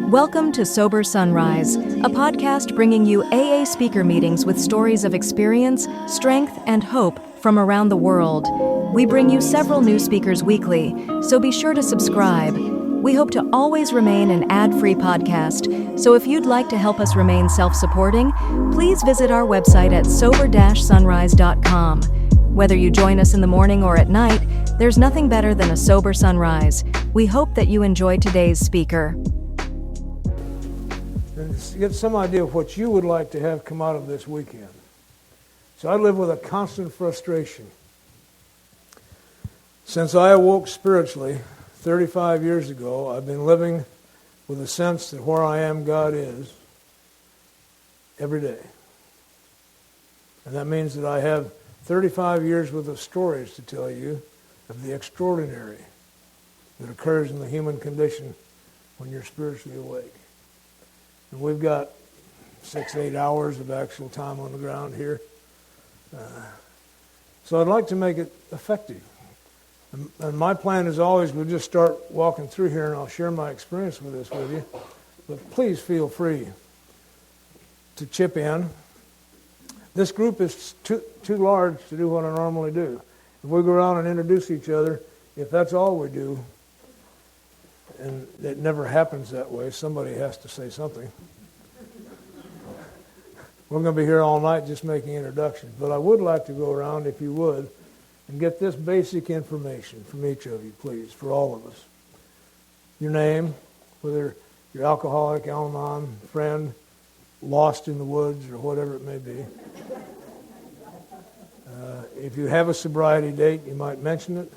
Welcome to Sober Sunrise, a podcast bringing you AA speaker meetings with stories of experience, strength, and hope from around the world. We bring you several new speakers weekly, so be sure to subscribe. We hope to always remain an ad-free podcast, so if you'd like to help us remain self-supporting, please visit our website at sober-sunrise.com. Whether you join us in the morning or at night, there's nothing better than a sober sunrise. We hope that you enjoy today's speaker. And get some idea of what you would like to have come out of this weekend. So I live with a constant frustration. Since I awoke spiritually 35 years ago, I've been living with a sense that where I am, God is, every day. And that means that I have 35 years worth of stories to tell you of the extraordinary that occurs in the human condition when you're spiritually awake. And we've got 6-8 hours of actual time on the ground here. So I'd like to make it effective. And my plan is always we'll just start walking through here and I'll share my experience with this with you. But please feel free to chip in. This group is too large to do what I normally do. If we go around and introduce each other, if that's all we do, and it never happens that way, somebody has to say something. We're going to be here all night just making introductions. But I would like to go around, if you would, and get this basic information from each of you, please, for all of us. Your name, whether you're alcoholic, Al-Anon, friend, lost in the woods, or whatever it may be. If you have a sobriety date, you might mention it.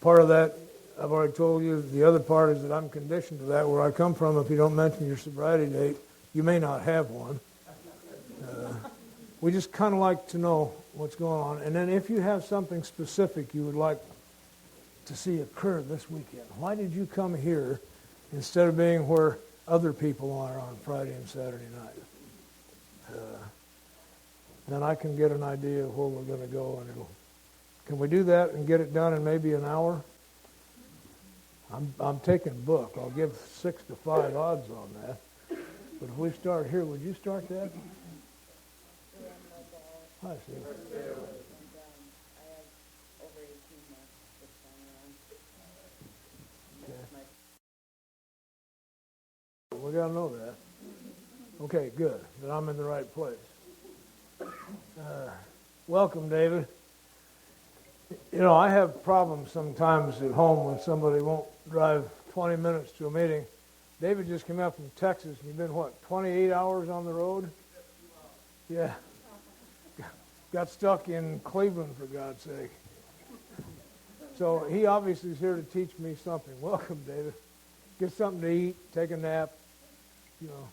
Part of that, I've already told you. The other part is that I'm conditioned to that. Where I come from, if you don't mention your sobriety date, you may not have one. We just kind of like to know what's going on. And then if you have something specific you would like to see occur this weekend, why did you come here instead of being where other people are on Friday and Saturday night? Then I can get an idea of where we're going to go. And can we do that and get it done in maybe an hour? I'm taking book. I'll give 6 to 5 odds on that. But if we start here, would you start that? Hi, Steve. We got to know that. Okay, good. Then I'm in the right place. Welcome, David. You know, I have problems sometimes at home when somebody won't drive 20 minutes to a meeting. David just came up from Texas. You've been, 28 hours on the road? Yeah. Got stuck in Cleveland, for God's sake. So he obviously is here to teach me something. Welcome, David. Get something to eat, take a nap, you know.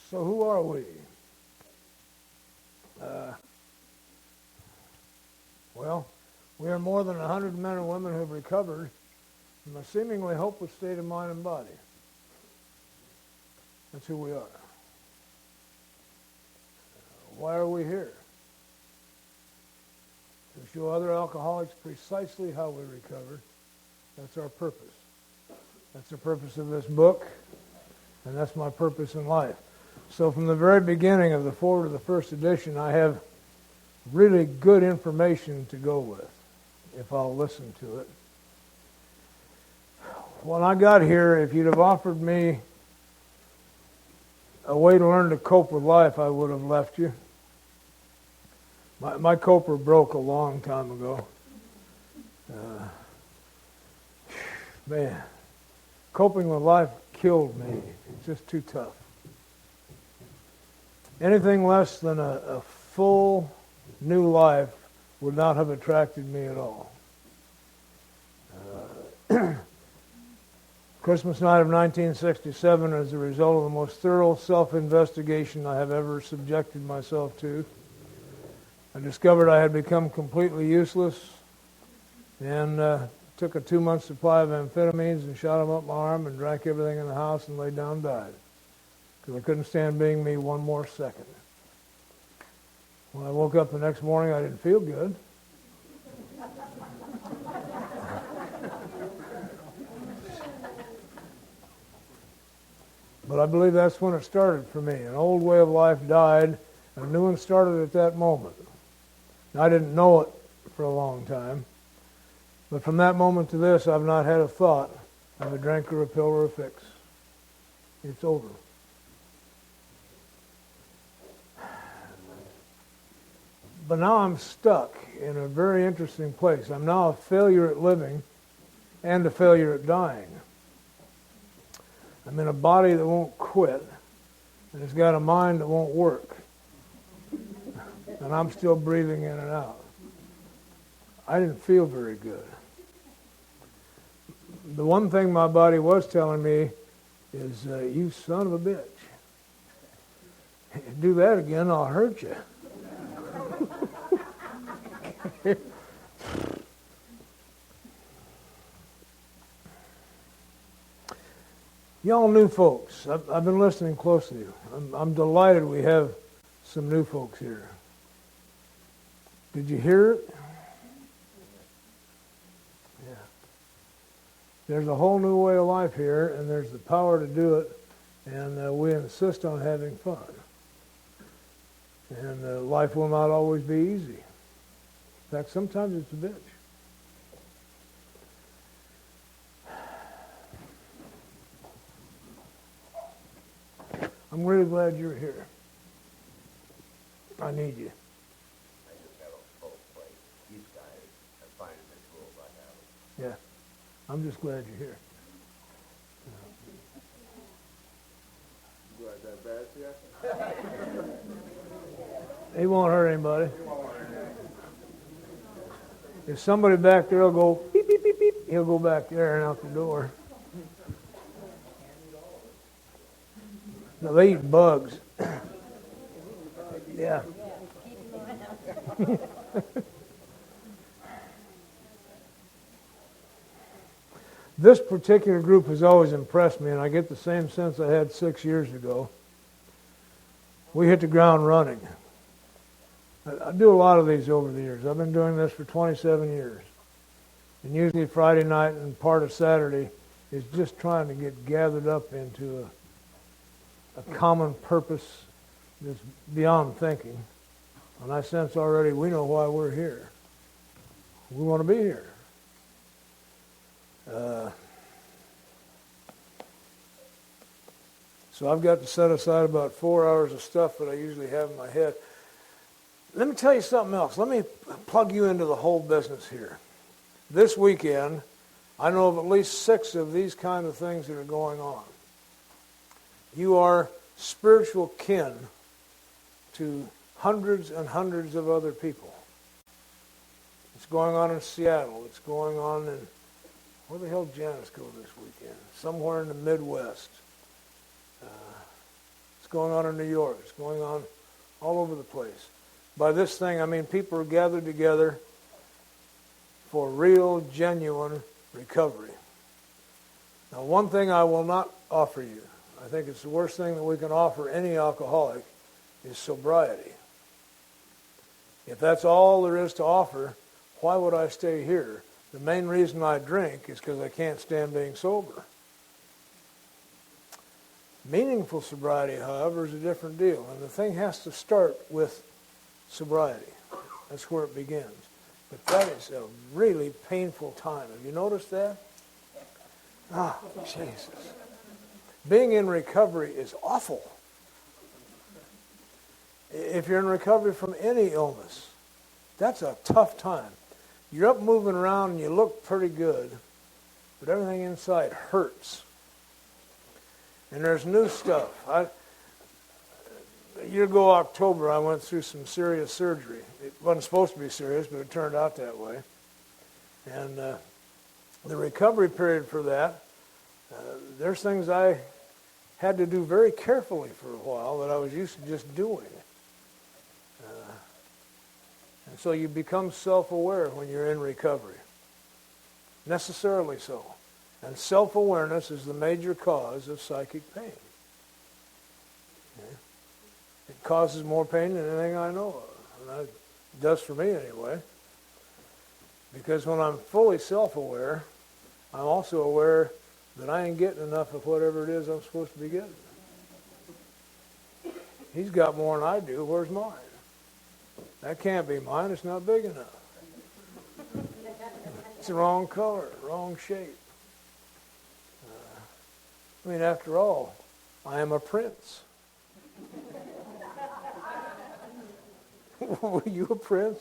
So who are we? Well, we are more than 100 men and women who have recovered from a seemingly hopeless state of mind and body. That's who we are. Why are we here? To show other alcoholics precisely how we recovered. That's our purpose. That's the purpose of this book, and that's my purpose in life. So from the very beginning of the forward of the first edition, I have really good information to go with, if I'll listen to it. When I got here, if you'd have offered me a way to learn to cope with life, I would have left you. My coper broke a long time ago. Man, coping with life killed me. It's just too tough. Anything less than a full new life would not have attracted me at all. Christmas night of 1967, as a result of the most thorough self-investigation I have ever subjected myself to, I discovered I had become completely useless and took a 2-month supply of amphetamines and shot them up my arm and drank everything in the house and laid down and died. Because I couldn't stand being me one more second. When I woke up the next morning, I didn't feel good. But I believe that's when it started for me. An old way of life died, and a new one started at that moment. And I didn't know it for a long time. But from that moment to this, I've not had a thought of a drink or a pill or a fix. It's over. But now I'm stuck in a very interesting place. I'm now a failure at living and a failure at dying. I'm in a body that won't quit, and it's got a mind that won't work. And I'm still breathing in and out. I didn't feel very good. The one thing my body was telling me is, you son of a bitch. Do that again, I'll hurt you. Y'all new folks, I've been listening closely. I'm delighted we have some new folks here. Did you hear it? Yeah. There's a whole new way of life here, and there's the power to do it, and we insist on having fun. And life will not always be easy. In fact, sometimes it's a bitch. I'm really glad you're here. I need you. I just have a full plate. These guys are finding the tools I have. Yeah. I'm just glad you're here. Glad that bad, yeah? He won't hurt anybody. If somebody back there will go beep, beep, beep, beep, he'll go back there and out the door. No, they eat bugs. Yeah. This particular group has always impressed me, and I get the same sense I had 6 years ago. We hit the ground running. I do a lot of these over the years. I've been doing this for 27 years. And usually Friday night and part of Saturday is just trying to get gathered up into a common purpose that's beyond thinking. And I sense already we know why we're here. We want to be here. So I've got to set aside about 4 hours of stuff that I usually have in my head. Let me tell you something else. Let me plug you into the whole business here. This weekend, I know of at least 6 of these kind of things that are going on. You are spiritual kin to hundreds and hundreds of other people. It's going on in Seattle. It's going on in, where the hell did Janice go this weekend? Somewhere in the Midwest. It's going on in New York. It's going on all over the place. By this thing, I mean people are gathered together for real, genuine recovery. Now, one thing I will not offer you, I think it's the worst thing that we can offer any alcoholic, is sobriety. If that's all there is to offer, why would I stay here? The main reason I drink is because I can't stand being sober. Meaningful sobriety, however, is a different deal. And the thing has to start with sobriety. That's where it begins. But that is a really painful time. Have you noticed that? Ah, Jesus. Being in recovery is awful. If you're in recovery from any illness, that's a tough time. You're up moving around and you look pretty good, but everything inside hurts. And there's new stuff. A year ago, October, I went through some serious surgery. It wasn't supposed to be serious, but it turned out that way. And the recovery period for that, there's things I had to do very carefully for a while that I was used to just doing. And so you become self-aware when you're in recovery. Necessarily so. And self-awareness is the major cause of psychic pain. Okay? It causes more pain than anything I know of. And it does for me anyway. Because when I'm fully self-aware, I'm also aware that I ain't getting enough of whatever it is I'm supposed to be getting. He's got more than I do. Where's mine? That can't be mine. It's not big enough. It's the wrong color, wrong shape. I mean, after all, I am a prince. Were you a prince?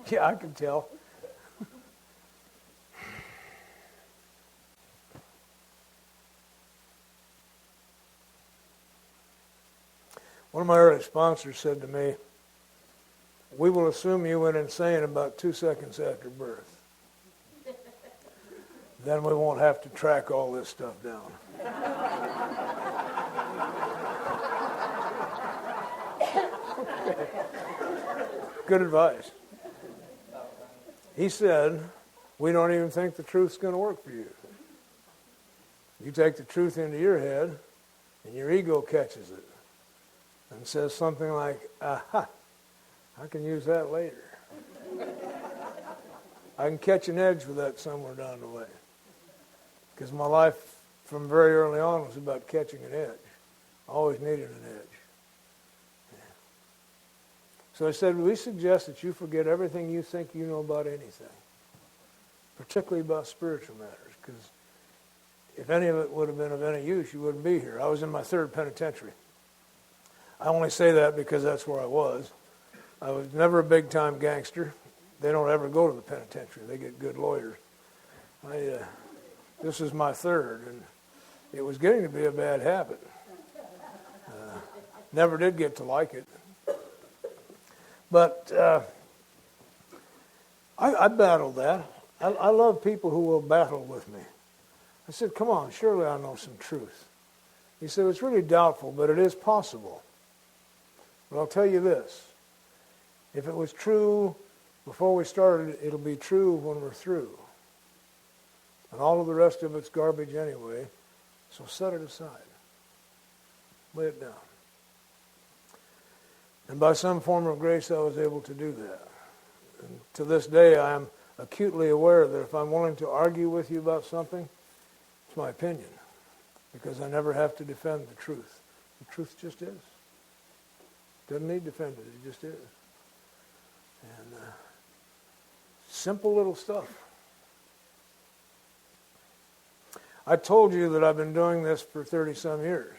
Yeah, I can tell. One of my early sponsors said to me, "We will assume you went insane about 2 seconds after birth. Then we won't have to track all this stuff down." Good advice. He said, "We don't even think the truth's going to work for you. You take the truth into your head, and your ego catches it and says something like, 'Aha, I can use that later. I can catch an edge with that somewhere down the way.'" Because my life from very early on was about catching an edge. I always needed an edge. Yeah. So I said, "We suggest that you forget everything you think you know about anything, particularly about spiritual matters, because if any of it would have been of any use, you wouldn't be here." I was in my 3rd penitentiary. I only say that because that's where I was. I was never a big-time gangster. They don't ever go to the penitentiary. They get good lawyers. This is my 3rd, and it was getting to be a bad habit. Never did get to like it. But I battled that. I love people who will battle with me. I said, "Come on, surely I know some truth." He said, "It's really doubtful, but it is possible. But I'll tell you this. If it was true before we started, it'll be true when we're through. And all of the rest of it's garbage anyway, so set it aside. Lay it down." And by some form of grace, I was able to do that. And to this day, I am acutely aware that if I'm willing to argue with you about something, it's my opinion. Because I never have to defend the truth. The truth just is. Doesn't need defended, it just is. And simple little stuff. I told you that I've been doing this for 30-some years.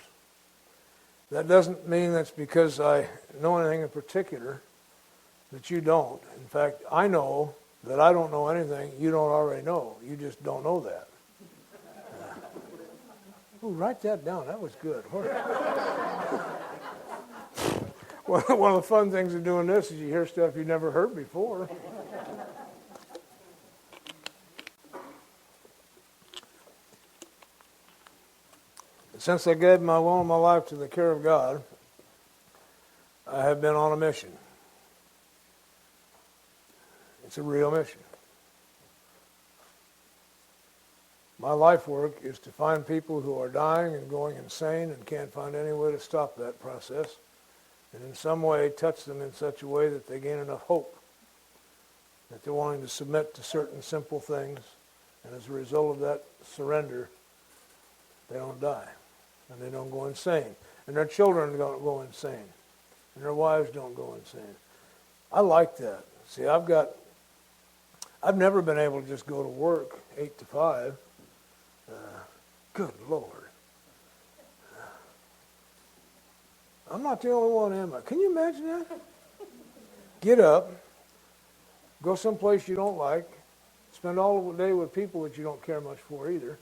That doesn't mean that's because I know anything in particular that you don't. In fact, I know that I don't know anything you don't already know. You just don't know that. Write that down. That was good. One of the fun things of doing this is you hear stuff you've never heard before. Since I gave my will and my life to the care of God, I have been on a mission. It's a real mission. My life work is to find people who are dying and going insane and can't find any way to stop that process, and in some way touch them in such a way that they gain enough hope that they're willing to submit to certain simple things, and as a result of that surrender, they don't die, and they don't go insane, and their children don't go insane, and their wives don't go insane. I like that. See, I've never been able to just go to work 8 to 5. Good Lord. I'm not the only one, am I? Can you imagine that? Get up, go someplace you don't like, spend all the day with people that you don't care much for either,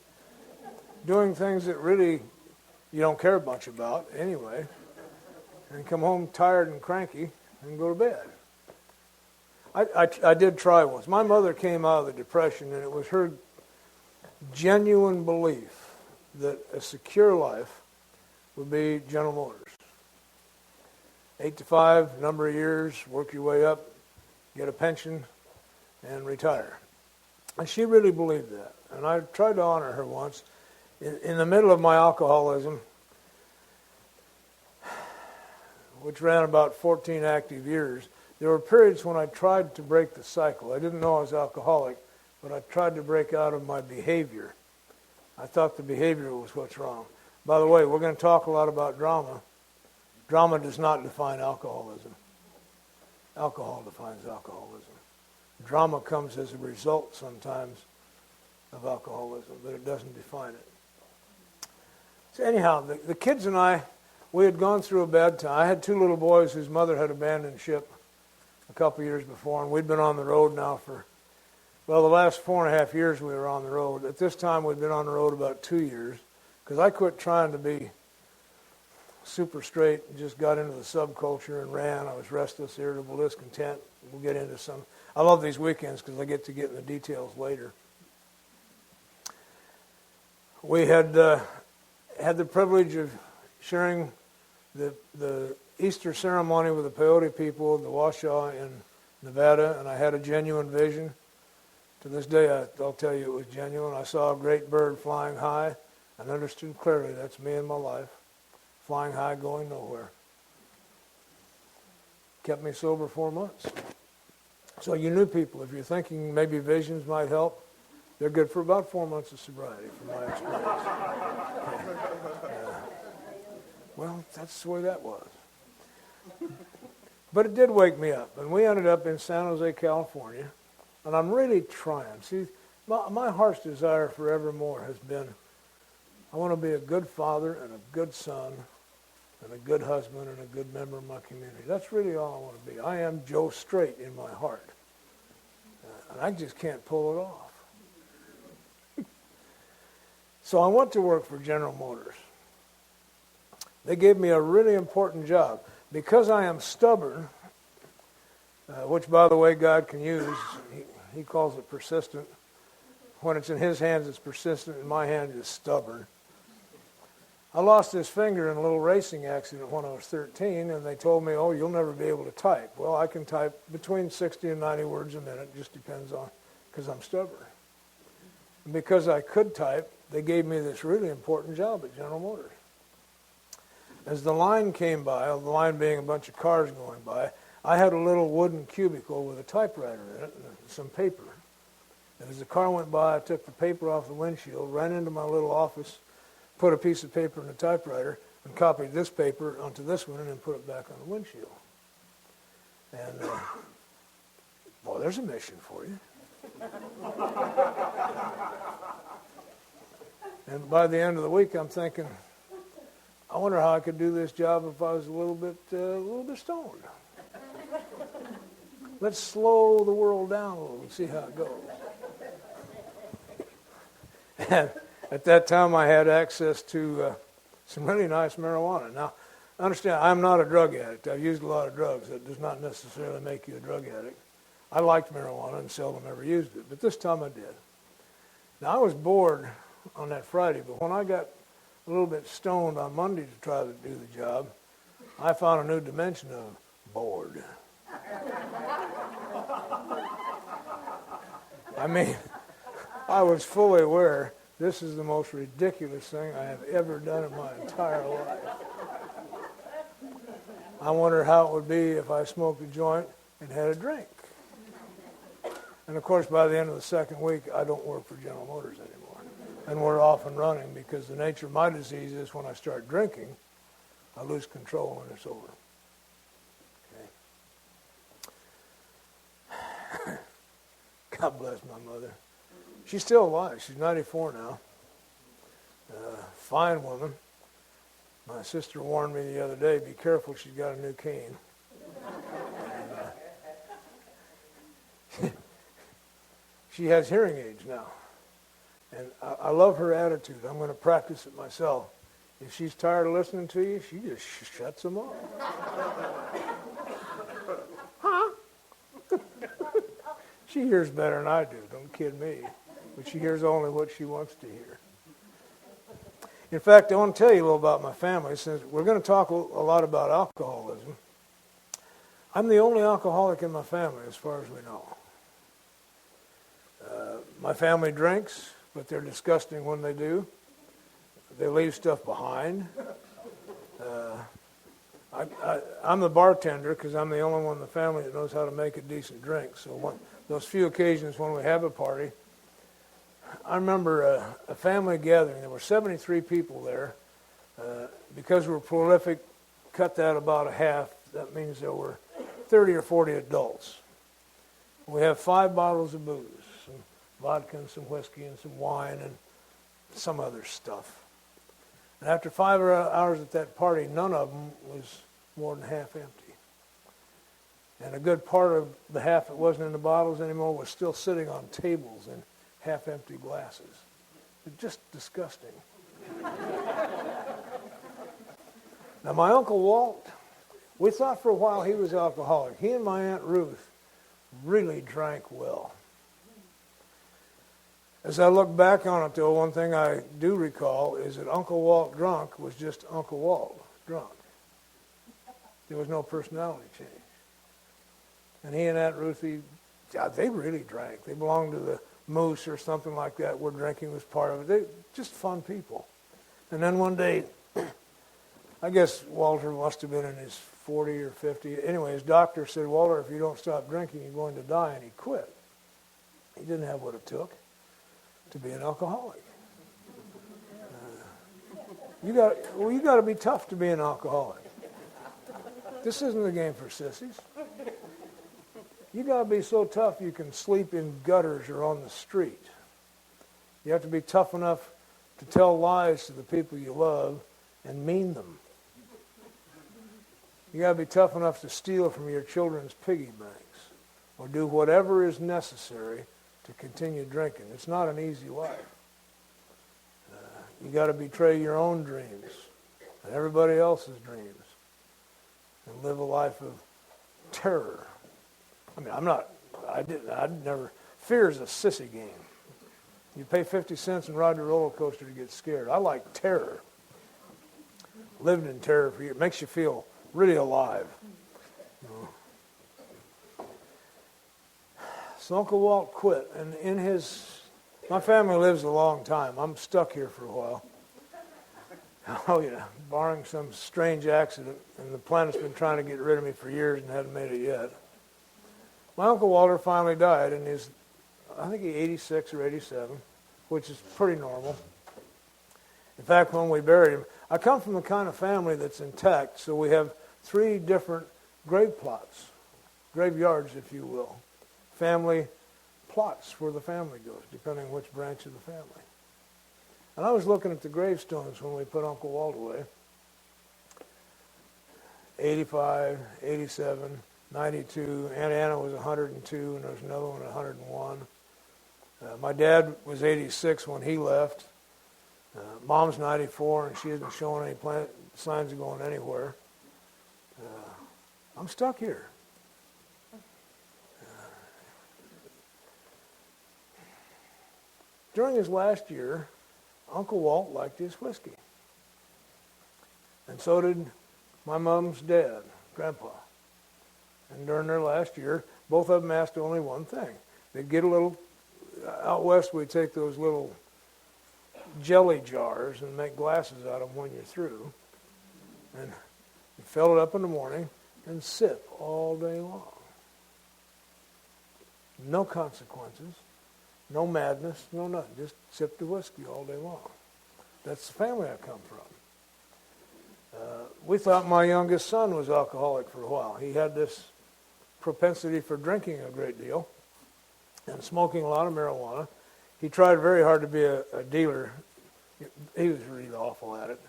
doing things that really you don't care much about anyway, and come home tired and cranky and go to bed. I did try once. My mother came out of the Depression, and it was her genuine belief that a secure life would be General Motors. 8 to 5, number of years, work your way up, get a pension, and retire. And she really believed that. And I tried to honor her once. In the middle of my alcoholism, which ran about 14 active years, there were periods when I tried to break the cycle. I didn't know I was alcoholic, but I tried to break out of my behavior. I thought the behavior was what's wrong. By the way, we're going to talk a lot about drama. Drama does not define alcoholism. Alcohol defines alcoholism. Drama comes as a result sometimes of alcoholism, but it doesn't define it. So anyhow, the kids and I, we had gone through a bad time. I had two little boys whose mother had abandoned ship a couple years before, and we'd been on the road now for, well, the last 4.5 years we were on the road. At this time, we'd been on the road about 2 years, because I quit trying to be super straight and just got into the subculture and ran. I was restless, irritable, discontent. We'll get into some. I love these weekends because I get to get in the details later. We had had the privilege of sharing the Easter ceremony with the Peyote people in the Washoe in Nevada, and I had a genuine vision. To this day, I'll tell you it was genuine. I saw a great bird flying high and understood clearly that's me in my life, flying high, going nowhere. Kept me sober 4 months. So you new people, if you're thinking maybe visions might help, they're good for about 4 months of sobriety, from my experience. Well, that's the way that was. But it did wake me up, and we ended up in San Jose, California, and I'm really trying. See, my heart's desire forevermore has been, I want to be a good father and a good son and a good husband and a good member of my community. That's really all I want to be. I am Joe Straight in my heart, and I just can't pull it off. So I went to work for General Motors. They gave me a really important job. Because I am stubborn, which, by the way, God can use, he calls it persistent. When it's in his hands, it's persistent. In my hand, it's stubborn. I lost this finger in a little racing accident when I was 13, and they told me, oh, you'll never be able to type. Well, I can type between 60 and 90 words a minute. It just depends on, because I'm stubborn. And because I could type, they gave me this really important job at General Motors. As the line came by, the line being a bunch of cars going by, I had a little wooden cubicle with a typewriter in it and some paper. And as the car went by, I took the paper off the windshield, ran into my little office, put a piece of paper in the typewriter, and copied this paper onto this one and then put it back on the windshield. And, boy, there's a mission for you. And by the end of the week, I'm thinking, I wonder how I could do this job if I was a little bit stoned. Let's slow the world down a little and see how it goes. And at that time, I had access to some really nice marijuana. Now, understand, I'm not a drug addict. I've used a lot of drugs. That does not necessarily make you a drug addict. I liked marijuana and seldom ever used it, but this time I did. Now, I was bored on that Friday, but when I got a little bit stoned on Monday to try to do the job, I found a new dimension of bored. I mean, I was fully aware this is the most ridiculous thing I have ever done in my entire life. I wondered how it would be if I smoked a joint and had a drink. And of course, by the end of the second week, I don't work for General Motors anymore. And we're off and running because the nature of my disease is when I start drinking, I lose control and it's over. Okay. God bless my mother. She's still alive. She's 94 now. Fine woman. My sister warned me the other day, be careful, she's got a new cane. And, she has hearing aids now. And I love her attitude. I'm going to practice it myself. If she's tired of listening to you, she just shuts them off. Huh? She hears better than I do. Don't kid me. But she hears only what she wants to hear. In fact, I want to tell you a little about my family. Since we're going to talk a lot about alcoholism, I'm the only alcoholic in my family, as far as we know. My family drinks, but they're disgusting when they do. They leave stuff behind. I'm the bartender because I'm the only one in the family that knows how to make a decent drink. So those few occasions when we have a party, I remember a family gathering. There were 73 people there. Because we're prolific, cut that about a half. That means there were 30 or 40 adults. We have 5 bottles of booze, some vodka and some whiskey and some wine and some other stuff. And after 5 hours at that party, none of them was more than half empty. And a good part of the half that wasn't in the bottles anymore was still sitting on tables in half-empty glasses. It's just disgusting. Now, my Uncle Walt, we thought for a while he was alcoholic. He and my Aunt Ruth really drank well. As I look back on it, though, one thing I do recall is that Uncle Walt drunk was just Uncle Walt drunk. There was no personality change. And he and Aunt Ruthie, they really drank. They belonged to the Moose or something like that, where drinking was part of it. They just fun people. And then one day, I guess Walter must have been in his 40 or 50. Anyway, his doctor said, Walter, if you don't stop drinking, you're going to die, and he quit. He didn't have what it took to be an alcoholic. You got to be tough to be an alcoholic. This isn't a game for sissies. You got to be so tough you can sleep in gutters or on the street. You have to be tough enough to tell lies to the people you love and mean them. You got to be tough enough to steal from your children's piggy banks or do whatever is necessary to continue drinking. It's not an easy life. You got to betray your own dreams and everybody else's dreams and live a life of terror. I mean, I'd never, fear is a sissy game. You pay 50 cents and ride the roller coaster to get scared. I like terror. Living in terror for years, it makes you feel really alive. So Uncle Walt quit, and my family lives a long time. I'm stuck here for a while. Oh yeah, barring some strange accident, and the planet's been trying to get rid of me for years and hadn't made it yet. My Uncle Walter finally died, and I think he's 86 or 87, which is pretty normal. In fact, when we buried him, I come from the kind of family that's intact, so we have 3 different grave plots, graveyards, if you will, family plots where the family goes, depending on which branch of the family. And I was looking at the gravestones when we put Uncle Walt away. 85, 87, 92. Aunt Anna was 102, and there was another one at 101. My dad was 86 when he left. Mom's 94, and she isn't showing any signs of going anywhere. I'm stuck here. During his last year, Uncle Walt liked his whiskey. And so did my mom's dad, Grandpa. And during their last year, both of them asked only one thing. They'd get a little, out west we'd take those little jelly jars and make glasses out of them when you're through. And you fill it up in the morning and sip all day long. No consequences, no madness, no nothing. Just sip the whiskey all day long. That's the family I come from. We thought my youngest son was alcoholic for a while. He had this propensity for drinking a great deal and smoking a lot of marijuana. He tried very hard to be a dealer. He was really awful at it.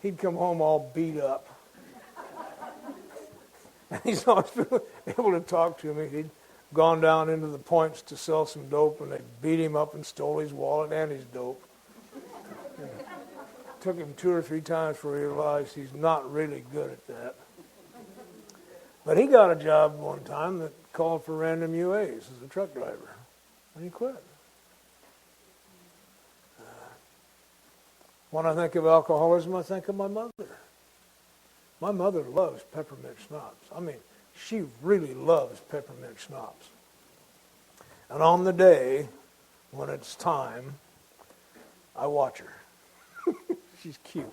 He'd come home all beat up. And he's always been able to talk to me. He'd gone down into the points to sell some dope, and they beat him up and stole his wallet and his dope. And took him 2 or 3 times before he realized he's not really good at that. But he got a job one time that called for random UAs as a truck driver, and he quit. When I think of alcoholism, I think of my mother. My mother loves peppermint schnapps. I mean, she really loves peppermint schnapps. And on the day when it's time, I watch her. She's cute.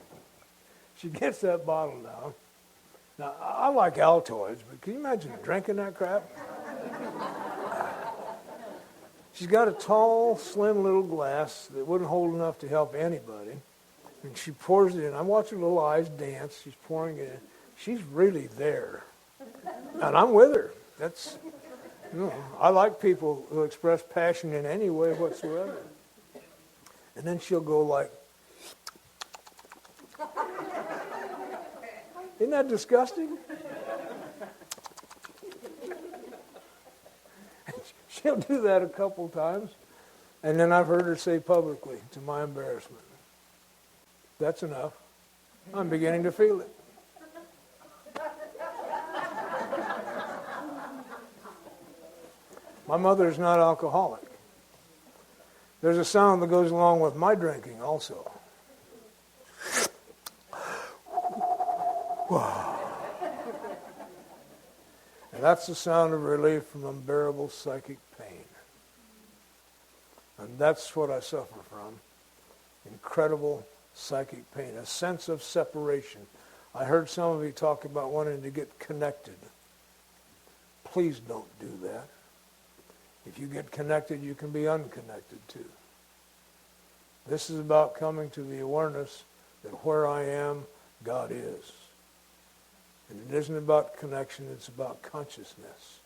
She gets that bottle down. Now, I like Altoids, but can you imagine drinking that crap? She's got a tall, slim little glass that wouldn't hold enough to help anybody. And she pours it in. I watch her little eyes dance. She's pouring it in. She's really there. And I'm with her. That's, I like people who express passion in any way whatsoever. And then she'll go like, isn't that disgusting? She'll do that a couple times. And then I've heard her say publicly, to my embarrassment, that's enough. I'm beginning to feel it. My mother is not alcoholic. There's a sound that goes along with my drinking also. And that's the sound of relief from unbearable psychic pain. And that's what I suffer from. Incredible psychic pain, a sense of separation. I heard some of you talk about wanting to get connected. Please don't do that. If you get connected, you can be unconnected too. This is about coming to the awareness that where I am, God is. And it isn't about connection, it's about consciousness.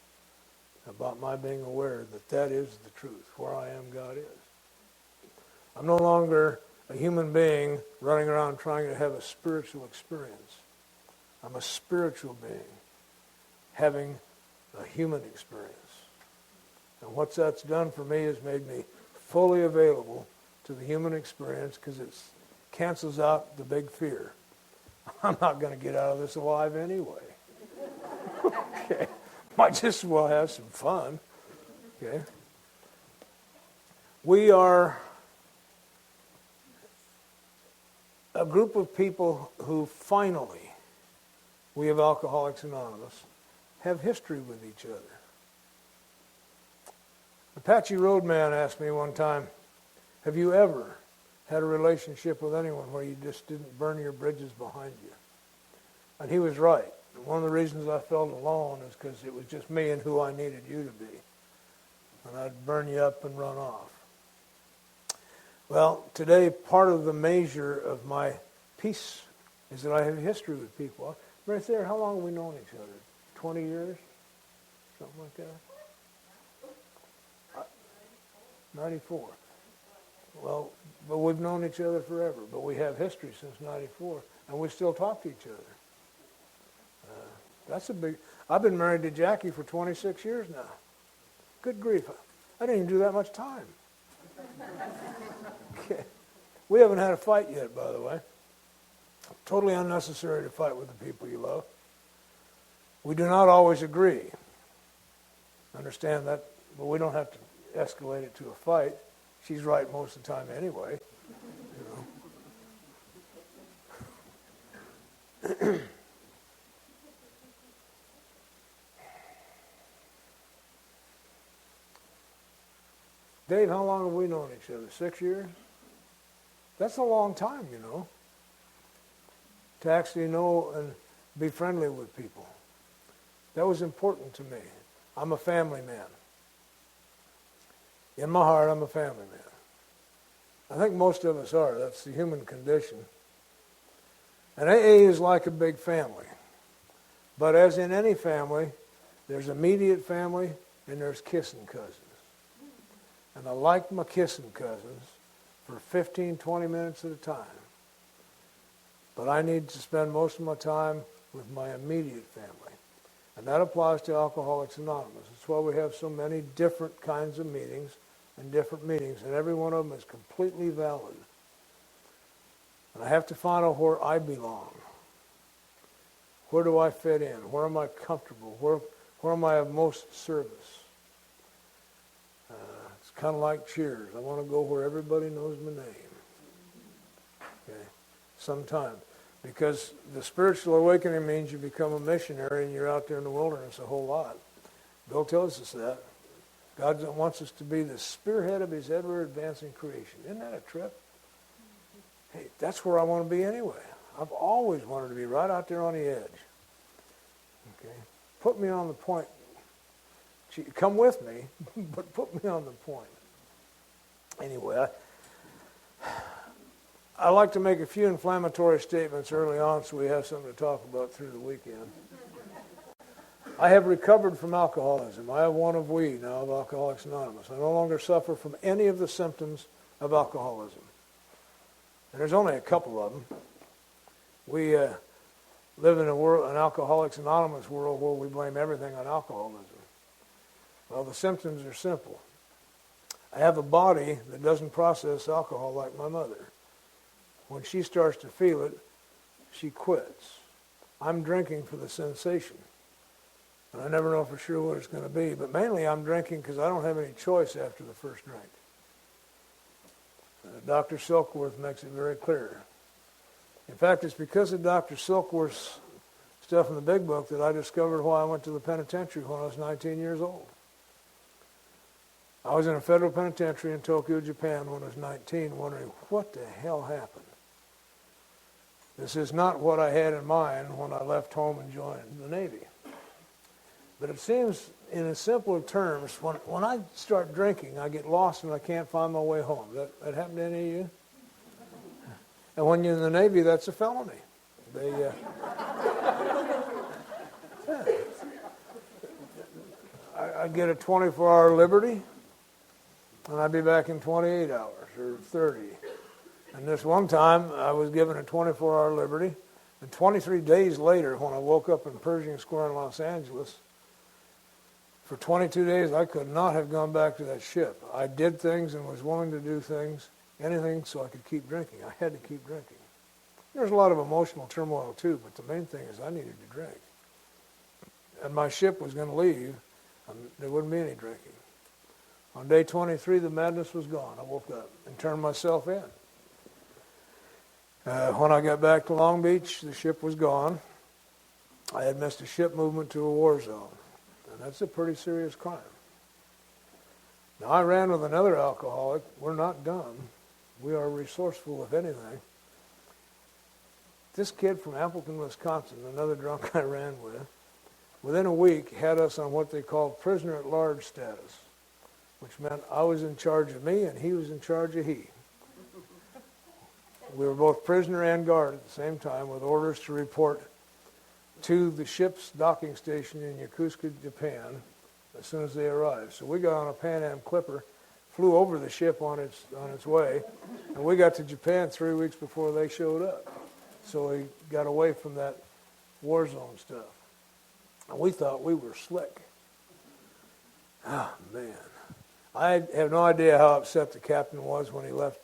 About my being aware that that is the truth. Where I am, God is. I'm no longer a human being running around trying to have a spiritual experience. I'm a spiritual being having a human experience. And what that's done for me is made me fully available to the human experience because it cancels out the big fear. I'm not going to get out of this alive anyway. Okay. Might just as well have some fun. Okay. We are a group of people who finally, we of Alcoholics Anonymous, have history with each other. Apache Roadman asked me one time, have you ever had a relationship with anyone where you just didn't burn your bridges behind you? And he was right. And one of the reasons I felt alone is because it was just me and who I needed you to be. And I'd burn you up and run off. Well, today, part of the measure of my peace is that I have history with people. Right there, how long have we known each other? 20 years? Something like that? 94. Well, but we've known each other forever. But we have history since 94. And we still talk to each other. That's a big... I've been married to Jackie for 26 years now. Good grief. I didn't even do that much time. Okay. We haven't had a fight yet, by the way. Totally unnecessary to fight with the people you love. We do not always agree. Understand that, but we don't have to escalate it to a fight. She's right most of the time anyway. You know. Dave, how long have we known each other? 6 years? That's a long time, you know, to actually know and be friendly with people. That was important to me. I'm a family man. In my heart, I'm a family man. I think most of us are. That's the human condition. And AA is like a big family. But as in any family, there's immediate family and there's kissing cousins. And I like my kissing cousins for 15, 20 minutes at a time. But I need to spend most of my time with my immediate family. And that applies to Alcoholics Anonymous. That's why we have so many different kinds of meetings and different meetings. And every one of them is completely valid. And I have to find out where I belong. Where do I fit in? Where am I comfortable? Where am I of most service? It's kind of like Cheers. I want to go where everybody knows my name. Okay. Sometimes. Because the spiritual awakening means you become a missionary and you're out there in the wilderness a whole lot. Bill tells us that. God wants us to be the spearhead of his ever advancing creation. Isn't that a trip? Hey, that's where I want to be anyway. I've always wanted to be right out there on the edge. Okay? Put me on the point. Come with me, but put me on the point. Anyway, I like to make a few inflammatory statements early on so we have something to talk about through the weekend. I have recovered from alcoholism. I have one of we now of Alcoholics Anonymous. I no longer suffer from any of the symptoms of alcoholism. And there's only a couple of them. We live in an Alcoholics Anonymous world where we blame everything on alcoholism. Well, the symptoms are simple. I have a body that doesn't process alcohol like my mother. When she starts to feel it, she quits. I'm drinking for the sensation. And I never know for sure what it's going to be. But mainly I'm drinking because I don't have any choice after the first drink. Dr. Silkworth makes it very clear. In fact, it's because of Dr. Silkworth's stuff in the big book that I discovered why I went to the penitentiary when I was 19 years old. I was in a federal penitentiary in Tokyo, Japan when I was 19, wondering what the hell happened. This is not what I had in mind when I left home and joined the Navy. But it seems, in simpler terms, when I start drinking, I get lost and I can't find my way home. That happened to any of you? And when you're in the Navy, that's a felony. I get a 24-hour liberty, and I'd be back in 28 hours or 30. And this one time, I was given a 24-hour liberty, and 23 days later, when I woke up in Pershing Square in Los Angeles, for 22 days, I could not have gone back to that ship. I did things and was willing to do things, anything, so I could keep drinking. I had to keep drinking. There's a lot of emotional turmoil, too, but the main thing is I needed to drink. And my ship was going to leave, and there wouldn't be any drinking. On day 23, the madness was gone. I woke up and turned myself in. When I got back to Long Beach, the ship was gone. I had missed a ship movement to a war zone. And that's a pretty serious crime. Now, I ran with another alcoholic. We're not done. We are resourceful, if anything. This kid from Appleton, Wisconsin, another drunk I ran with, within a week had us on what they called prisoner-at-large status, which meant I was in charge of me and he was in charge of he. We were both prisoner and guard at the same time with orders to report to the ship's docking station in Yokosuka, Japan, as soon as they arrived. So we got on a Pan Am clipper, flew over the ship on its way, and we got to Japan 3 weeks before they showed up. So we got away from that war zone stuff. And we thought we were slick. Oh, man. I have no idea how upset the captain was when he left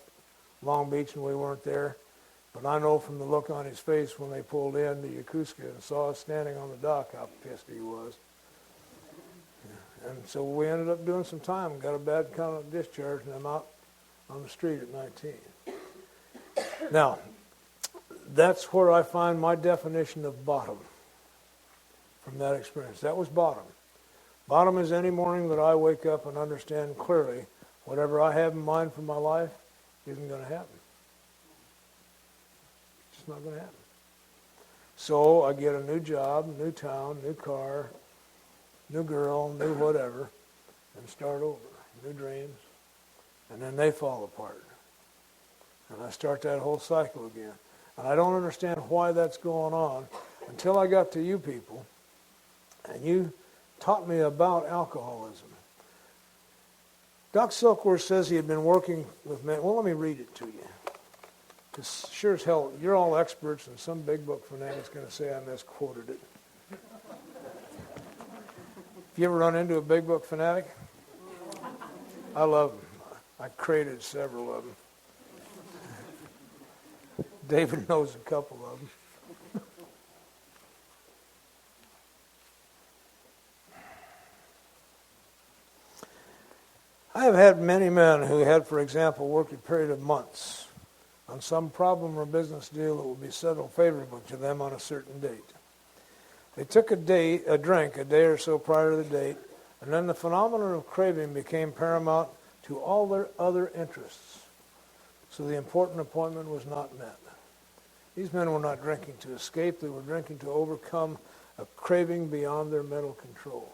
Long Beach and we weren't there. But I know from the look on his face when they pulled in to Yokosuka and saw us standing on the dock how pissed he was. And so we ended up doing some time and got a bad kind of discharge, and I'm out on the street at 19. Now, that's where I find my definition of bottom from that experience. That was bottom. Bottom is any morning that I wake up and understand clearly whatever I have in mind for my life isn't going to happen. It's not going to happen. So I get a new job, new town, new car, new girl, new whatever, and start over. New dreams. And then they fall apart. And I start that whole cycle again. And I don't understand why that's going on until I got to you people, and you taught me about alcoholism. Doc Silkworth says he had been working with men. Well, let me read it to you. Because sure as hell, you're all experts, and some big book fanatic's going to say I misquoted it. Have you ever run into a big book fanatic? I love them. I created several of them. David knows a couple of them. I have had many men who had, for example, worked a period of months on some problem or business deal that will be settled favorably to them on a certain date. They took a drink a day or so prior to the date, and then the phenomenon of craving became paramount to all their other interests. So the important appointment was not met. These men were not drinking to escape, they were drinking to overcome a craving beyond their mental control.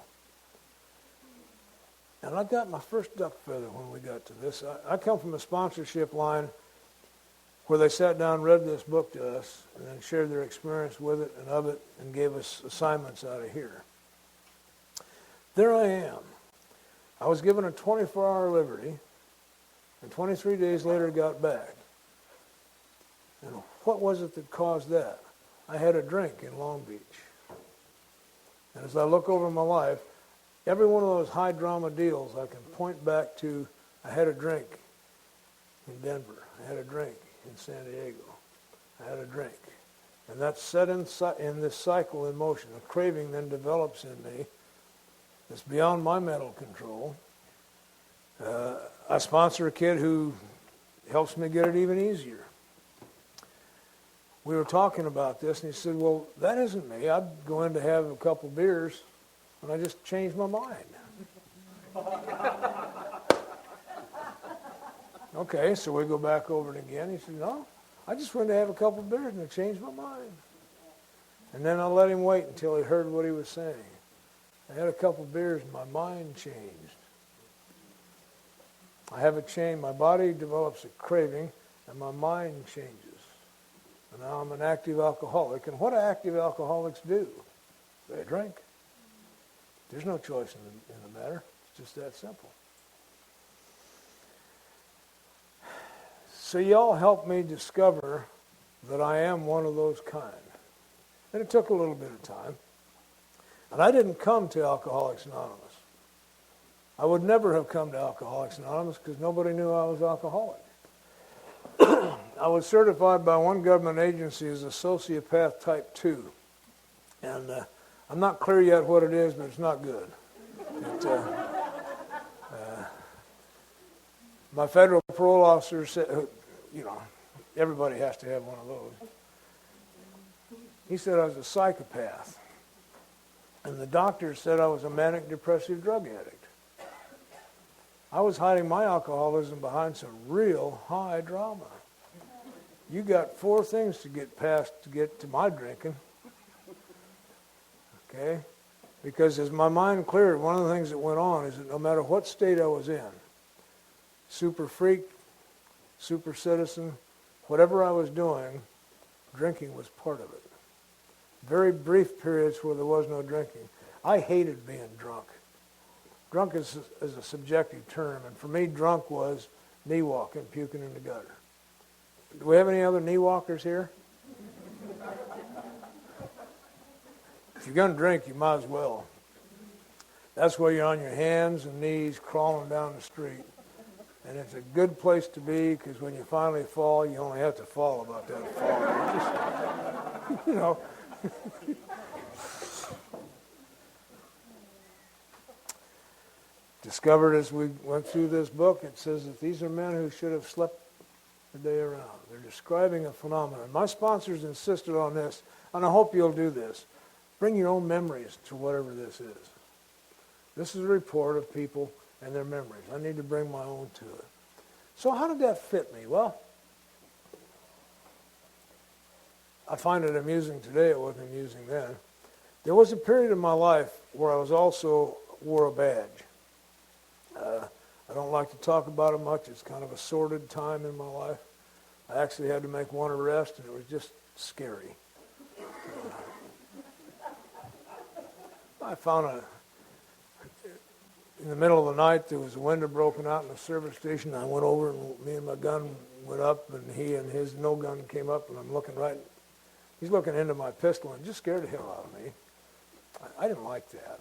And I got my first duck feather when we got to this. I come from a sponsorship line where they sat down, read this book to us, and then shared their experience with it and of it, and gave us assignments out of here. There I am. I was given a 24-hour liberty, and 23 days later got back. And what was it that caused that? I had a drink in Long Beach. And as I look over my life, every one of those high drama deals I can point back to, I had a drink in Denver. I had a drink in San Diego. I had a drink. And that's set in this cycle in motion. A craving then develops in me that's beyond my mental control. I sponsor a kid who helps me get it even easier. We were talking about this, and he said, well, that isn't me. I'd go in to have a couple beers, and I just changed my mind. Okay, so we go back over it again. He said, no, I just went to have a couple beers, and I changed my mind. And then I let him wait until he heard what he was saying. I had a couple beers, and my mind changed. I have a change. My body develops a craving, and my mind changes. And now I'm an active alcoholic. And what do active alcoholics do? They drink. There's no choice in the matter. It's just that simple. So y'all helped me discover that I am one of those kind. And it took a little bit of time. And I didn't come to Alcoholics Anonymous. I would never have come to Alcoholics Anonymous because nobody knew I was alcoholic. I was certified by one government agency as a sociopath type 2. And I'm not clear yet what it is, but it's not good. My federal parole officer said, everybody has to have one of those. He said I was a psychopath. And the doctor said I was a manic depressive drug addict. I was hiding my alcoholism behind some real high drama. You got 4 things to get past to get to my drinking. Okay? Because as my mind cleared, one of the things that went on is that no matter what state I was in, super freak, super citizen, whatever I was doing, drinking was part of it. Very brief periods where there was no drinking. I hated being drunk. Drunk is a subjective term, and for me, drunk was knee walking, puking in the gutter. Do we have any other knee walkers here? If you're going to drink, you might as well. That's where you're on your hands and knees crawling down the street. And it's a good place to be because when you finally fall, you only have to fall about that far. You know. Discovered as we went through this book, it says that these are men who should have slept the day around. They're describing a phenomenon. My sponsors insisted on this, and I hope you'll do this. Bring your own memories to whatever this is. This is a report of people and their memories. I need to bring my own to it. So how did that fit me? Well, I find it amusing today. It wasn't amusing then. There was a period in my life where I was also wore a badge. I don't like to talk about it much. It's kind of a sordid time in my life. I actually had to make one arrest, and it was just scary. I found in the middle of the night, there was a window broken out in the service station. I went over, and me and my gun went up, and he and his no gun came up, and I'm looking right. He's looking into my pistol and just scared the hell out of me. I didn't like that.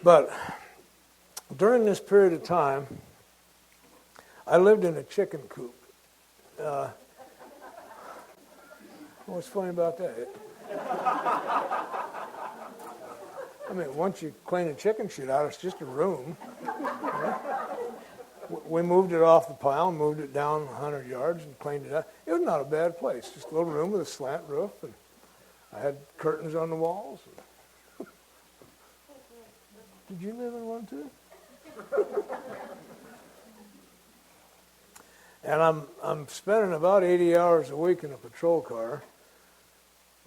But during this period of time, I lived in a chicken coop. What's funny about that? I mean, once you clean the chicken shit out, it's just a room. We moved it off the pile, moved it down 100 yards and cleaned it up. It was not a bad place, just a little room with a slant roof, and I had curtains on the walls. Did you live in one too? And I'm spending about 80 hours a week in a patrol car,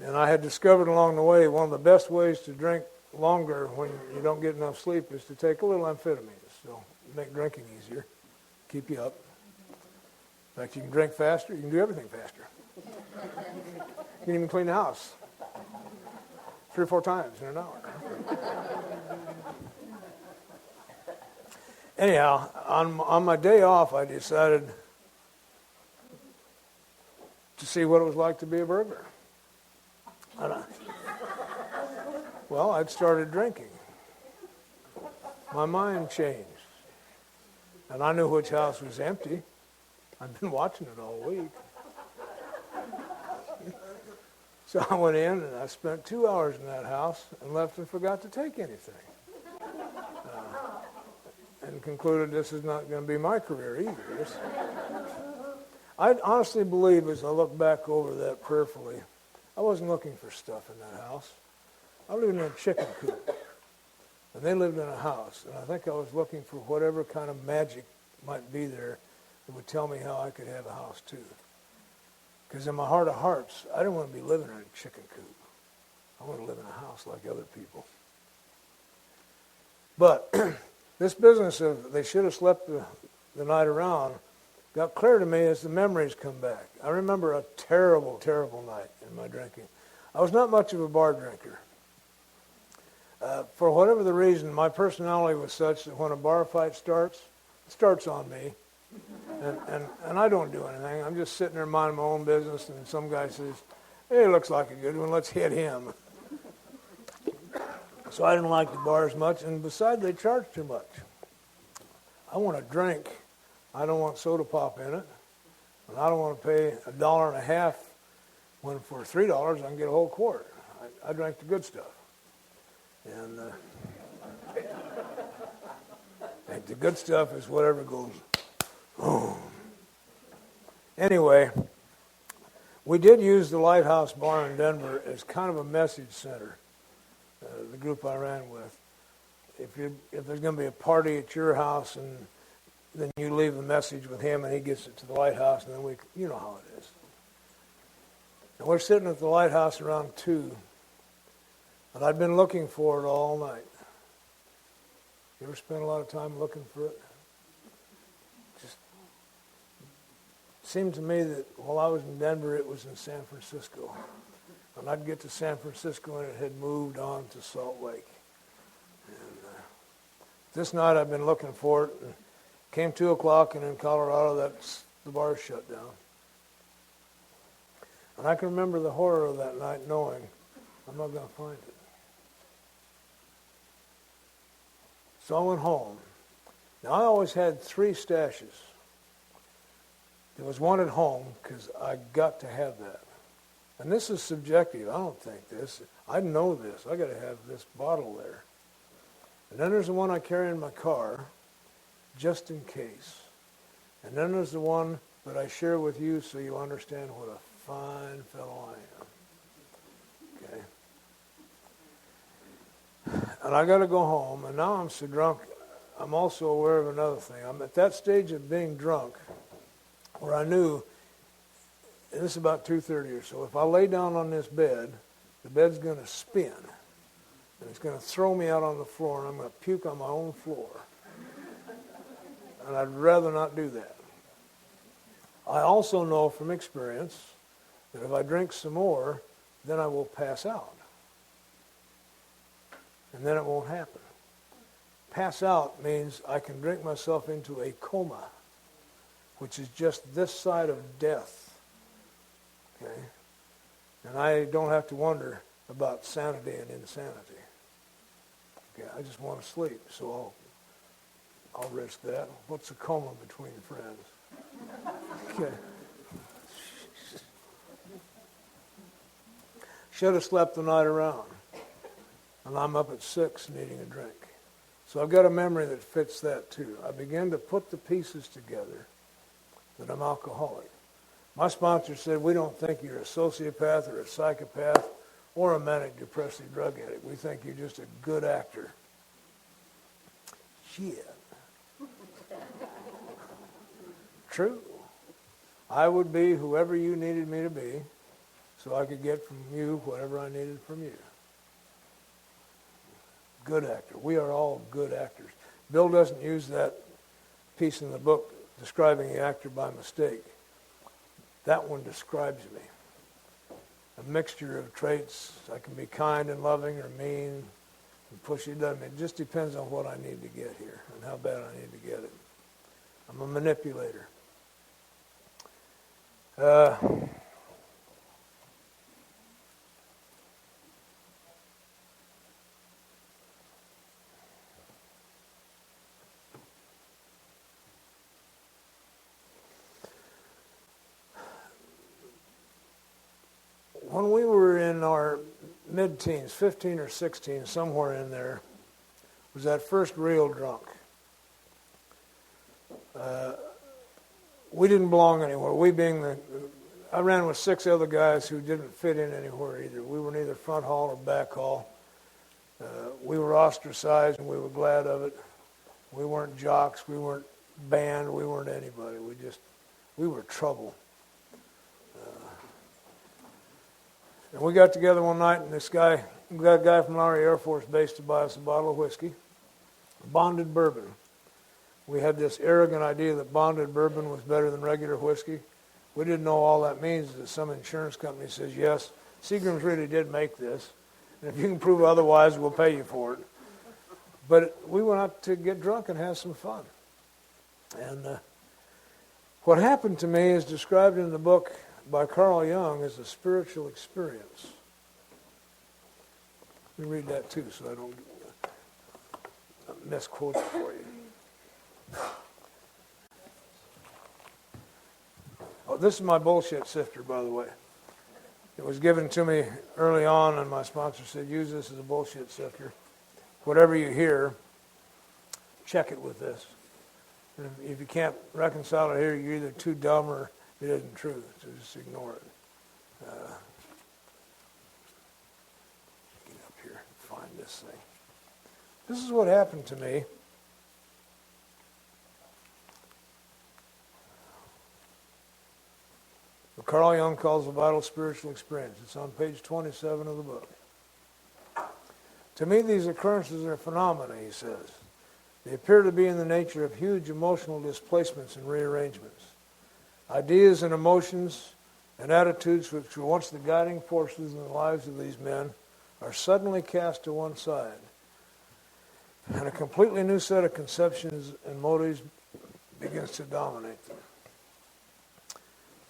and I had discovered along the way one of the best ways to drink longer when you don't get enough sleep is to take a little amphetamines. So make drinking easier, keep you up. In fact, you can drink faster, you can do everything faster. You can even clean the house 3 or 4 times in an hour. Anyhow, on my day off, I decided to see what it was like to be a burglar. Well, I'd started drinking. My mind changed. And I knew which house was empty. I'd been watching it all week. So I went in and I spent 2 hours in that house and left and forgot to take anything. And concluded this is not going to be my career either. I honestly believe, as I look back over that prayerfully, I wasn't looking for stuff in that house. I lived in a chicken coop, and they lived in a house. And I think I was looking for whatever kind of magic might be there that would tell me how I could have a house too. Because in my heart of hearts, I didn't want to be living in a chicken coop. I want to live in a house like other people. But this business of they should have slept the night around got clear to me as the memories come back. I remember a terrible, terrible night in my drinking. I was not much of a bar drinker. For whatever the reason, my personality was such that when a bar fight starts, it starts on me. And I don't do anything. I'm just sitting there minding my own business, and some guy says, "Hey, looks like a good one. Let's hit him." So I didn't like the bars much, and besides, they charge too much. I want a drink. I don't want soda pop in it, and I don't want to pay $1.50 when for $3 I can get a whole quart. I drank the good stuff, and the good stuff is whatever goes. Oh. Anyway, we did use the Lighthouse Bar in Denver as kind of a message center. The group I ran with. If there's going to be a party at your house, and then you leave a message with him, and he gets it to the lighthouse, and then you know how it is. And we're sitting at the lighthouse around 2, and I'd been looking for it all night. You ever spend a lot of time looking for it? Just seemed to me that while I was in Denver, it was in San Francisco. And I'd get to San Francisco, and it had moved on to Salt Lake. And this night I've been looking for it, and came 2 o'clock, and in Colorado, the bar's shut down. And I can remember the horror of that night, knowing I'm not going to find it. So I went home. Now, I always had 3 stashes. There was one at home, because I got to have that. And this is subjective. I don't think this. I know this. I got to have this bottle there. And then there's the one I carry in my car, just in case. And then there's the one that I share with you so you understand what a fine fellow I am. Okay? And I got to go home, and now I'm so drunk, I'm also aware of another thing. I'm at that stage of being drunk where I knew, and this is about 2:30 or so, if I lay down on this bed, the bed's going to spin, and it's going to throw me out on the floor, and I'm going to puke on my own floor. And I'd rather not do that. I also know from experience that if I drink some more, then I will pass out. And then it won't happen. Pass out means I can drink myself into a coma, which is just this side of death. Okay? And I don't have to wonder about sanity and insanity. Okay, I just want to sleep, so I'll risk that. What's a coma between friends? Okay. Should have slept the night around. And I'm up at 6 needing a drink. So I've got a memory that fits that too. I began to put the pieces together that I'm alcoholic. My sponsor said, we don't think you're a sociopath or a psychopath or a manic depressive drug addict. We think you're just a good actor. Shit. True. I would be whoever you needed me to be so I could get from you whatever I needed from you. Good actor. We are all good actors. Bill doesn't use that piece in the book describing the actor by mistake. That one describes me. A mixture of traits. I can be kind and loving or mean and pushy. It just depends on what I need to get here and how bad I need to get it. I'm a manipulator. When we were in our mid-teens, 15 or 16, somewhere in there, was that first real drunk. We didn't belong anywhere. I ran with 6 other guys who didn't fit in anywhere either. We were neither front hall or back hall. We were ostracized and we were glad of it. We weren't jocks. We weren't band. We weren't anybody. We were trouble. And we got together one night, and we got a guy from our Air Force Base to buy us a bottle of whiskey, bonded bourbon. We had this arrogant idea that bonded bourbon was better than regular whiskey. We didn't know all that means. That some insurance company says, yes, Seagram's really did make this, and if you can prove otherwise, we'll pay you for it. But we went out to get drunk and have some fun. And what happened to me is described in the book by Carl Jung as a spiritual experience. Let me read that too so I don't misquote it for you. Oh, this is my bullshit sifter, by the way. It was given to me early on, and my sponsor said, use this as a bullshit sifter. Whatever you hear, check it with this. And if you can't reconcile it here, you're either too dumb or it isn't true, so just ignore it. Get up here and find this thing. This is what happened to me. What Carl Jung calls a vital spiritual experience. It's on page 27 of the book. To me, these occurrences are phenomena, he says. They appear to be in the nature of huge emotional displacements and rearrangements. Ideas and emotions and attitudes which were once the guiding forces in the lives of these men are suddenly cast to one side. And a completely new set of conceptions and motives begins to dominate them.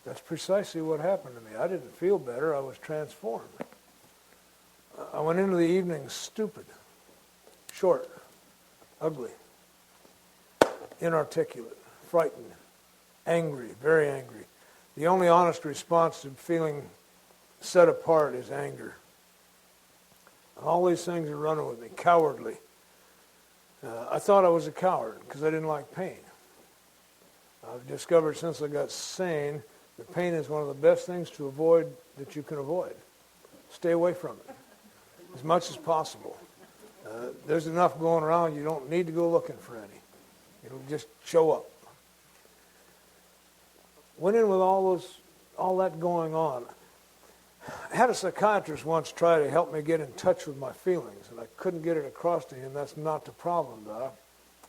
That's precisely what happened to me. I didn't feel better. I was transformed. I went into the evening stupid, short, ugly, inarticulate, frightened, angry, very angry. The only honest response to feeling set apart is anger. And all these things are running with me. Cowardly. I thought I was a coward because I didn't like pain. I've discovered since I got sane that pain is one of the best things to avoid that you can avoid. Stay away from it as much as possible. There's enough going around. You don't need to go looking for any. It'll just show up. Went in with all that going on. I had a psychiatrist once try to help me get in touch with my feelings, and I couldn't get it across to him. That's not the problem, Doc.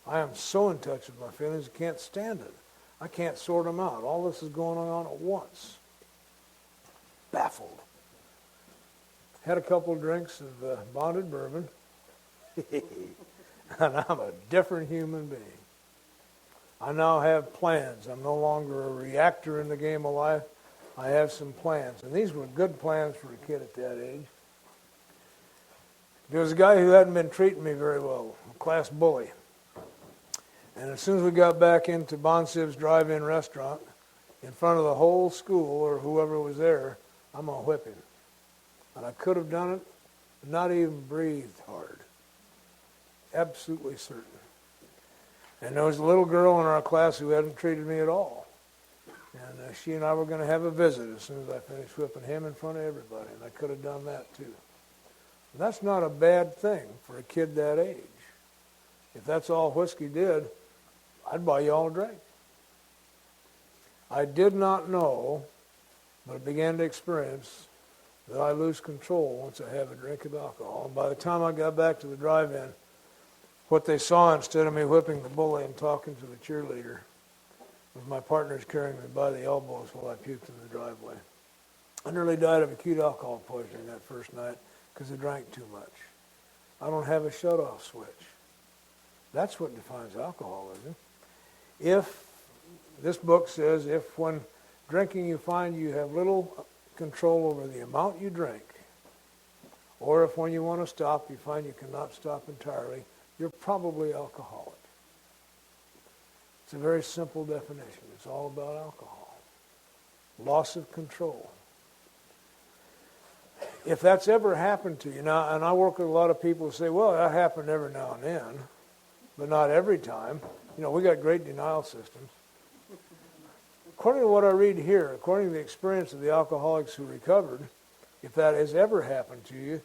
I am so in touch with my feelings, I can't stand it. I can't sort them out. All this is going on at once. Baffled. Had a couple of drinks of bonded bourbon, and I'm a different human being. I now have plans. I'm no longer a reactor in the game of life. I have some plans. And these were good plans for a kid at that age. There was a guy who hadn't been treating me very well, a class bully. And as soon as we got back into Bonsiv's drive-in restaurant, in front of the whole school or whoever was there, I'm going to whip him. And I could have done it, not even breathed hard. absolutely certain. And there was a little girl in our class who hadn't treated me at all. And she and I were going to have a visit as soon as I finished whipping him in front of everybody. And I could have done that too. And that's not a bad thing for a kid that age. If that's all whiskey did, I'd buy you all a drink. I did not know, but I began to experience that I lose control once I have a drink of alcohol. And by the time I got back to the drive-in, what they saw, instead of me whipping the bully and talking to the cheerleader, was my partners carrying me by the elbows while I puked in the driveway. I nearly died of acute alcohol poisoning that first night because I drank too much. I don't have a shut-off switch. That's what defines alcoholism. If, this book says, if when drinking you find you have little control over the amount you drink, or if when you want to stop you find you cannot stop entirely, you're probably alcoholic. It's a very simple definition. It's all about alcohol. Loss of control. If that's ever happened to you, now, and I work with a lot of people who say, well, that happened every now and then, but not every time. You know, we got great denial systems. According to what I read here, according to the experience of the alcoholics who recovered, if that has ever happened to you,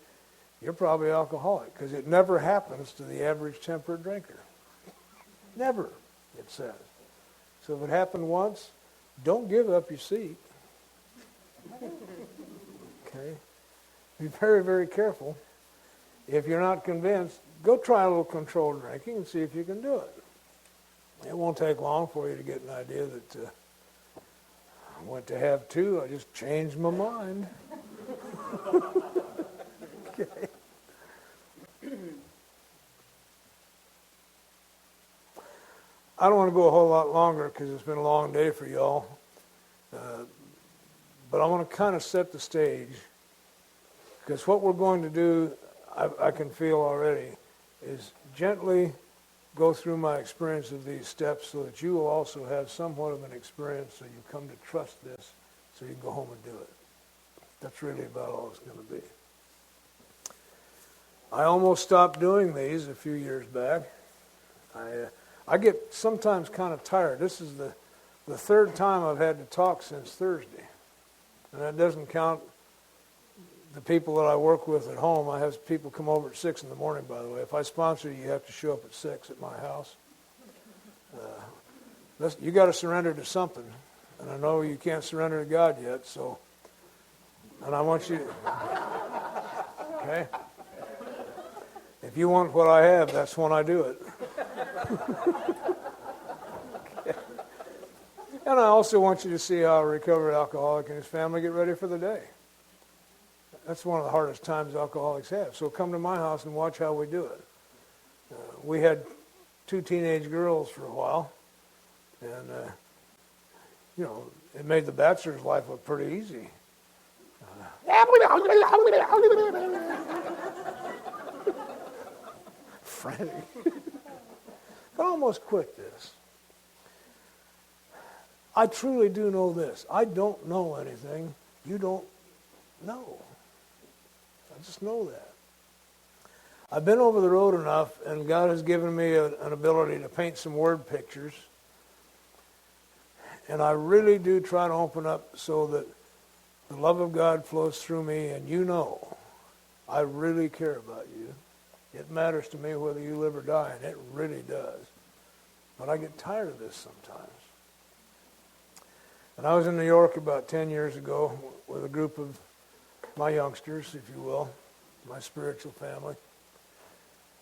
you're probably alcoholic, because it never happens to the average temperate drinker. Never, it says. So if it happened once, don't give up your seat. Okay? Be very, very careful. If you're not convinced, go try a little controlled drinking and see if you can do it. It won't take long for you to get an idea that I went to have two, I just changed my mind. Okay. I don't want to go a whole lot longer because it's been a long day for y'all. But I want to kind of set the stage, because what we're going to do, I can feel already, is gently go through my experience of these steps so that you will also have somewhat of an experience, so you come to trust this, so you can go home and do it. That's really about all it's going to be. I almost stopped doing these a few years back. I get sometimes kind of tired. This is the third time I've had to talk since Thursday. And that doesn't count the people that I work with at home. I have people come over at 6 in the morning, by the way. If I sponsor you, you have to show up at 6 at my house. You got to surrender to something. And I know you can't surrender to God yet, so... And I want you... Okay? If you want what I have, that's when I do it. Okay. And I also want you to see how a recovered alcoholic and his family get ready for the day. That's one of the hardest times alcoholics have. So come to my house and watch how we do it. We had 2 teenage girls for a while, and it made the bachelor's life look pretty easy. Frantic. I almost quit this. I truly do know this. I don't know anything you don't know. I just know that. I've been over the road enough, and God has given me an ability to paint some word pictures. And I really do try to open up so that the love of God flows through me, and you know I really care about you. It matters to me whether you live or die, and it really does. But I get tired of this sometimes. And I was in New York about 10 years ago with a group of my youngsters, if you will, my spiritual family.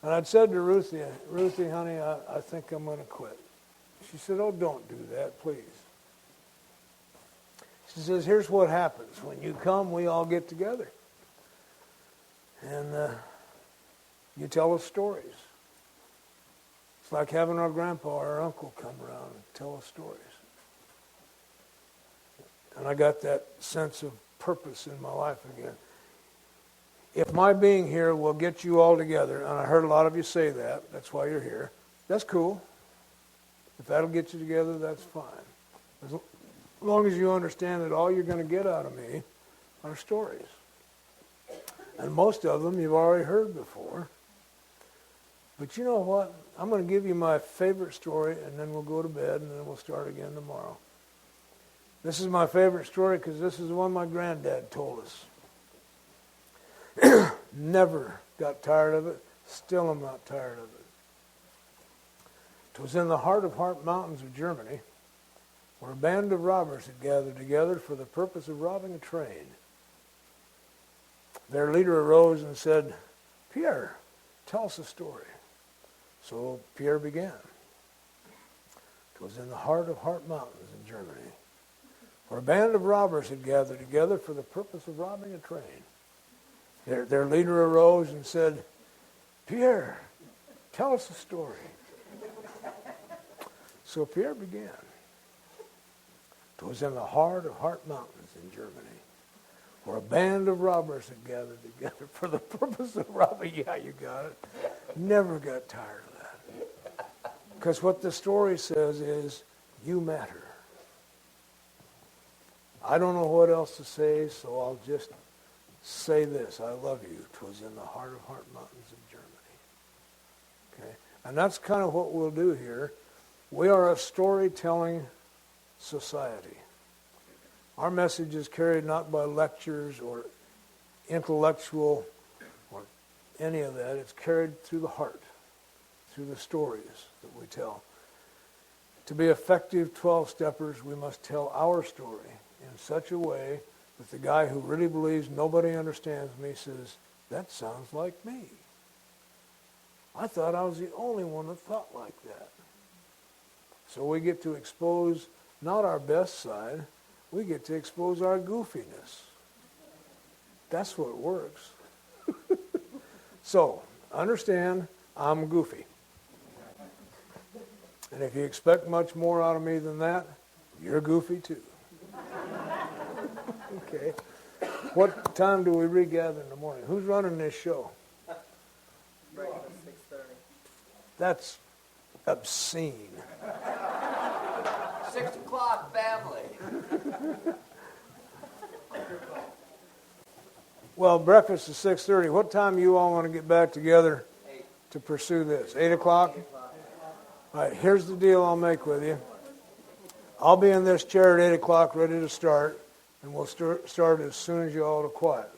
And I'd said to Ruthie, honey, I think I'm going to quit. She said, oh, don't do that, please. She says, here's what happens. When you come, we all get together. And you tell us stories. It's like having our grandpa or our uncle come around and tell us stories. And I got that sense of purpose in my life again. If my being here will get you all together, and I heard a lot of you say that, that's why you're here, that's cool. If that'll get you together, that's fine. As long as you understand that all you're going to get out of me are stories. And most of them you've already heard before. But you know what? I'm going to give you my favorite story, and then we'll go to bed, and then we'll start again tomorrow. This is my favorite story because this is the one my granddad told us. Never got tired of it. Still am not tired of it. It was in the heart mountains of Germany, where a band of robbers had gathered together for the purpose of robbing a train. Their leader arose and said, "Pierre, tell us a story." So Pierre began. It was in the heart mountains in Germany, where a band of robbers had gathered together for the purpose of robbing a train. Their leader arose and said, "Pierre, tell us a story." So Pierre began. It was in the heart mountains in Germany, where a band of robbers had gathered together for the purpose of robbing. Yeah, you got it. Never got tired of that. Because what the story says is, you matter. I don't know what else to say, so I'll just say this. I love you. It was in the heart mountains of Germany. Okay? And that's kind of what we'll do here. We are a storytelling society. Our message is carried not by lectures or intellectual or any of that. It's carried through the heart, through the stories that we tell. To be effective 12-steppers, we must tell our story in such a way that the guy who really believes nobody understands me says, "That sounds like me. I thought I was the only one that thought like that." So we get to expose not our best side, we get to expose our goofiness. That's what works. So, understand, I'm goofy. And if you expect much more out of me than that, you're goofy too. Okay. What time do we regather in the morning? Who's running this show? Breakfast 6:30. That's obscene. 6 o'clock, family. Well, breakfast is 6:30. What time you all want to get back together 8. to pursue this? 8 o'clock? All right, here's the deal I'll make with you. I'll be in this chair at 8 o'clock ready to start, and we'll start as soon as you all are quiet.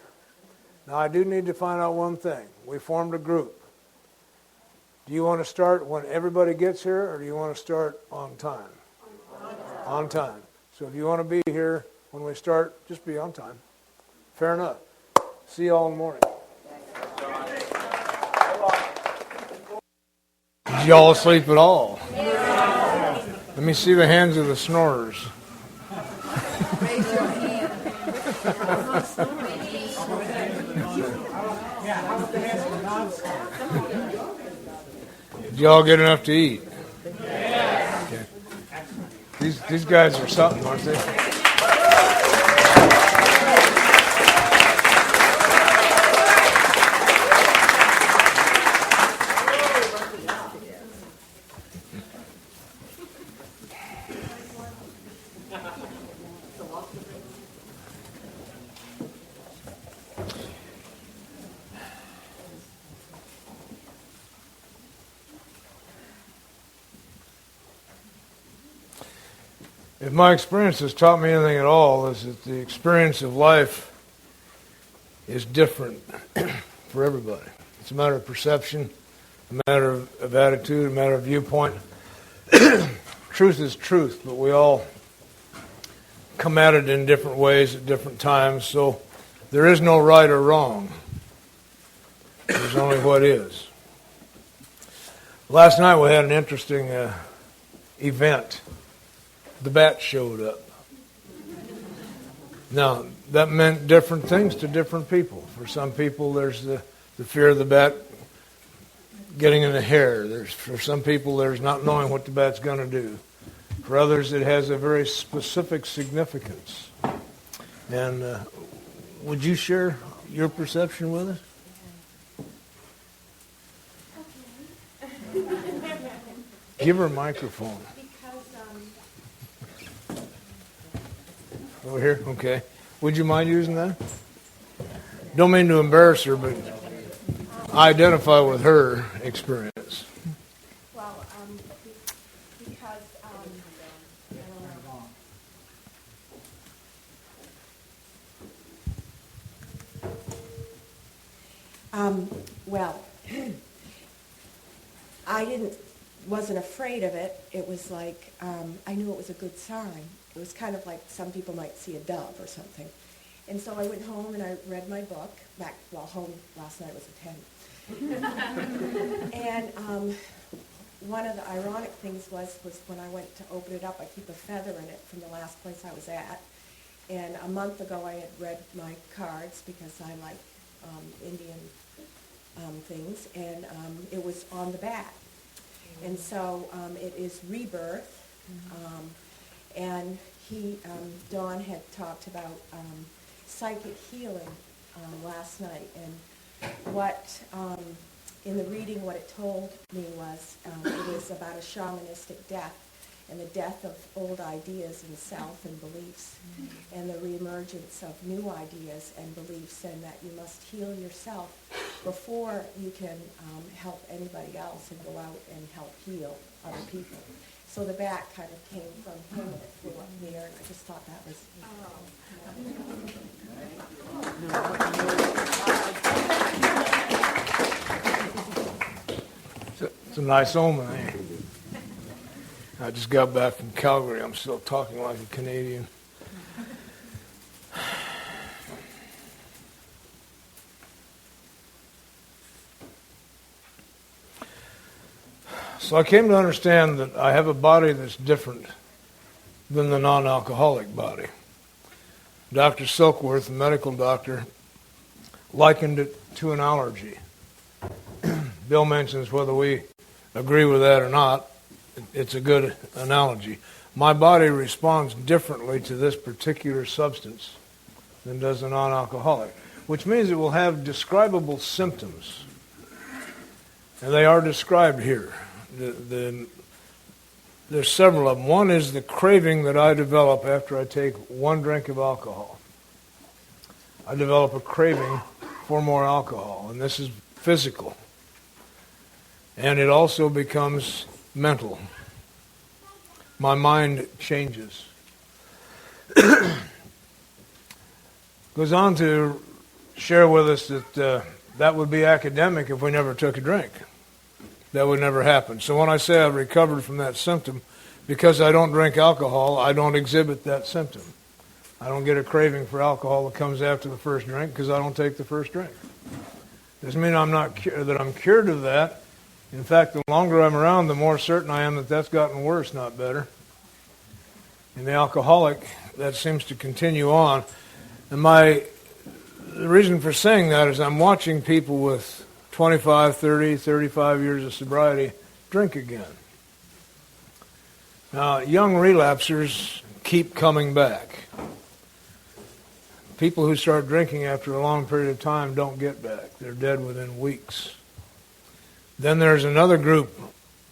Now, I do need to find out one thing. We formed a group. Do you want to start when everybody gets here, or do you want to start on time? On time. So if you want to be here when we start, just be on time. Fair enough. See you all in the morning. Did y'all sleep at all? Let me see the hands of the snorers. Raise your hand. Did y'all get enough to eat? Okay. These guys are something, aren't they? If my experience has taught me anything at all, is that the experience of life is different for everybody. It's a matter of perception, a matter of attitude, a matter of viewpoint. Truth is truth, but we all come at it in different ways at different times, so there is no right or wrong. There's only what is. Last night we had an interesting event. The bat showed up. Now, that meant different things to different people. For some people, there's the fear of the bat getting in the hair. For some people, there's not knowing what the bat's going to do. For others, it has a very specific significance. And would you share your perception with us? Give her a microphone. Over here? Okay. Would you mind using that? Don't mean to embarrass her, but identify with her experience. Well, because I don't know. Well, I wasn't afraid of it. It was like, I knew it was a good sign. It was kind of like some people might see a dove or something. And so I went home and I read my book, home last night was a 10. And one of the ironic things was when I went to open it up, I keep a feather in it from the last place I was at. And a month ago I had read my cards because I like Indian things, and it was on the back. And so it is rebirth. And Dawn had talked about psychic healing last night, and what in the reading, what it told me was it was about a shamanistic death, and the death of old ideas and self and beliefs, and the reemergence of new ideas and beliefs, and that you must heal yourself before you can help anybody else and go out and help heal other people. So the back kind of came from him and it flew up there, and I just thought that was... It's a nice omen, eh? I just got back from Calgary. I'm still talking like a Canadian. So I came to understand that I have a body that's different than the non-alcoholic body. Dr. Silkworth, a medical doctor, likened it to an allergy. Bill mentions whether we agree with that or not, it's a good analogy. My body responds differently to this particular substance than does a non-alcoholic, which means it will have describable symptoms. And they are described here. There's several of them. One is the craving that I develop after I take one drink of alcohol. I develop a craving for more alcohol, and this is physical. And it also becomes mental. My mind changes. Goes on to share with us that that would be academic if we never took a drink. That would never happen. So when I say I've recovered from that symptom, because I don't drink alcohol, I don't exhibit that symptom. I don't get a craving for alcohol that comes after the first drink because I don't take the first drink. Doesn't mean that I'm cured of that. In fact, the longer I'm around, the more certain I am that that's gotten worse, not better. In the alcoholic, that seems to continue on. And the reason for saying that is I'm watching people with 25, 30, 35 years of sobriety drink again. Now, young relapsers keep coming back. People who start drinking after a long period of time don't get back. They're dead within weeks. Then there's another group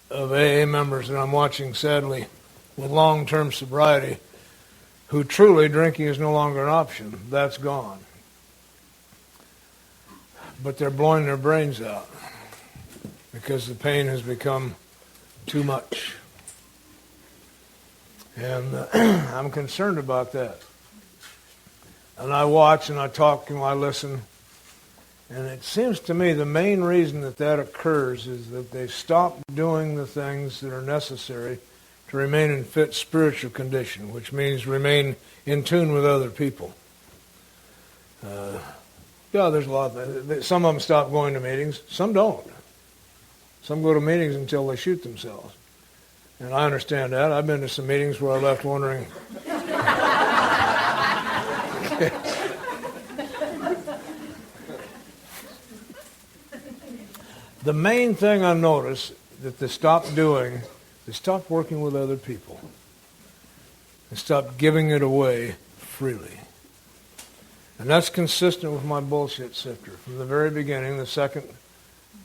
of AA members that I'm watching, sadly, with long-term sobriety, who truly drinking is no longer an option. That's gone. But they're blowing their brains out because the pain has become too much. And I'm concerned about that. And I watch and I talk and I listen. And it seems to me the main reason that occurs is that they stop doing the things that are necessary to remain in fit spiritual condition, which means remain in tune with other people. There's a lot of that. Some of them stop going to meetings. Some don't. Some go to meetings until they shoot themselves. And I understand that. I've been to some meetings where I left wondering... The main thing I notice that they stop doing is stop working with other people and stop giving it away freely. And that's consistent with my bullshit sifter. From the very beginning, the second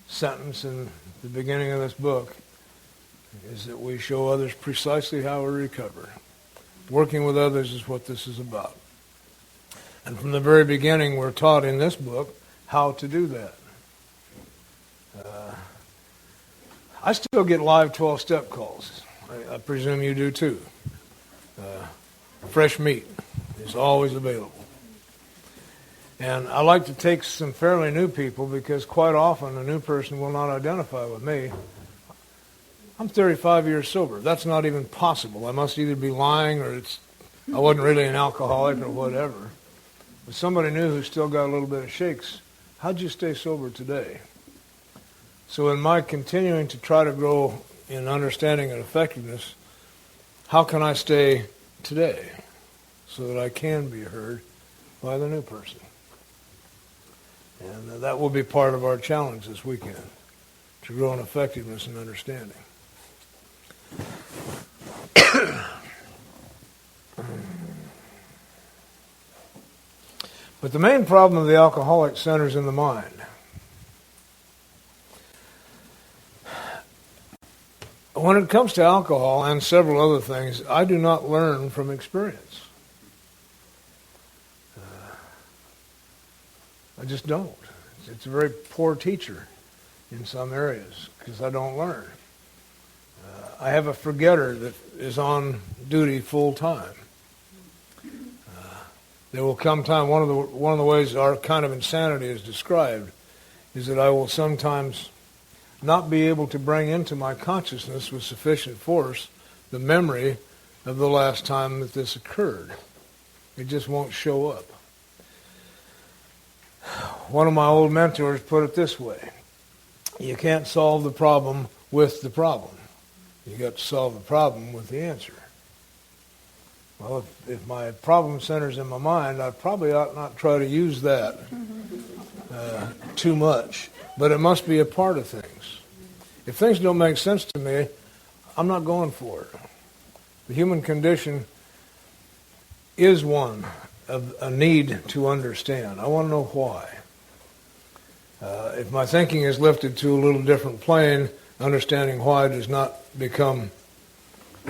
sentence in the beginning of this book is that we show others precisely how we recover. Working with others is what this is about. And from the very beginning, we're taught in this book how to do that. I still get live 12-step calls. I presume you do too. Fresh meat is always available. And I like to take some fairly new people because quite often a new person will not identify with me. I'm 35 years sober. That's not even possible. I must either be lying or I wasn't really an alcoholic or whatever. But somebody new who still got a little bit of shakes, how'd you stay sober today? So in my continuing to try to grow in understanding and effectiveness, how can I stay today so that I can be heard by the new person? And that will be part of our challenge this weekend, to grow in effectiveness and understanding. But the main problem of the alcoholic centers in the mind. When it comes to alcohol and several other things, I do not learn from experience. I just don't. It's a very poor teacher in some areas because I don't learn. I have a forgetter that is on duty full time. There will come time. One of the ways our kind of insanity is described is that I will sometimes not be able to bring into my consciousness with sufficient force the memory of the last time that this occurred. It just won't show up. One of my old mentors put it this way: you can't solve the problem with the problem. You got to solve the problem with the answer. Well, if my problem centers in my mind, I probably ought not try to use that too much. But it must be a part of things. If things don't make sense to me, I'm not going for it. The human condition is one of a need to understand. I want to know why. If my thinking is lifted to a little different plane, understanding why does not become,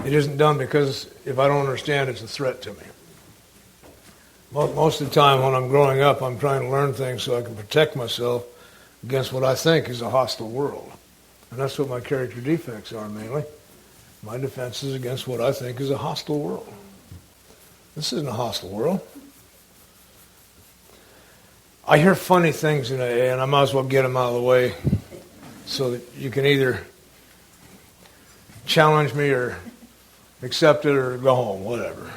it isn't done because if I don't understand, it's a threat to me. Most of the time when I'm growing up, I'm trying to learn things so I can protect myself against what I think is a hostile world. And that's what my character defects are mainly. My defense is against what I think is a hostile world. This isn't a hostile world. I hear funny things in AA, and I might as well get them out of the way so that you can either challenge me or accept it or go home, whatever.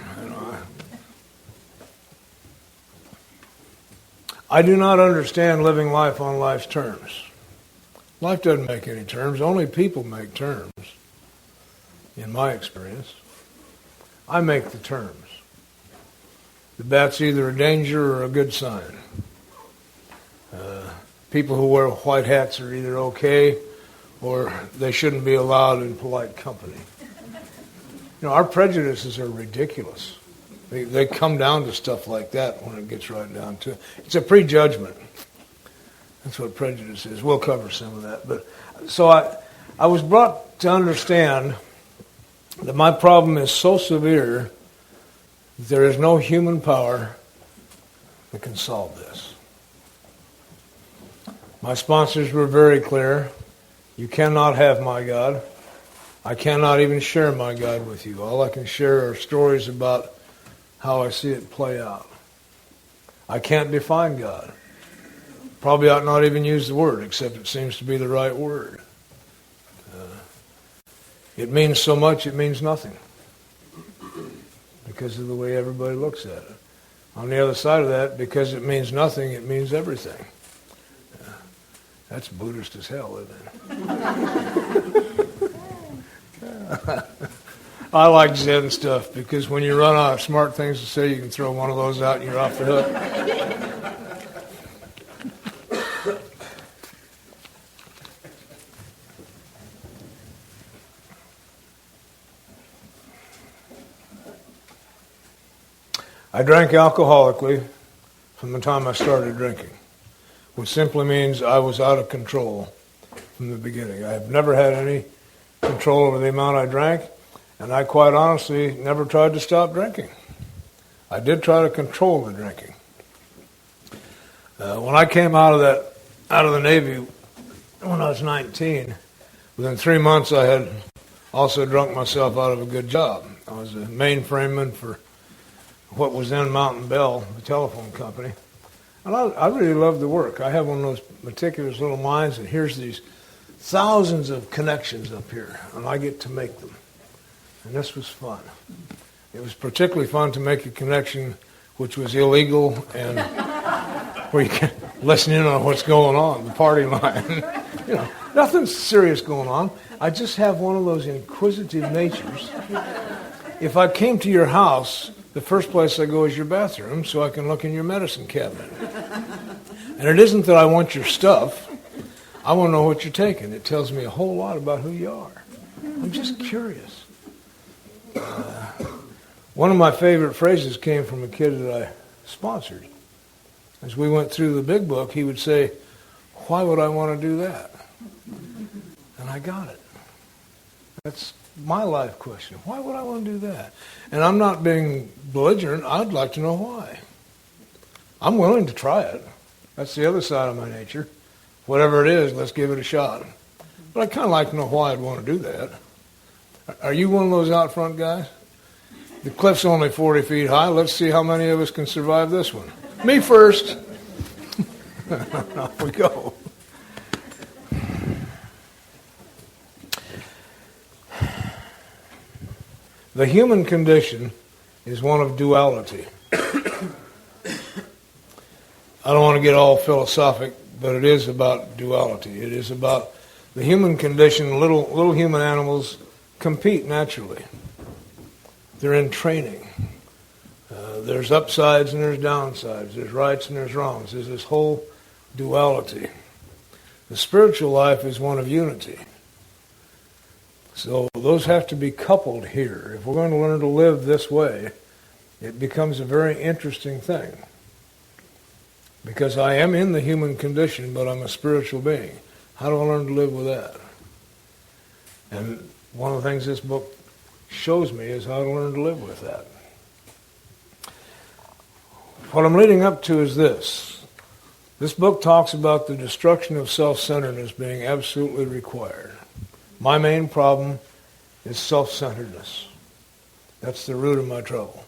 I do not understand living life on life's terms. Life doesn't make any terms. Only people make terms, in my experience. I make the terms. The bat's either a danger or a good sign. People who wear white hats are either okay or they shouldn't be allowed in polite company. You know, our prejudices are ridiculous. They come down to stuff like that when it gets right down to it. It's a prejudgment. That's what prejudice is. We'll cover some of that. But so I was brought to understand that my problem is so severe that there is no human power that can solve this. My sponsors were very clear. You cannot have my God. I cannot even share my God with you. All I can share are stories about how I see it play out. I can't define God. Probably ought not even use the word, except it seems to be the right word. It means so much, it means nothing. Because of the way everybody looks at it. On the other side of that, because it means nothing, it means everything. That's Buddhist as hell, isn't it? I like Zen stuff because when you run out of smart things to say, you can throw one of those out and you're off the hook. I drank alcoholically from the time I started drinking, which simply means I was out of control from the beginning. I have never had any control over the amount I drank, and I quite honestly never tried to stop drinking. I did try to control the drinking. When I came out of the Navy when I was 19, Within 3 months, I had also drunk myself out of a good job. I was a mainframeman for what was then Mountain Bell, the telephone company. And I really loved the work. I have one of those meticulous little minds that hears these thousands of connections up here, and I get to make them. And this was fun. It was particularly fun to make a connection which was illegal and where you can listen in on what's going on, the party line. You know, nothing serious going on. I just have one of those inquisitive natures. If I came to your house, the first place I go is your bathroom so I can look in your medicine cabinet. And it isn't that I want your stuff. I want to know what you're taking. It tells me a whole lot about who you are. I'm just curious. One of my favorite phrases came from a kid that I sponsored. As we went through the big book, he would say, "Why would I want to do that?" And I got it. That's my life question. Why would I want to do that? And I'm not being belligerent. I'd like to know why. I'm willing to try it. That's the other side of my nature. Whatever it is, let's give it a shot. But I'd kind of like to know why I'd want to do that. Are you one of those out front guys? The cliff's only 40 feet high. Let's see how many of us can survive this one. Me first. Off we go. The human condition is one of duality. I don't want to get all philosophic, but it is about duality. It is about the human condition. Little human animals compete naturally. They're in training. There's upsides and there's downsides. There's rights and there's wrongs. There's this whole duality. The spiritual life is one of unity. So those have to be coupled here. If we're going to learn to live this way, it becomes a very interesting thing. Because I am in the human condition, but I'm a spiritual being. How do I learn to live with that? And one of the things this book shows me is how to learn to live with that. What I'm leading up to is this. This book talks about the destruction of self-centeredness being absolutely required. My main problem is self-centeredness. That's the root of my trouble.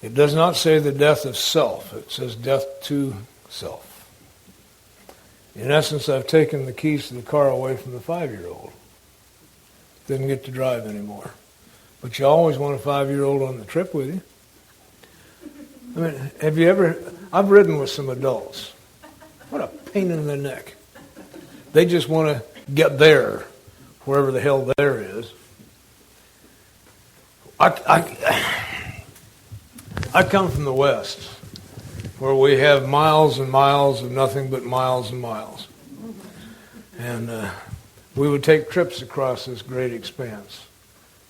It does not say the death of self. It says death to self. In essence, I've taken the keys to the car away from the 5-year-old. Didn't get to drive anymore. But you always want a 5-year-old on the trip with you. I mean, have you ever... I've ridden with some adults. What a pain in the neck. They just want to get there, wherever the hell there is. I come from the West, where we have miles and miles of nothing but miles and miles. And we would take trips across this great expanse.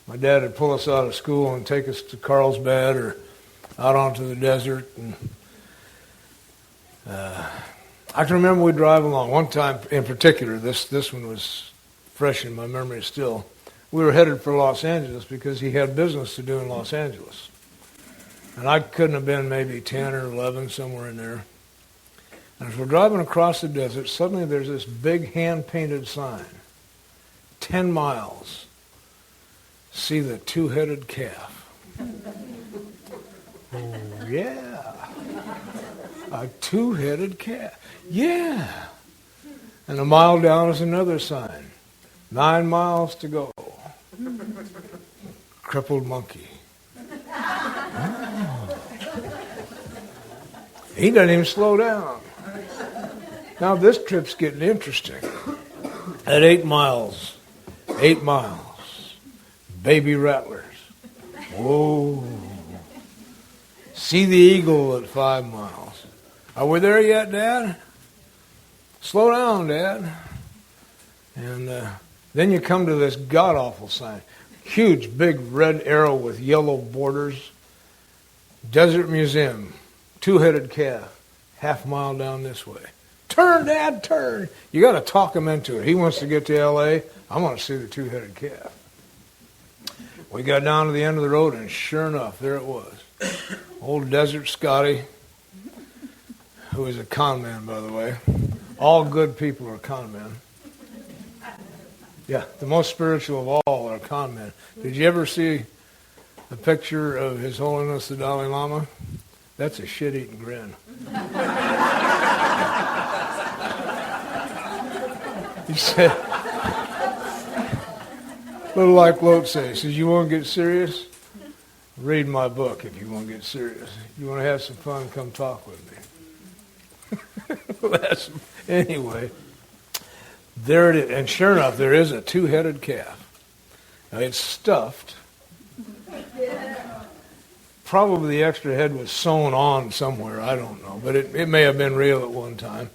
My dad would pull us out of school and take us to Carlsbad or out onto the desert. And I can remember we'd drive along. One time in particular, this one was fresh in my memory still. We were headed for Los Angeles because he had business to do in Los Angeles. And I couldn't have been maybe 10 or 11, somewhere in there. And as we're driving across the desert, suddenly there's this big hand-painted sign. 10 miles. See the two-headed calf. Oh, yeah. A two-headed calf. Yeah. And a mile down is another sign. 9 miles to go. Crippled monkey. Oh. He doesn't even slow down. Now this trip's getting interesting. At 8 miles, baby rattlers. Whoa. See the eagle at 5 miles. Are we there yet, Dad? Slow down, Dad. And then you come to this god-awful sign. Huge, big red arrow with yellow borders. Desert Museum. Two-headed calf. Half mile down this way. Turn, Dad, turn. You got to talk him into it. He wants to get to L.A. I want to see the two-headed calf. We got down to the end of the road, and sure enough, there it was. Old Desert Scotty, who is a con man, by the way. All good people are con men. Yeah, the most spiritual of all are con men. Did you ever see a picture of His Holiness the Dalai Lama? That's a shit-eating grin. He said, little like Lotse, he says, you want to get serious? Read my book if you want to get serious. You want to have some fun, come talk with me. Anyway, there it is. And sure enough, there is a two-headed calf. Now, it's stuffed. Probably the extra head was sewn on somewhere, I don't know. But it may have been real at one time.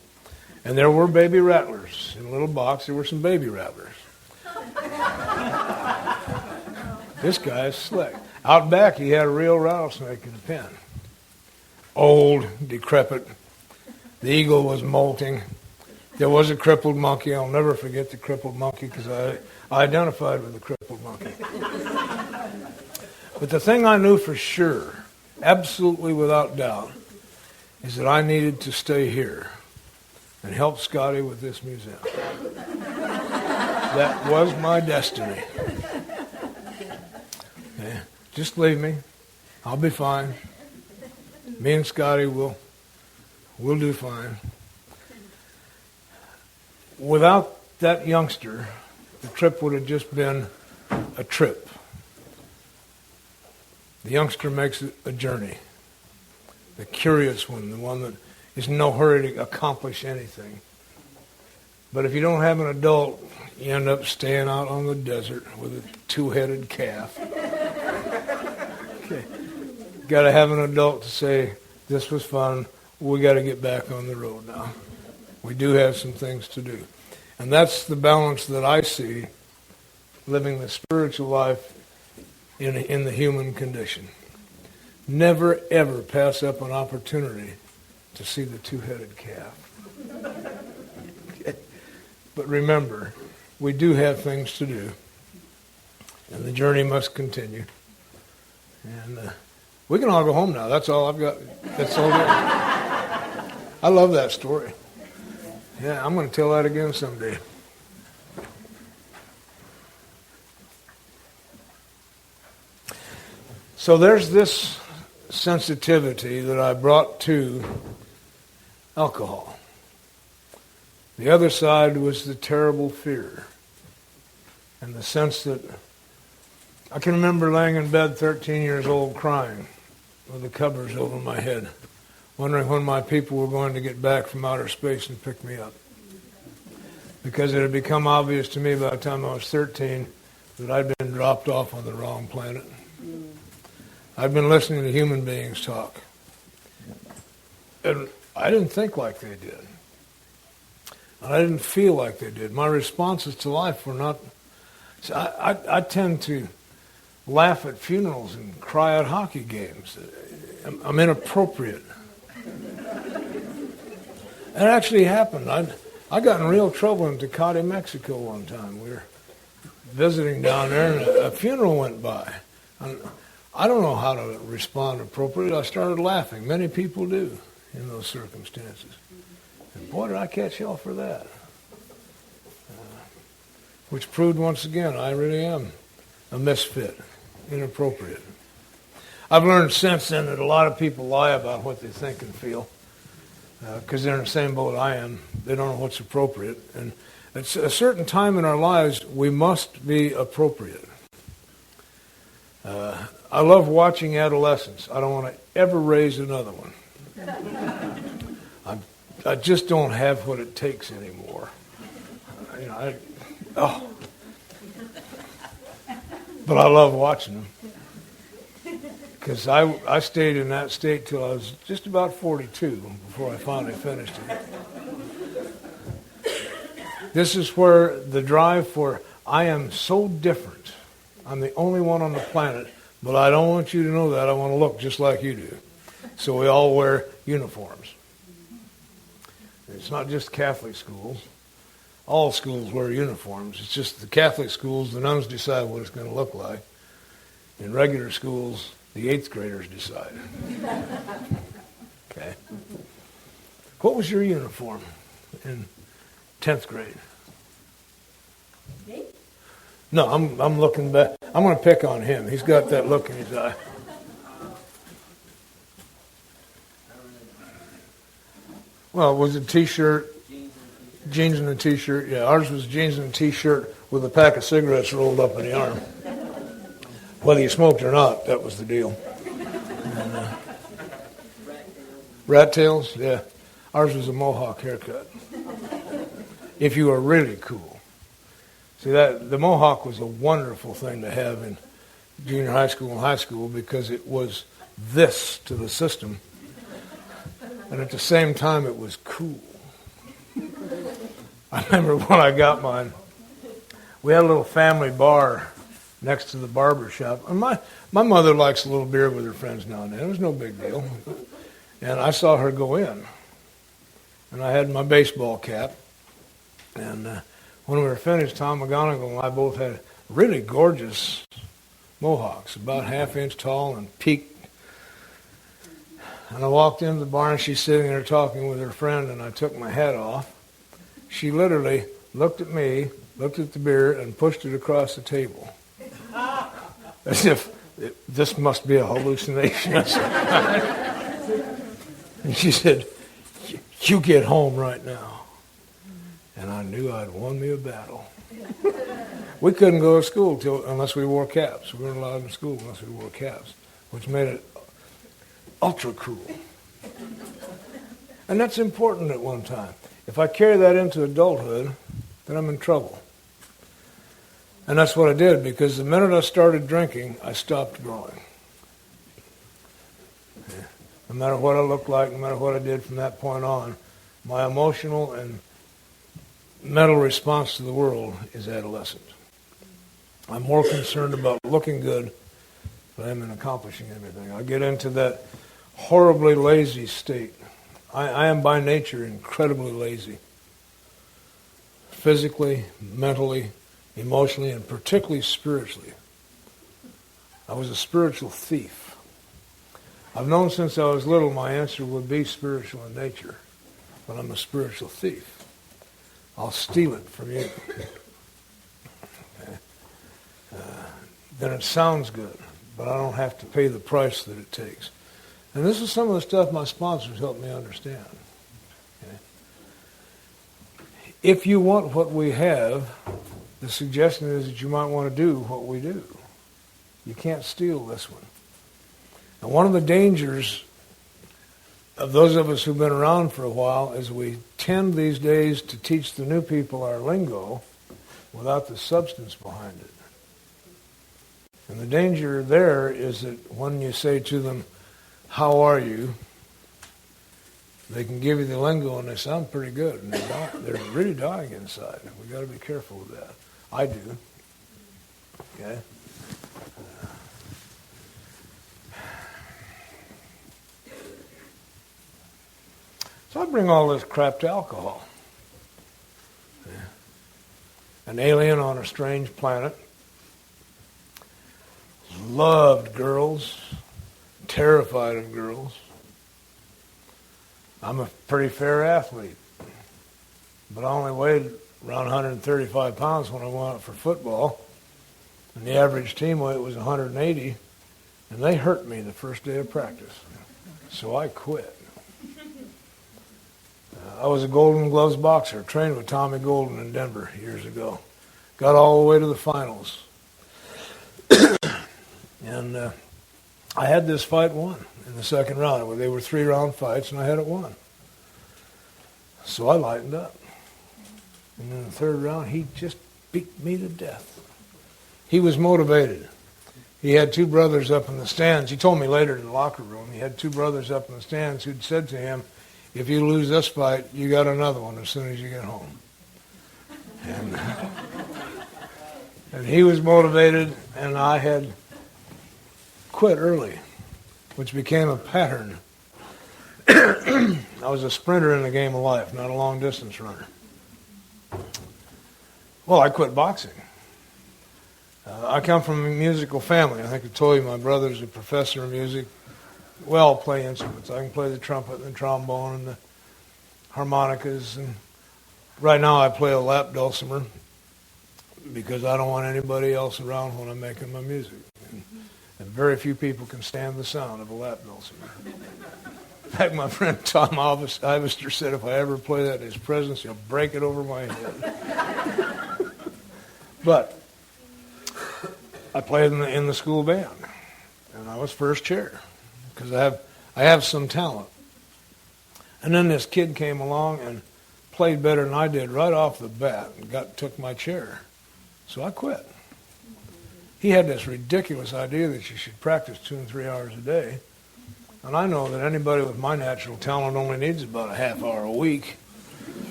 And there were baby rattlers. In a little box, there were some baby rattlers. This guy is slick. Out back, he had a real rattlesnake in a pen. Old, decrepit. The eagle was molting. There was a crippled monkey. I'll never forget the crippled monkey because I identified with the crippled monkey. But the thing I knew for sure, absolutely without doubt, is that I needed to stay here and help Scotty with this museum. That was my destiny. Yeah. Just leave me. I'll be fine. Me and Scotty will do fine. Without that youngster, the trip would have just been a trip. The youngster makes it a journey. The curious one, the one that is in no hurry to accomplish anything. But if you don't have an adult, you end up staying out on the desert with a two-headed calf. Okay. Got to have an adult to say, this was fun, we got to get back on the road now. We do have some things to do. And that's the balance that I see living the spiritual life in the human condition. Never, ever pass up an opportunity to see the two-headed calf. Okay. But remember, we do have things to do, and the journey must continue. And we can all go home now. That's all I've got. That's all. I love that story. Yeah, I'm going to tell that again someday. So there's this sensitivity that I brought to alcohol. The other side was the terrible fear and the sense that I can remember laying in bed 13 years old crying with the covers over my head, wondering when my people were going to get back from outer space and pick me up. Because it had become obvious to me by the time I was 13 that I'd been dropped off on the wrong planet. I'd been listening to human beings talk. And I didn't think like they did. And I didn't feel like they did. My responses to life were not... So I tend to laugh at funerals and cry at hockey games. I'm inappropriate. It actually happened. I got in real trouble in Tecate, Mexico one time. We were visiting down there, and a funeral went by. And I don't know how to respond appropriately. I started laughing. Many people do in those circumstances. And boy, did I catch hell for that. Which proved once again, I really am a misfit, inappropriate. I've learned since then that a lot of people lie about what they think and feel because they're in the same boat I am. They don't know what's appropriate. And at a certain time in our lives, we must be appropriate. I love watching adolescents. I don't want to ever raise another one. I just don't have what it takes anymore. But I love watching them. Because I stayed in that state till I was just about 42 before I finally finished it. This is where the drive for, I am so different. I'm the only one on the planet, but I don't want you to know that. I want to look just like you do. So we all wear uniforms. It's not just Catholic schools. All schools wear uniforms. It's just the Catholic schools, the nuns decide what it's going to look like. In regular schools, the 8th graders decide. Okay. What was your uniform in 10th grade? Me? No, I'm looking back. I'm going to pick on him. He's got that look in his eye. Well, it was a T-shirt, jeans and a T-shirt. Yeah, ours was jeans and a T-shirt with a pack of cigarettes rolled up in the arm. Whether you smoked or not, that was the deal. And, rat tails, yeah. Ours was a mohawk haircut. If you were really cool. See, the mohawk was a wonderful thing to have in junior high school and high school because it was this to the system. And at the same time, it was cool. I remember when I got mine, we had a little family bar next to the barber shop. And my mother likes a little beer with her friends now and then. It was no big deal. And I saw her go in. And I had my baseball cap. And when we were finished, Tom McGonigal and I both had really gorgeous mohawks, about ½ inch tall and peaked. And I walked into the bar and she's sitting there talking with her friend and I took my hat off. She literally looked at me, looked at the beer, and pushed it across the table. As if this must be a hallucination. And she said, "You get home right now." And I knew I'd won me a battle. We couldn't go to school unless we wore caps. We weren't allowed in school unless we wore caps, which made it ultra cool. And that's important at one time. If I carry that into adulthood, then I'm in trouble. And that's what I did, because the minute I started drinking, I stopped growing. Yeah. No matter what I looked like, no matter what I did from that point on, my emotional and mental response to the world is adolescent. I'm more concerned about looking good than I am in accomplishing everything. I get into that horribly lazy state. I am by nature incredibly lazy. Physically, mentally, emotionally, and particularly spiritually. I was a spiritual thief. I've known since I was little my answer would be spiritual in nature, but I'm a spiritual thief. I'll steal it from you. Okay. Then it sounds good, but I don't have to pay the price that it takes. And this is some of the stuff my sponsors helped me understand. Okay. If you want what we have, the suggestion is that you might want to do what we do. You can't steal this one. And one of the dangers of those of us who've been around for a while is we tend these days to teach the new people our lingo without the substance behind it. And the danger there is that when you say to them, "How are you?" they can give you the lingo and they sound pretty good. And they're really dying inside. We've got to be careful with that. I do. Okay? So I bring all this crap to alcohol. Yeah. An alien on a strange planet. Loved girls. Terrified of girls. I'm a pretty fair athlete. But I only weighed around 135 pounds when I went out for football. And the average team weight was 180. And they hurt me the first day of practice. So I quit. I was a Golden Gloves boxer, trained with Tommy Golden in Denver years ago. Got all the way to the finals. And I had this fight won in the second round. They were 3-round fights, and I had it won. So I lightened up. And in the third round, he just beat me to death. He was motivated. He had two brothers up in the stands. He told me later in the locker room, he had two brothers up in the stands who'd said to him, "If you lose this fight, you got another one as soon as you get home." And he was motivated, and I had quit early, which became a pattern. I was a sprinter in the game of life, not a long-distance runner. Well, I quit boxing. I come from a musical family. I think I told you my brother's a professor of music. We all play instruments. I can play the trumpet and the trombone and the harmonicas. And right now I play a lap dulcimer. because I don't want anybody else around when I'm making my music. And very few people can stand the sound of a lap dulcimer. In fact, my friend Tom Ivester said if I ever play that in his presence, he'll break it over my head. But I played in the school band, and I was first chair because I have some talent. And then this kid came along and played better than I did right off the bat and took my chair. So I quit. He had this ridiculous idea that you should practice 2 and 3 hours a day. And I know that anybody with my natural talent only needs about a half hour a week.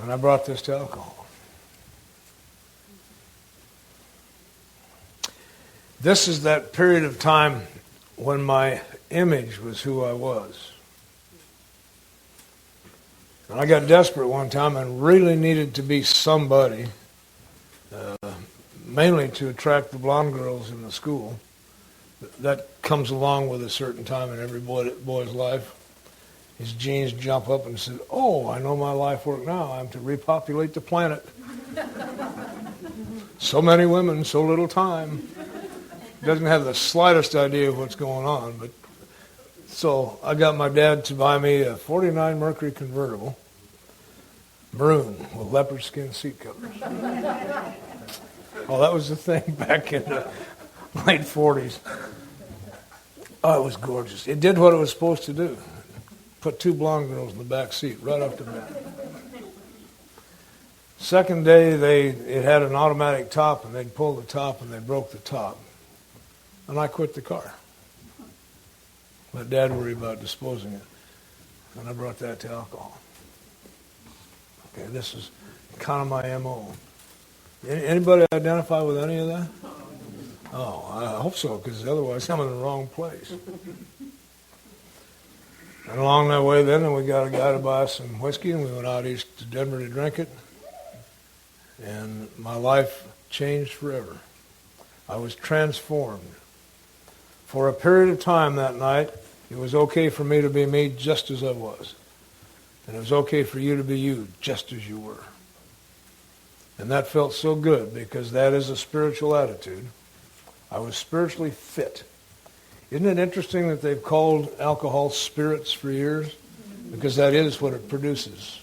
And I brought this to alcohol. This is that period of time when my image was who I was. And I got desperate one time and really needed to be somebody, mainly to attract the blonde girls in the school. That comes along with a certain time in every boy's life. His genes jump up and said, oh, I know my life work now. I'm to repopulate the planet. So many women, so little time. Doesn't have the slightest idea of what's going on. But so I got my dad to buy me a 49 Mercury convertible, maroon, with leopard skin seat covers. Oh, that was the thing back in the late 40s. Oh, it was gorgeous. It did what it was supposed to do. Put 2 blonde girls in the back seat right off the bat. Second day, it had an automatic top, and they'd pull the top, and they broke the top. And I quit the car. Let Dad worry about disposing it. And I brought that to alcohol. Okay, this is kind of my M.O. Anybody identify with any of that? Oh, I hope so, because otherwise I'm in the wrong place. And along that way then we got a guy to buy us some whiskey, and we went out east to Denver to drink it. And my life changed forever. I was transformed. For a period of time that night, it was okay for me to be me just as I was. And it was okay for you to be you just as you were. And that felt so good because that is a spiritual attitude. I was spiritually fit. Isn't it interesting that they've called alcohol spirits for years? Because that is what it produces.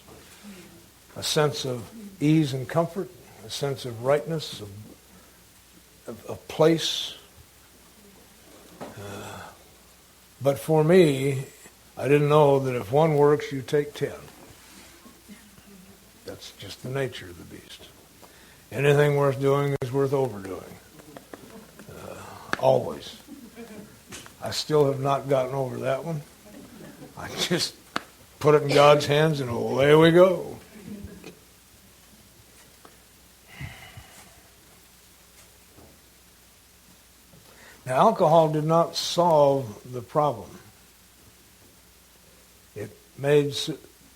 A sense of ease and comfort, a sense of rightness, of place. But for me, I didn't know that if one works, you take 10. That's just the nature of the beast. Anything worth doing is worth overdoing. Always. I still have not gotten over that one. I just put it in God's hands and away we go. Now, alcohol did not solve the problem. It made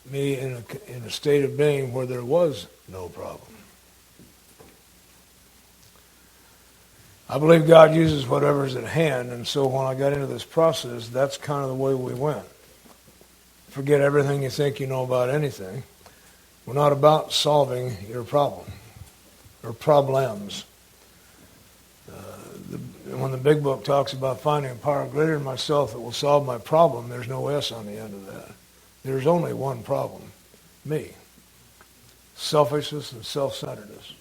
me in a state of being where there was no problem. I believe God uses whatever's at hand, and so when I got into this process, that's kind of the way we went. Forget everything you think you know about anything. We're not about solving your problem or problems. When the big book talks about finding a power greater than myself that will solve my problem, there's no S on the end of that. There's only one problem, me. Selfishness and self-centeredness.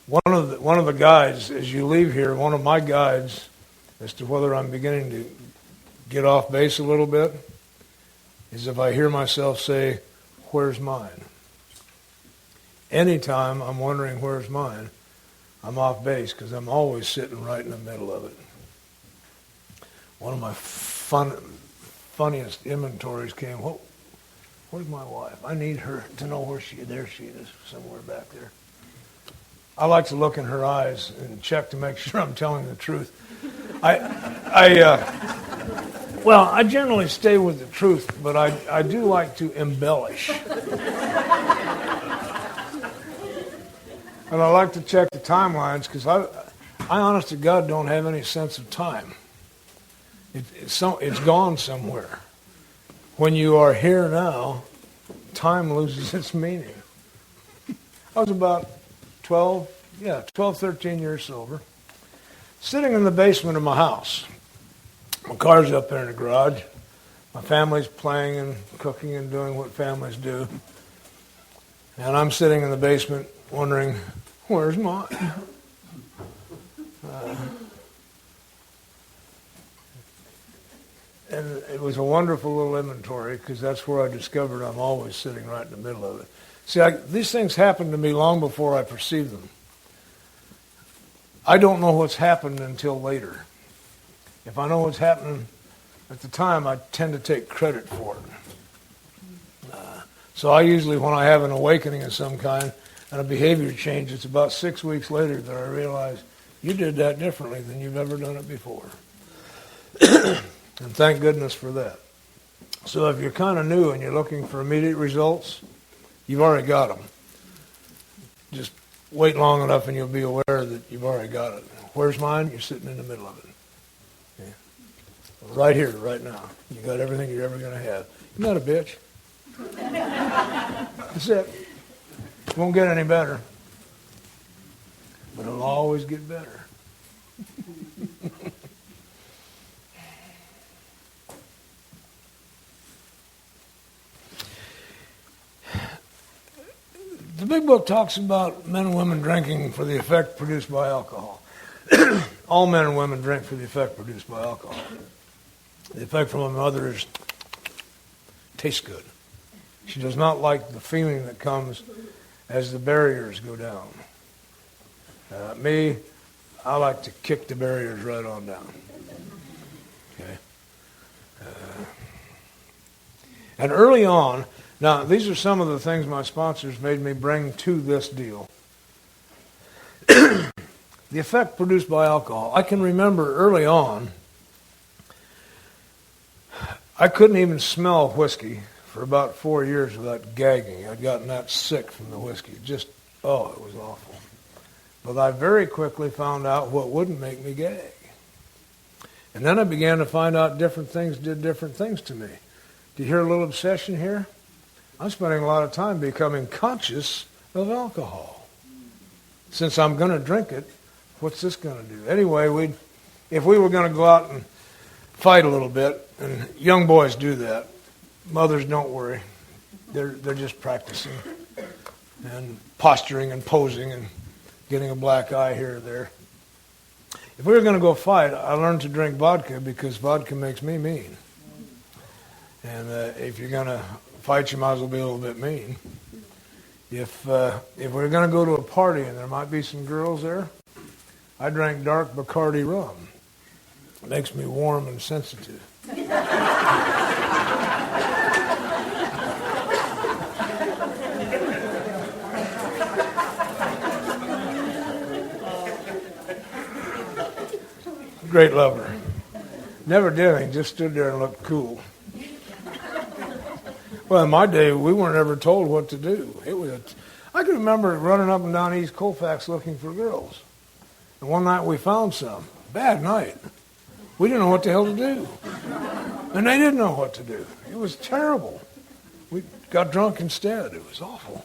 One of the guides, as you leave here, one of my guides as to whether I'm beginning to get off base a little bit is if I hear myself say, where's mine? Anytime I'm wondering where's mine, I'm off base because I'm always sitting right in the middle of it. One of my funniest inventories came, where's my wife? I need her to know where she is. There she is, somewhere back there. I like to look in her eyes and check to make sure I'm telling the truth. I generally stay with the truth, but I do like to embellish. And I like to check the timelines because I honest to God, don't have any sense of time. It's gone somewhere. When you are here now, time loses its meaning. I was about 12, 13 years sober, sitting in the basement of my house. My car's up there in the garage. My family's playing and cooking and doing what families do. And I'm sitting in the basement wondering, where's mine? And it was a wonderful little inventory because that's where I discovered I'm always sitting right in the middle of it. See, these things happened to me long before I perceived them. I don't know what's happened until later. If I know what's happening at the time, I tend to take credit for it. So I usually, when I have an awakening of some kind and a behavior change, it's about 6 weeks later that I realize you did that differently than you've ever done it before. And thank goodness for that. So if you're kind of new and you're looking for immediate results, you've already got them. Just wait long enough and you'll be aware that you've already got it. Where's mine? You're sitting in the middle of it. Yeah. Right here, right now. You got everything you're ever going to have. You're not a bitch. That's it. It won't get any better. But it'll always get better. The big book talks about men and women drinking for the effect produced by alcohol. All men and women drink for the effect produced by alcohol. The effect from a mother is tastes good. She does not like the feeling that comes as the barriers go down. Me, I like to kick the barriers right on down. Okay. And early on, now these are some of the things my sponsors made me bring to this deal. The effect produced by alcohol. I can remember early on, I couldn't even smell whiskey for about 4 years without gagging. I'd gotten that sick from the whiskey. It was awful. But I very quickly found out what wouldn't make me gag. And then I began to find out different things did different things to me. Do you hear a little obsession here? I'm spending a lot of time becoming conscious of alcohol. Since I'm going to drink it, what's this going to do? Anyway, if we were going to go out and fight a little bit, and young boys do that, mothers don't worry. They're just practicing and posturing and posing and getting a black eye here or there. If we were going to go fight, I learned to drink vodka because vodka makes me mean. And if you're going to fight, you might as well be a little bit mean. If we're going to go to a party and there might be some girls there, I drank dark Bacardi rum. It makes me warm and sensitive. Great lover. Never did anything, just stood there and looked cool. Well, in my day, we weren't ever told what to do. I can remember running up and down East Colfax looking for girls. And one night we found some. Bad night. We didn't know what the hell to do. And they didn't know what to do. It was terrible. We got drunk instead. It was awful.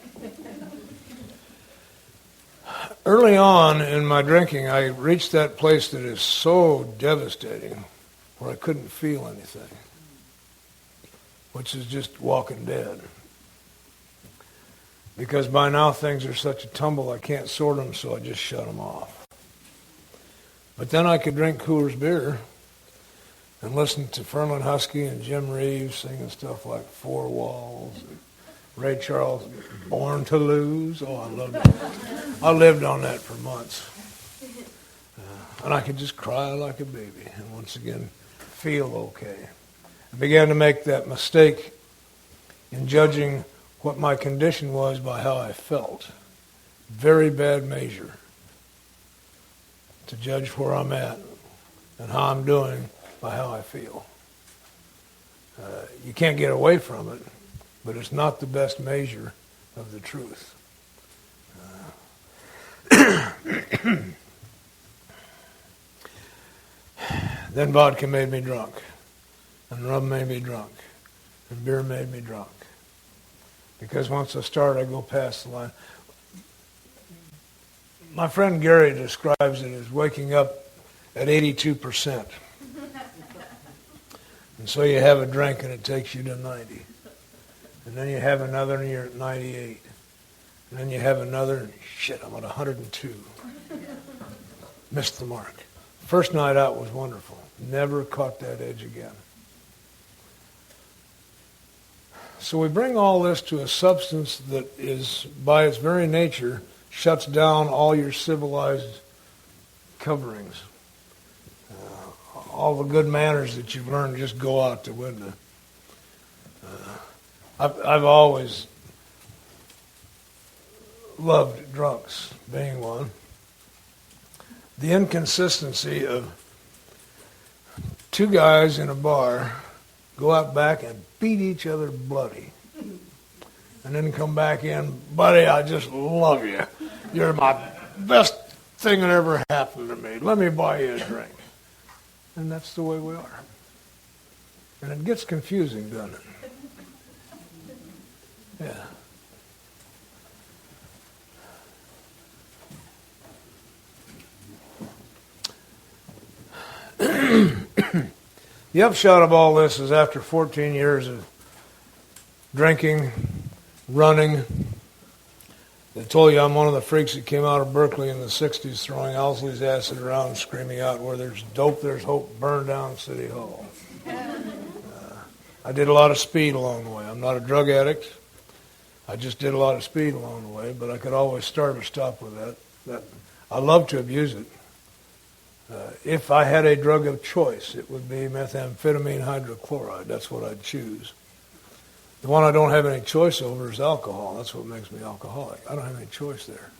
Early on in my drinking, I reached that place that is so devastating where I couldn't feel anything, which is just walking dead. Because by now things are such a tumble, I can't sort them, so I just shut them off. But then I could drink Coors beer and listen to Ferlin Husky and Jim Reeves singing stuff like Four Walls, and Ray Charles, Born to Lose. Oh, I loved it. I lived on that for months. And I could just cry like a baby and once again feel okay. I began to make that mistake in judging what my condition was by how I felt. Very bad measure to judge where I'm at and how I'm doing by how I feel. You can't get away from it, but it's not the best measure of the truth. Then vodka made me drunk, and rum made me drunk, and beer made me drunk. because once I start, I go past the line. My friend Gary describes it as waking up at 82%. And so you have a drink and it takes you to 90. And then you have another and you're at 98. And then you have another and shit, I'm at 102. Missed the mark. First night out was wonderful. Never caught that edge again. So we bring all this to a substance that is, by its very nature, shuts down all your civilized coverings. All the good manners that you've learned just go out the window. I've always loved drunks, being one. The inconsistency of two guys in a bar go out back and beat each other bloody. And then come back in, buddy, I just love you. You're my best thing that ever happened to me. Let me buy you a drink. And that's the way we are. And it gets confusing, doesn't it? Yeah. The upshot of all this is after 14 years of drinking, running, they told you I'm one of the freaks that came out of Berkeley in the 60s throwing Owsley's acid around screaming out, where there's dope, there's hope, burn down City Hall. I did a lot of speed along the way. I'm not a drug addict. I just did a lot of speed along the way, but I could always start or stop with that. I love to abuse it. If I had a drug of choice, it would be methamphetamine hydrochloride. That's what I'd choose. The one I don't have any choice over is alcohol. That's what makes me alcoholic. I don't have any choice there.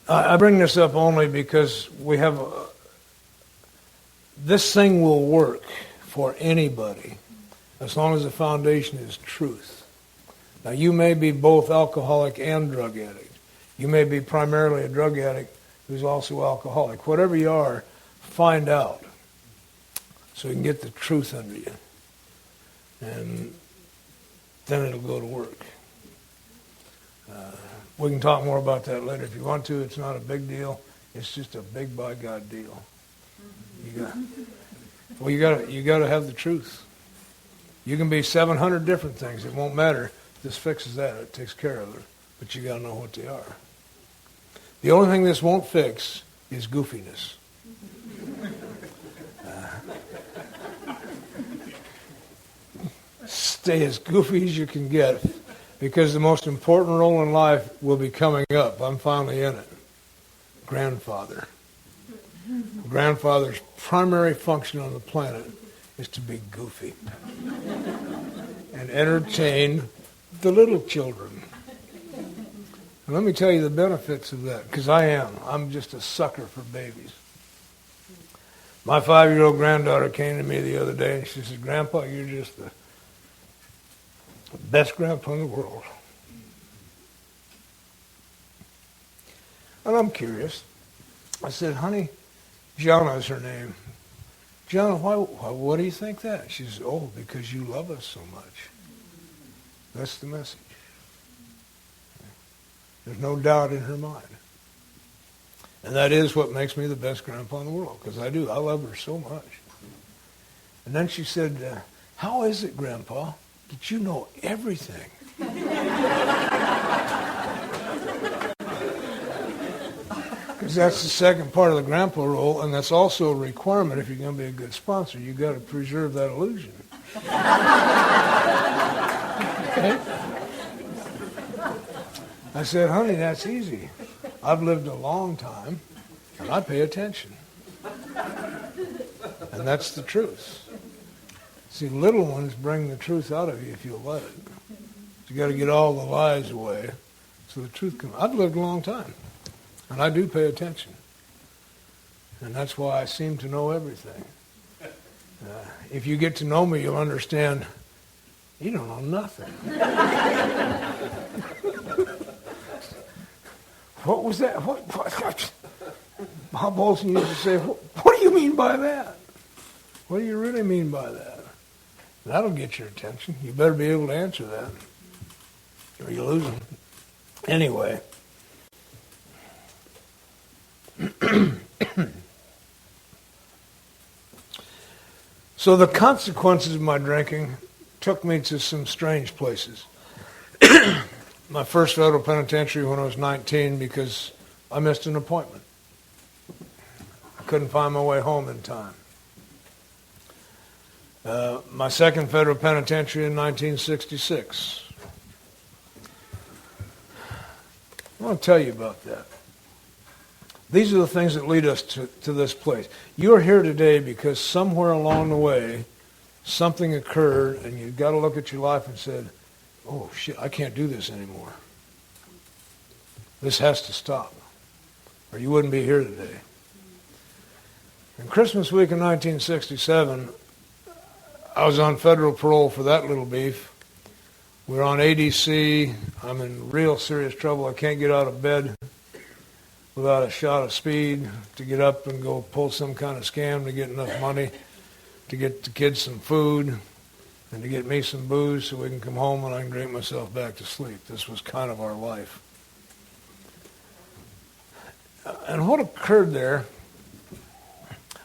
I bring this up only because we have... this thing will work for anybody as long as the foundation is truth. Now, you may be both alcoholic and drug addict. You may be primarily a drug addict who's also alcoholic. Whatever you are, find out so you can get the truth under you. And then it'll go to work. We can talk more about that later if you want to. It's not a big deal. It's just a big by God deal. You got to have the truth. You can be 700 different things. It won't matter. This fixes that. It takes care of it. But you got to know what they are. The only thing this won't fix is goofiness. Stay as goofy as you can get, because the most important role in life will be coming up. I'm finally in it. Grandfather. Grandfather's primary function on the planet is to be goofy and entertain the little children. And let me tell you the benefits of that, because I'm just a sucker for babies. My 5-year-old granddaughter came to me the other day and she said, Grandpa, you're just the best grandpa in the world. And I'm curious. I said, honey, Gianna is her name. Gianna, why do you think that? She says, oh, because you love us so much. That's the message. There's no doubt in her mind. And that is what makes me the best grandpa in the world, because I do. I love her so much. And then she said, how is it, Grandpa, that you know everything? Because that's the second part of the grandpa role, and that's also a requirement if you're going to be a good sponsor. You've got to preserve that illusion. Okay? I said, honey, that's easy. I've lived a long time, and I pay attention. And that's the truth. See, little ones bring the truth out of you if you'll let it. You got to get all the lies away so the truth comes. I've lived a long time, and I do pay attention. And that's why I seem to know everything. If you get to know me, you'll understand you don't know nothing. What was that? What? Bob Olson used to say, what do you mean by that? What do you really mean by that? That'll get your attention. You better be able to answer that, or you lose them. Anyway. So the consequences of my drinking took me to some strange places. My first federal penitentiary when I was 19 because I missed an appointment. I couldn't find my way home in time. My second federal penitentiary in 1966. I want to tell you about that. These are the things that lead us to this place. You're here today because somewhere along the way, something occurred and you've got to look at your life and said, oh shit, I can't do this anymore. This has to stop. Or you wouldn't be here today. In Christmas week in 1967, I was on federal parole for that little beef. We're on ADC. I'm in real serious trouble. I can't get out of bed without a shot of speed to get up and go pull some kind of scam to get enough money to get the kids some food and to get me some booze so we can come home and I can drink myself back to sleep. This was kind of our life. And what occurred there,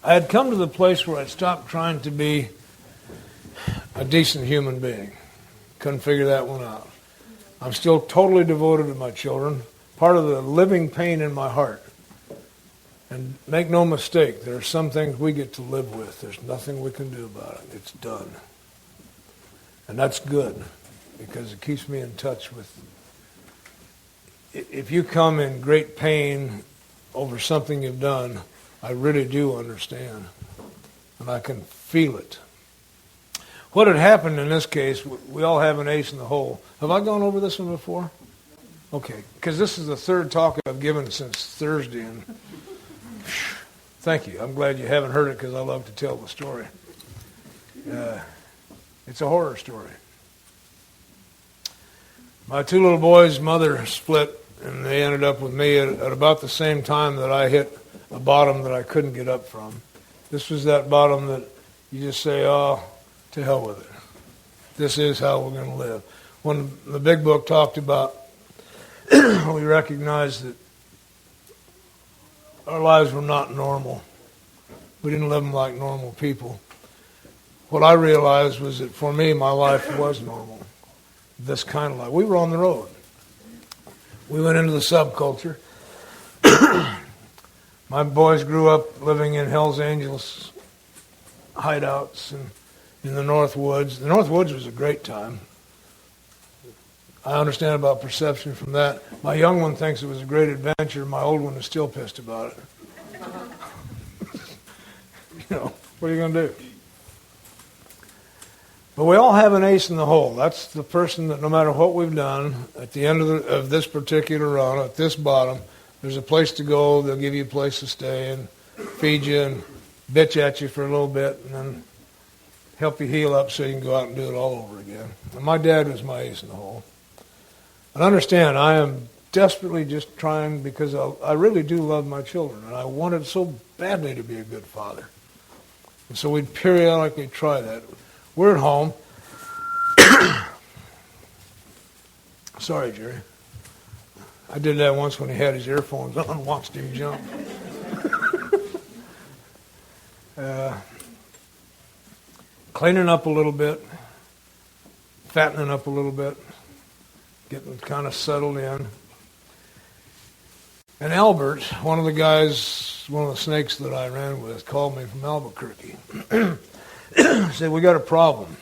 I had come to the place where I'd stopped trying to be a decent human being. Couldn't figure that one out. I'm still totally devoted to my children. Part of the living pain in my heart. And make no mistake, there are some things we get to live with. There's nothing we can do about it. It's done. And that's good because it keeps me in touch with. If you come in great pain over something you've done, I really do understand. And I can feel it. What had happened in this case, we all have an ace in the hole. Have I gone over this one before? Okay, because this is the third talk I've given since Thursday, and thank you. I'm glad you haven't heard it because I love to tell the story. It's a horror story. My two little boys' mother split, and they ended up with me at about the same time that I hit a bottom that I couldn't get up from. This was that bottom that you just say, oh, to hell with it. This is how we're going to live. When the big book talked about we recognized that our lives were not normal. We didn't live them like normal people. What I realized was that for me, my life was normal. This kind of life. We were on the road. We went into the subculture. My boys grew up living in Hells Angels hideouts and in the North Woods. The North Woods was a great time. I understand about perception from that. My young one thinks it was a great adventure. My old one is still pissed about it. What are you going to do? But we all have an ace in the hole. That's the person that no matter what we've done, at the end of this particular run, at this bottom, there's a place to go. They'll give you a place to stay and feed you and bitch at you for a little bit and then help you heal up so you can go out and do it all over again. And my dad was my ace in the hole. And understand, I am desperately just trying because I really do love my children, and I wanted so badly to be a good father. And so we'd periodically try that. We're at home. Sorry, Jerry. I did that once when he had his earphones on and watched him jump. Cleaning up a little bit, fattening up a little bit, getting kind of settled in. And Albert, one of the snakes that I ran with, called me from Albuquerque. Said, we got a problem.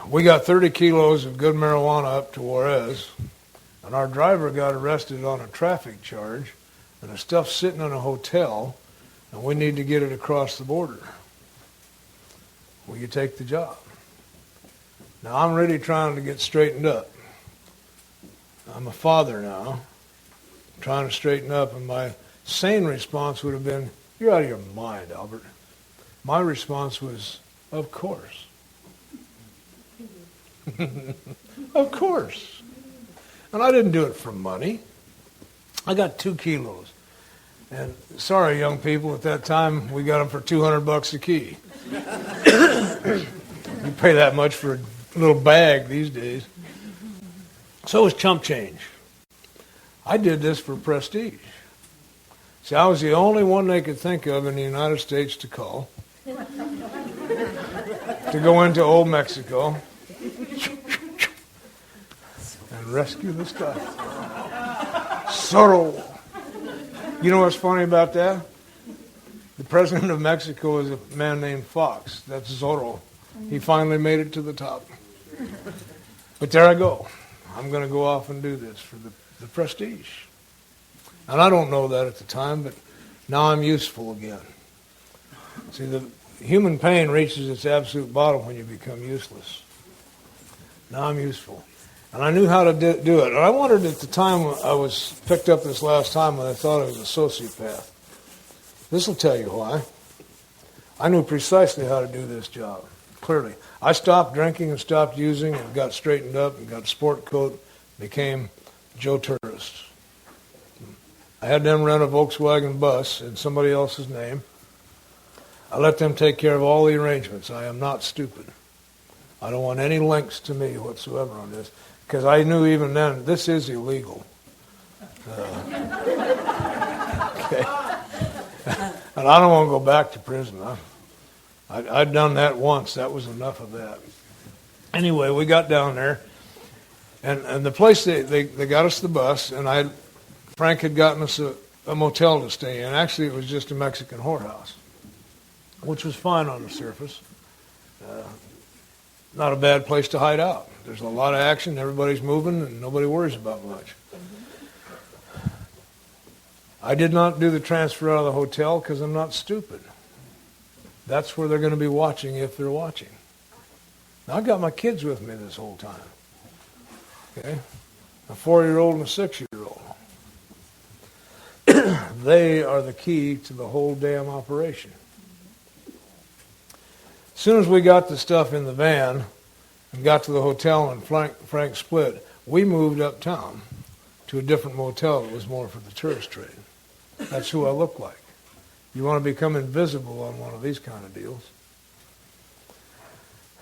We got 30 kilos of good marijuana up to Juarez, and our driver got arrested on a traffic charge, and the stuff's sitting in a hotel, and we need to get it across the border. Will you take the job? Now, I'm really trying to get straightened up. I'm a father now, trying to straighten up, and my sane response would have been, you're out of your mind, Albert. My response was, of course. Of course. And I didn't do it for money. I got 2 kilos. And sorry, young people, at that time, we got them for $200 a key. You pay that much for a little bag these days. So is chump change. I did this for prestige. See, I was the only one they could think of in the United States to call. To go into old Mexico and rescue the stuff. Sorrow. You know what's funny about that? The president of Mexico is a man named Fox. That's Zorro. He finally made it to the top. But there I go. I'm going to go off and do this for the prestige. And I don't know that at the time, but now I'm useful again. See, the human pain reaches its absolute bottom when you become useless. Now I'm useful. And I knew how to do it. And I wondered at the time I was picked up this last time when I thought I was a sociopath. This will tell you why. I knew precisely how to do this job, clearly. I stopped drinking and stopped using and got straightened up and got a sport coat, became Joe Tourist. I had them rent a Volkswagen bus in somebody else's name. I let them take care of all the arrangements. I am not stupid. I don't want any links to me whatsoever on this, because I knew even then this is illegal. Okay. And I don't want to go back to prison. I'd done that once. That was enough of that. Anyway, we got down there, and the place, they got us the bus, and Frank had gotten us a motel to stay in. Actually, it was just a Mexican whorehouse, which was fine on the surface. Not a bad place to hide out. There's a lot of action, everybody's moving, and nobody worries about much. I did not do the transfer out of the hotel because I'm not stupid. That's where they're going to be watching if they're watching. Now, I've got my kids with me this whole time. Okay? A 4-year-old and a 6-year-old. They are the key to the whole damn operation. As soon as we got the stuff in the van and got to the hotel and Frank split, we moved uptown to a different motel that was more for the tourist trade. That's who I look like. You want to become invisible on one of these kind of deals.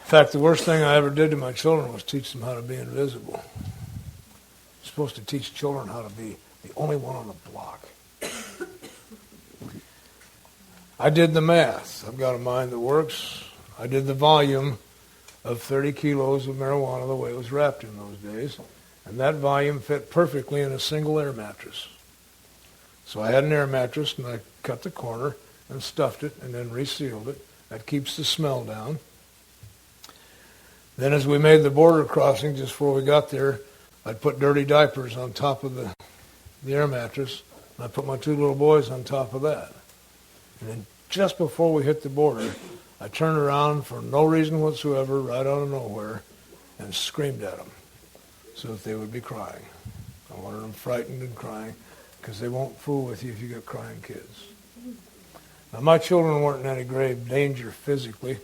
In fact, the worst thing I ever did to my children was teach them how to be invisible. You're supposed to teach children how to be the only one on the block. I did the math. I've got a mind that works. I did the volume of 30 kilos of marijuana the way it was wrapped in those days. And that volume fit perfectly in a single air mattress. So I had an air mattress, and I cut the corner and stuffed it and then resealed it. That keeps the smell down. Then as we made the border crossing, just before we got there, I'd put dirty diapers on top of the air mattress, and I put my 2 little boys on top of that. And then just before we hit the border, I turned around for no reason whatsoever, right out of nowhere, and screamed at them so that they would be crying. I wanted them frightened and crying, because they won't fool with you if you got crying kids. Now, my children weren't in any grave danger physically.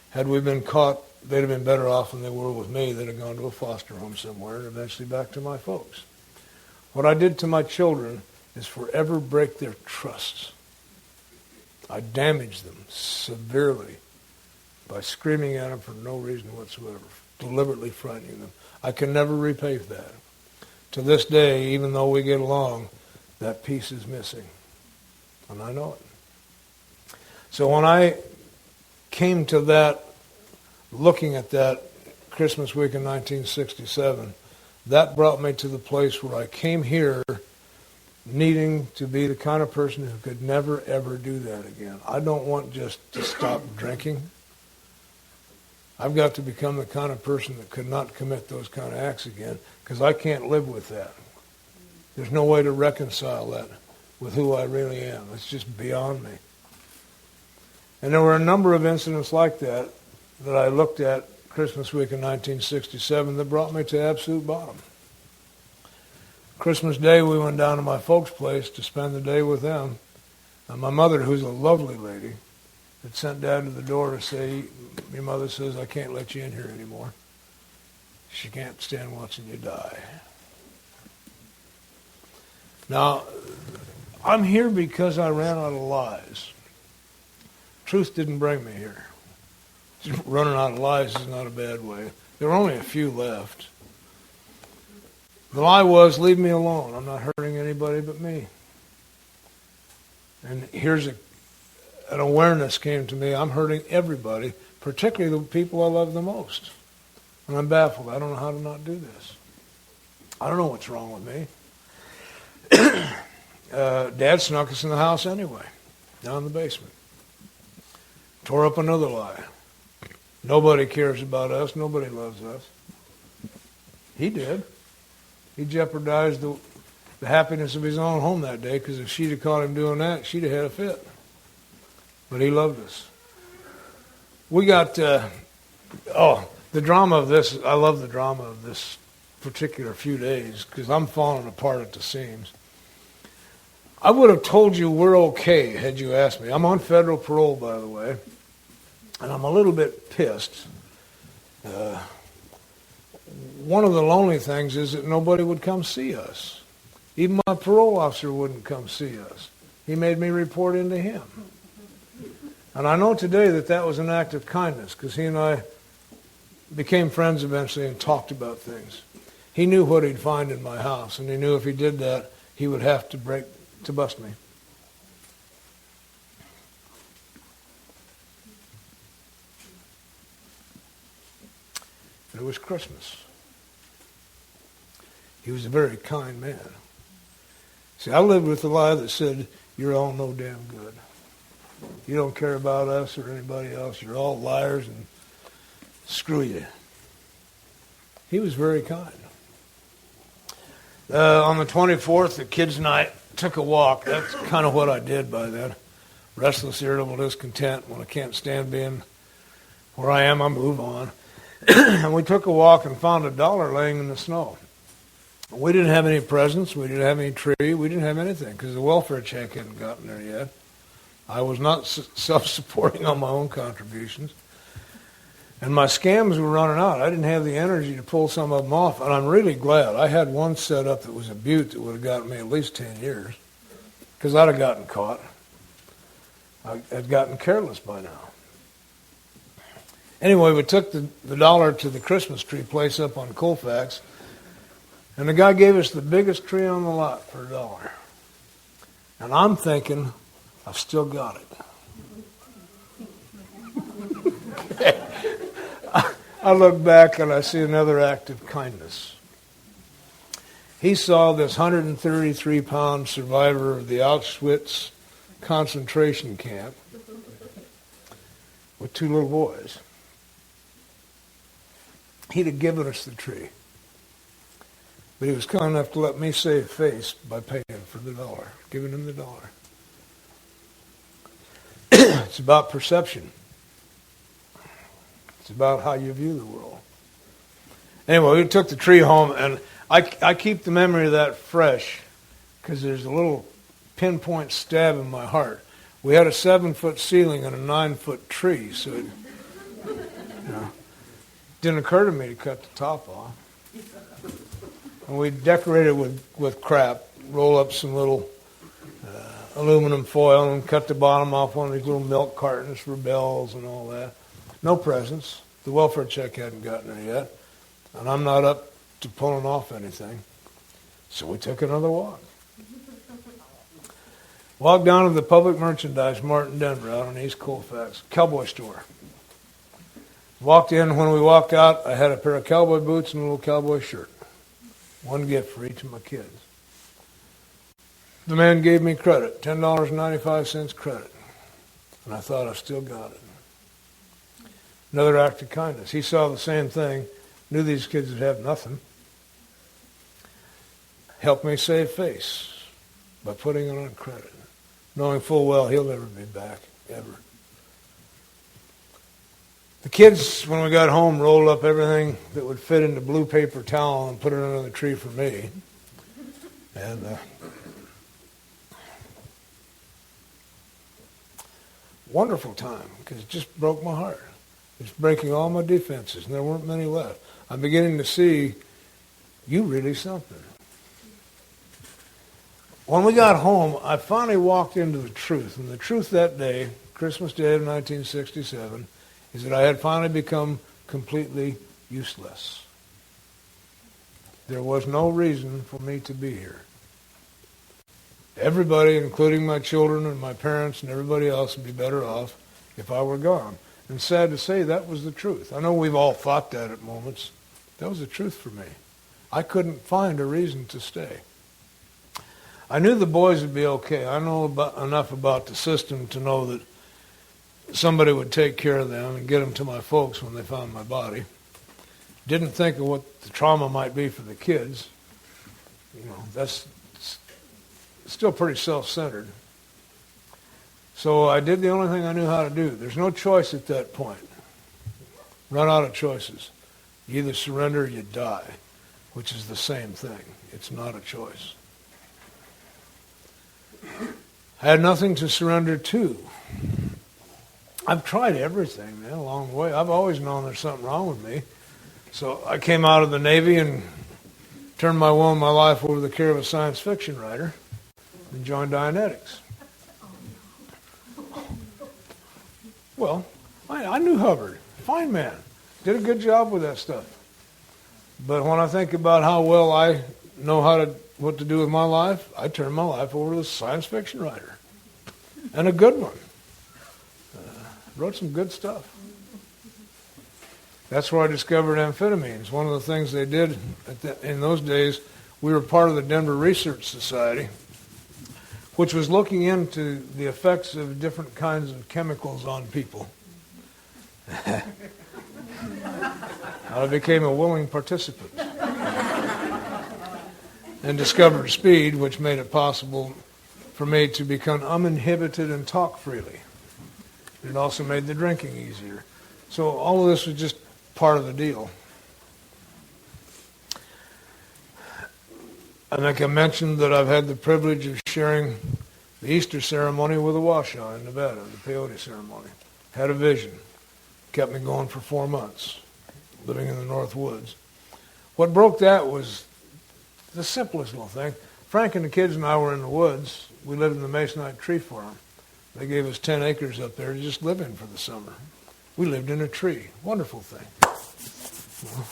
Had we been caught, they'd have been better off than they were with me. They'd have gone to a foster home somewhere and eventually back to my folks. What I did to my children is forever break their trusts. I damaged them severely by screaming at them for no reason whatsoever, deliberately frightening them. I can never repay that. To this day, even though we get along, that piece is missing. And I know it. So when I came to that, looking at that Christmas week in 1967, that brought me to the place where I came here needing to be the kind of person who could never, ever do that again. I don't want just to stop drinking. I've got to become the kind of person that could not commit those kind of acts again, because I can't live with that. There's no way to reconcile that with who I really am. It's just beyond me. And there were a number of incidents like that that I looked at Christmas week in 1967 that brought me to absolute bottom. Christmas Day, we went down to my folks' place to spend the day with them. And my mother, who's a lovely lady, had sent Dad to the door to say, your mother says, I can't let you in here anymore. She can't stand watching you die. Now, I'm here because I ran out of lies. Truth didn't bring me here. running out of lies is not a bad way. There were only a few left. The lie was, leave me alone. I'm not hurting anybody but me. And here's an awareness came to me. I'm hurting everybody, particularly the people I love the most. And I'm baffled. I don't know how to not do this. I don't know what's wrong with me. Dad snuck us in the house anyway, down in the basement. Tore up another lie. Nobody cares about us. Nobody loves us. He did. He jeopardized the happiness of his own home that day, because if she'd have caught him doing that, she'd have had a fit. But he loved us. We got, the drama of this, I love the drama of this particular few days, because I'm falling apart at the seams. I would have told you we're okay had you asked me. I'm on federal parole, by the way, and I'm a little bit pissed. One of the lonely things is that nobody would come see us. Even my parole officer wouldn't come see us. He made me report into him. And I know today that was an act of kindness, because he and I became friends eventually and talked about things. He knew what he'd find in my house, and he knew if he did that, he would have to bust me. It was Christmas. He was a very kind man. See, I lived with the lie that said, you're all no damn good. You don't care about us or anybody else. You're all liars and screw you. He was very kind. On the 24th, the kids and I took a walk. That's kind of what I did by then. Restless, irritable, discontent. When I can't stand being where I am, I move on. And we took a walk and found $1 laying in the snow. We didn't have any presents. We didn't have any tree. We didn't have anything because the welfare check hadn't gotten there yet. I was not self-supporting on my own contributions. And my scams were running out. I didn't have the energy to pull some of them off. And I'm really glad. I had one set up that was a beaut that would have gotten me at least 10 years. Because I'd have gotten caught. I'd gotten careless by now. Anyway, we took the $1 to the Christmas tree place up on Colfax. And the guy gave us the biggest tree on the lot for $1. And I'm thinking, I've still got it. I look back and I see another act of kindness. He saw this 133-pound survivor of the Auschwitz concentration camp with 2 little boys. He'd have given us the tree. But he was kind enough to let me save face by paying for the $1, giving him the $1. It's about perception. It's about how you view the world. Anyway, we took the tree home, and I keep the memory of that fresh because there's a little pinpoint stab in my heart. We had a 7-foot ceiling and a 9-foot tree, so it didn't occur to me to cut the top off. And we decorated with crap, roll up some little aluminum foil and cut the bottom off one of these little milk cartons for bells and all that. No presents. The welfare check hadn't gotten there yet. And I'm not up to pulling off anything. So we took another walk. Walked down to the public merchandise mart in Denver out on East Colfax. Cowboy store. Walked in. When we walked out, I had a pair of cowboy boots and a little cowboy shirt. One gift for each of my kids. The man gave me credit, $10.95 credit. And I thought, I've still got it. Another act of kindness. He saw the same thing, knew these kids would have nothing. Helped me save face by putting it on credit, knowing full well he'll never be back, ever. The kids, when we got home, rolled up everything that would fit into blue paper towel and put it under the tree for me. And wonderful time, because it just broke my heart. It's breaking all my defenses, and there weren't many left. I'm beginning to see you really something. When we got home, I finally walked into the truth. And the truth that day, Christmas Day of 1967, is that I had finally become completely useless. There was no reason for me to be here. Everybody, including my children and my parents and everybody else, would be better off if I were gone. And sad to say, that was the truth. I know we've all thought that at moments. That was the truth for me. I couldn't find a reason to stay. I knew the boys would be okay. I know enough about the system to know that somebody would take care of them and get them to my folks when they found my body. Didn't think of what the trauma might be for the kids. You know, that's still pretty self-centered. So I did the only thing I knew how to do. There's no choice at that point. Run out of choices. You either surrender or you die, which is the same thing. It's not a choice. I had nothing to surrender to. I've tried everything, man, along the way. I've always known there's something wrong with me. So I came out of the Navy and turned my will and my life over to the care of a science fiction writer and joined Dianetics. Well, I knew Hubbard. Fine man. Did a good job with that stuff. But when I think about how well I know what to do with my life, I turned my life over to the science fiction writer. And a good one. Wrote some good stuff. That's where I discovered amphetamines. One of the things they did in those days, we were part of the Denver Research Society, which was looking into the effects of different kinds of chemicals on people. I became a willing participant and discovered speed, which made it possible for me to become uninhibited and talk freely. It also made the drinking easier. So all of this was just part of the deal. I think I mentioned that I've had the privilege of sharing the Easter ceremony with a Washoe in Nevada, the peyote ceremony. Had a vision. Kept me going for 4 months, living in the North Woods. What broke that was the simplest little thing. Frank and the kids and I were in the woods. We lived in the Masonite tree farm. They gave us 10 acres up there to just live in for the summer. We lived in a tree. Wonderful thing. Well,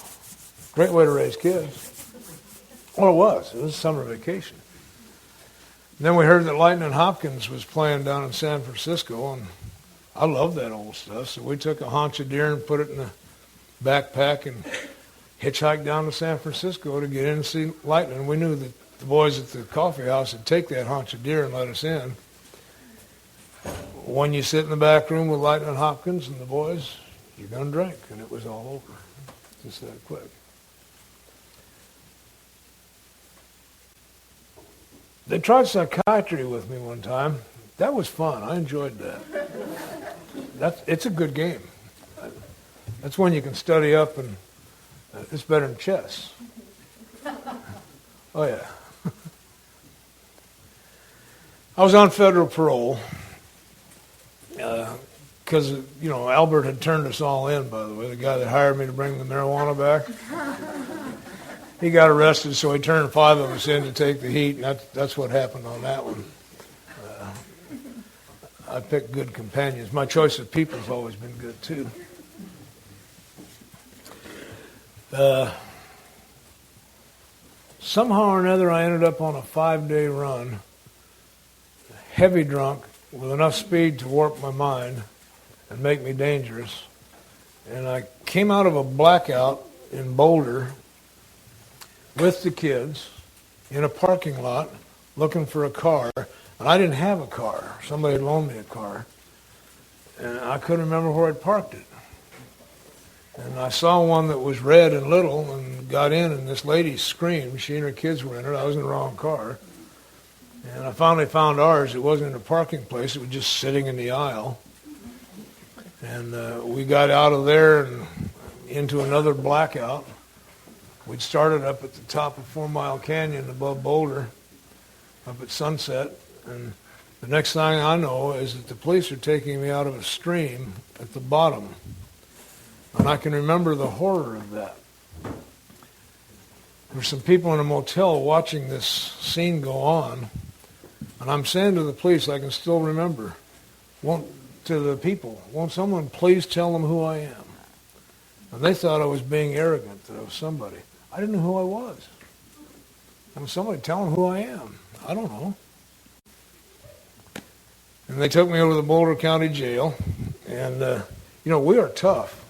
great way to raise kids. Well, it was. It was a summer vacation. And then we heard that Lightning Hopkins was playing down in San Francisco, and I love that old stuff. So we took a haunch of deer and put it in a backpack and hitchhiked down to San Francisco to get in and see Lightning. We knew that the boys at the coffee house would take that haunch of deer and let us in. When you sit in the back room with Lightning Hopkins and the boys, you're going to drink, and it was all over. Just that quick. They tried psychiatry with me one time. That was fun. I enjoyed that. It's a good game. That's when you can study up, and it's better than chess. Oh, yeah. I was on federal parole. Because, Albert had turned us all in, by the way, the guy that hired me to bring the marijuana back. He got arrested, so he turned 5 of us in to take the heat, and that's what happened on that one. I picked good companions. My choice of people has always been good, too. Somehow or another, I ended up on a 5-day run, heavy drunk, with enough speed to warp my mind and make me dangerous. And I came out of a blackout in Boulder with the kids in a parking lot looking for a car. And I didn't have a car. Somebody had loaned me a car. And I couldn't remember where I'd parked it. And I saw one that was red and little and got in, and this lady screamed. She and her kids were in it. I was in the wrong car. And I finally found ours. It wasn't in a parking place. It was just sitting in the aisle. And we got out of there and into another blackout. We'd started up at the top of 4 Mile Canyon above Boulder, up at sunset. And the next thing I know is that the police are taking me out of a stream at the bottom. And I can remember the horror of that. There were some people in a motel watching this scene go on. And I'm saying to the police, I can still remember, won't to the people, won't someone please tell them who I am? And they thought I was being arrogant, that I was somebody. I didn't know who I was. And somebody tell them who I am. I don't know. And they took me over to the Boulder County Jail. And, we are tough.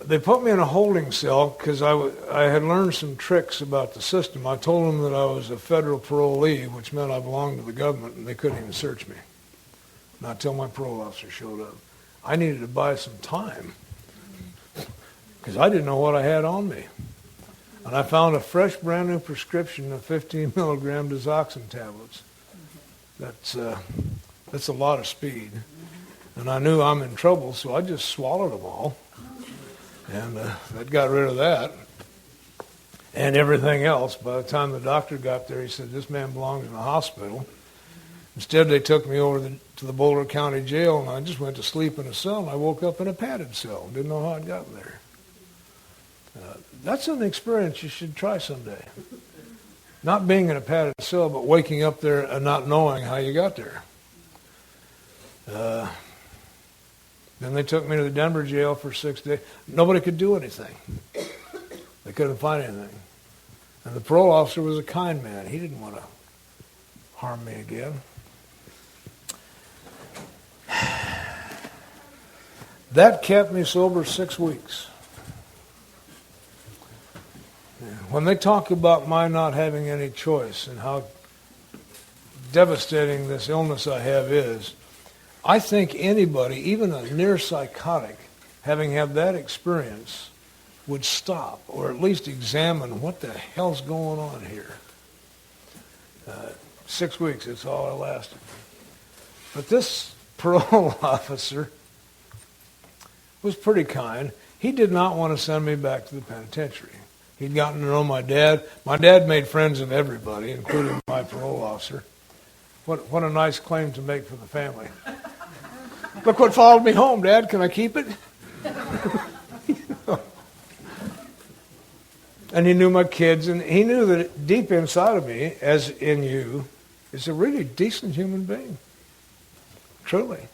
They put me in a holding cell because I had learned some tricks about the system. I told them that I was a federal parolee, which meant I belonged to the government, and they couldn't even search me. Not until my parole officer showed up. I needed to buy some time because I didn't know what I had on me. And I found a fresh, brand new prescription of 15 milligram Dizoxin tablets. That's a lot of speed. And I knew I'm in trouble, so I just swallowed them all. And that got rid of that. And everything else. By the time the doctor got there, he said, this man belongs in a hospital. Instead, they took me over to the Boulder County Jail, and I just went to sleep in a cell, and I woke up in a padded cell. Didn't know how I'd gotten there. That's an experience you should try someday. Not being in a padded cell, but waking up there and not knowing how you got there. Then they took me to the Denver jail for 6 days. Nobody could do anything. They couldn't find anything. And the parole officer was a kind man. He didn't want to harm me again. That kept me sober 6 weeks. When they talk about my not having any choice and how devastating this illness I have is, I think anybody, even a near psychotic, having had that experience, would stop or at least examine what the hell's going on here. 6 weeks, it's all I lasted. But this parole officer was pretty kind. He did not want to send me back to the penitentiary. He'd gotten to know my dad. My dad made friends of everybody, including my parole officer. What a nice claim to make for the family. Look what followed me home, Dad. Can I keep it? And he knew my kids, and he knew that deep inside of me, as in you, is a really decent human being. Truly.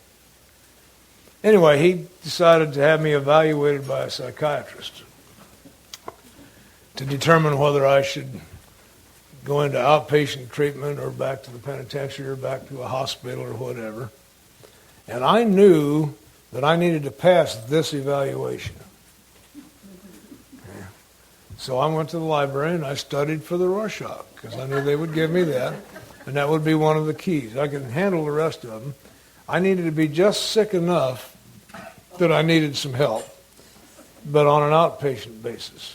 Anyway, he decided to have me evaluated by a psychiatrist to determine whether I should go into outpatient treatment or back to the penitentiary or back to a hospital or whatever. And I knew that I needed to pass this evaluation. Okay. So I went to the library and I studied for the Rorschach because I knew they would give me that, and that would be one of the keys. I could handle the rest of them. I needed to be just sick enough that I needed some help, but on an outpatient basis.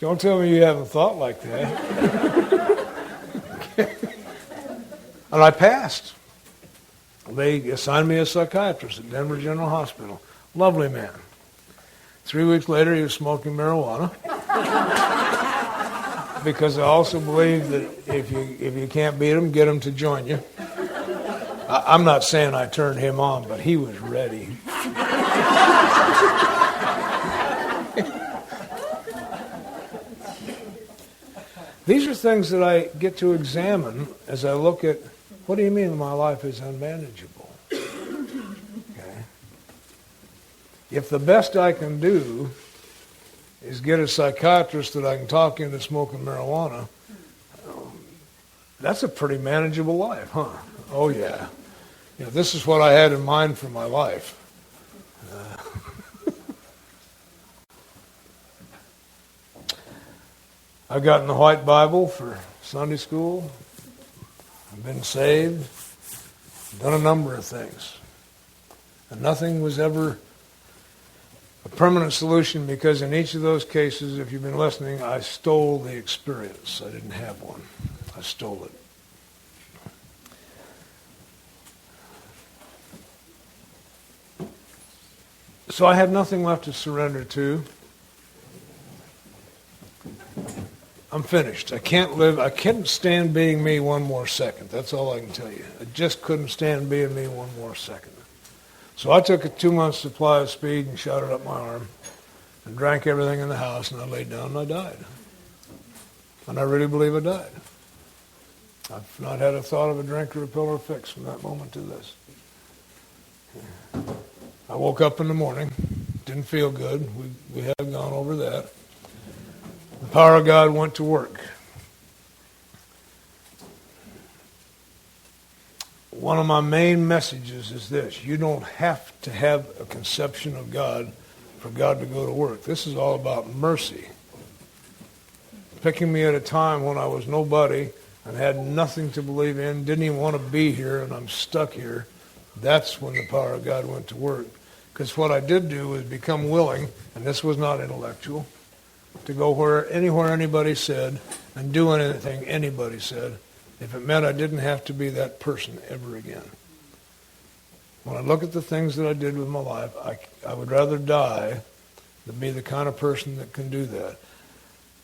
Don't tell me you haven't thought like that. And I passed. They assigned me a psychiatrist at Denver General Hospital. Lovely man. 3 weeks later, he was smoking marijuana. Because I also believe that if you can't beat him, get him to join you. I'm not saying I turned him on, but he was ready. These are things that I get to examine as I look at, what do you mean my life is unmanageable? Okay. If the best I can do is get a psychiatrist that I can talk into smoking marijuana, that's a pretty manageable life, huh? Oh, yeah. This is what I had in mind for my life. I've gotten the White Bible for Sunday school. I've been saved. Done a number of things. And nothing was ever a permanent solution, because in each of those cases, if you've been listening, I stole the experience. I didn't have one. I stole it. So I had nothing left to surrender to. I'm finished. I couldn't stand being me one more second. That's all I can tell you. I just couldn't stand being me one more second. So I took a 2-month supply of speed and shot it up my arm and drank everything in the house, and I laid down and I died. And I really believe I died. I've not had a thought of a drink or a pill or a fix from that moment to this. I woke up in the morning, didn't feel good. We have gone over that. The power of God went to work. One of my main messages is this: you don't have to have a conception of God for God to go to work. This is all about mercy. Picking me at a time when I was nobody and had nothing to believe in, didn't even want to be here, and I'm stuck here. That's when the power of God went to work. Because what I did do was become willing, and this was not intellectual, to go anywhere anybody said and do anything anybody said, if it meant I didn't have to be that person ever again. When I look at the things that I did with my life, I would rather die than be the kind of person that can do that.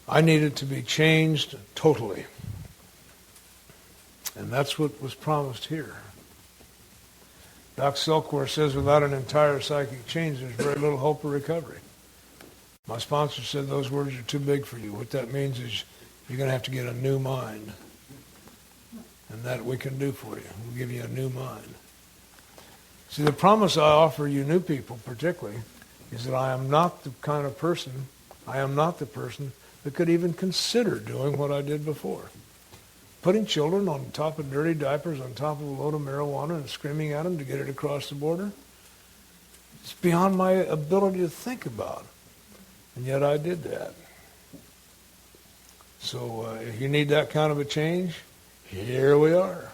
I needed to be changed totally. And that's what was promised here. Doc Silkworth says without an entire psychic change, there's very little hope of recovery. My sponsor said those words are too big for you. What that means is you're going to have to get a new mind. And that we can do for you. We'll give you a new mind. See, the promise I offer you new people particularly is that I am not the kind of person, I am not the person that could even consider doing what I did before. Putting children on top of dirty diapers, on top of a load of marijuana and screaming at them to get it across the border. It's beyond my ability to think about. And yet I did that. So if you need that kind of a change, here we are.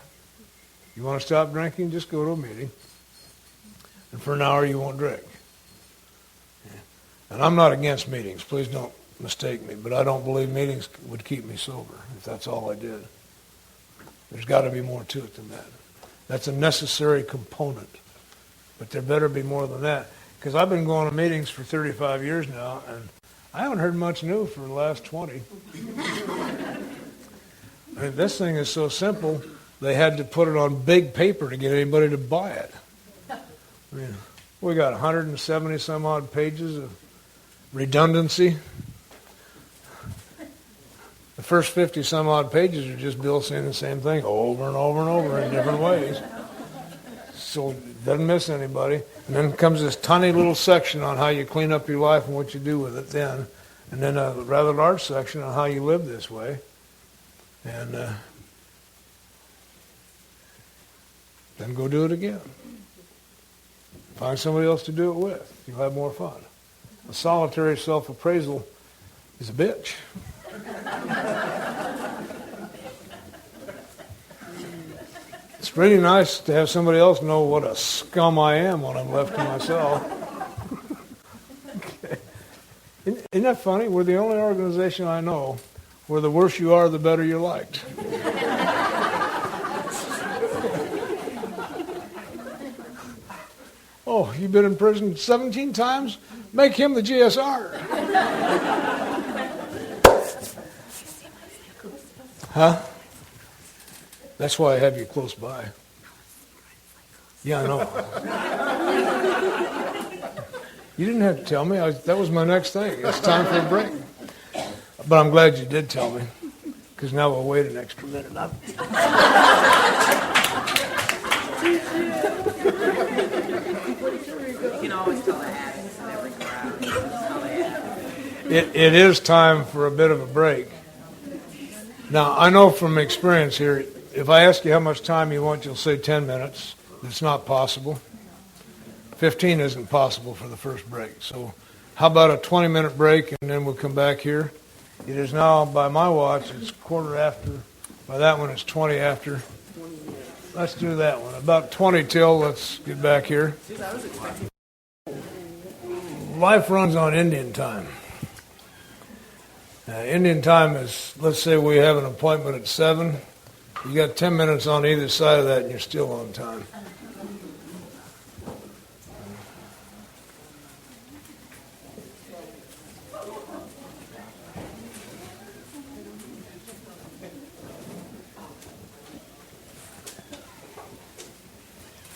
You want to stop drinking, just go to a meeting. And for an hour you won't drink. And I'm not against meetings. Please don't mistake me. But I don't believe meetings would keep me sober if that's all I did. There's got to be more to it than that. That's a necessary component. But there better be more than that. Because I've been going to meetings for 35 years now, and I haven't heard much new for the last 20. I mean, this thing is so simple, they had to put it on big paper to get anybody to buy it. I mean, we got 170 some odd pages of redundancy. The first 50 some odd pages are just Bill saying the same thing over and over and over in different ways. So it doesn't miss anybody. And then comes this tiny little section on how you clean up your life and what you do with it then. And then a rather large section on how you live this way. And then go do it again. Find somebody else to do it with. You'll have more fun. A solitary self-appraisal is a bitch. It's really nice to have somebody else know what a scum I am when I'm left to myself. Okay. Isn't that funny? We're the only organization I know where the worse you are, the better you're liked. Oh, you've been in prison 17 times? Make him the GSR. Huh? That's why I have you close by. Yeah, I know. You didn't have to tell me. That was my next thing. It's time for a break. But I'm glad you did tell me, because now we'll wait an extra minute. You can always tell the addicts in every crowd. It is time for a bit of a break. Now, I know from experience here, if I ask you how much time you want, you'll say 10 minutes. It's not possible. 15 isn't possible for the first break. So how about a 20-minute break, and then we'll come back here. It is now, by my watch, it's 1:15. By that one, it's 20 after. Let's do that one. About 20 till, let's get back here. Life runs on Indian time. Indian time is, let's say we have an appointment at 7. You got 10 minutes on either side of that, and you're still on time.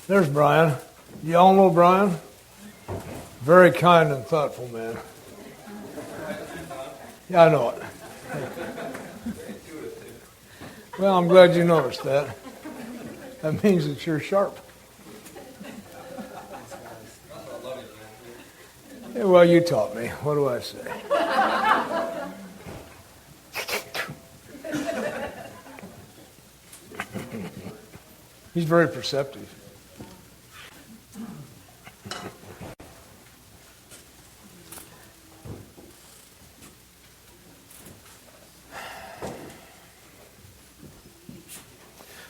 There's Brian. You all know Brian? Very kind and thoughtful man. Yeah, I know it. Well, I'm glad you noticed that. That means that you're sharp. Yeah, well, you taught me. What do I say? He's very perceptive.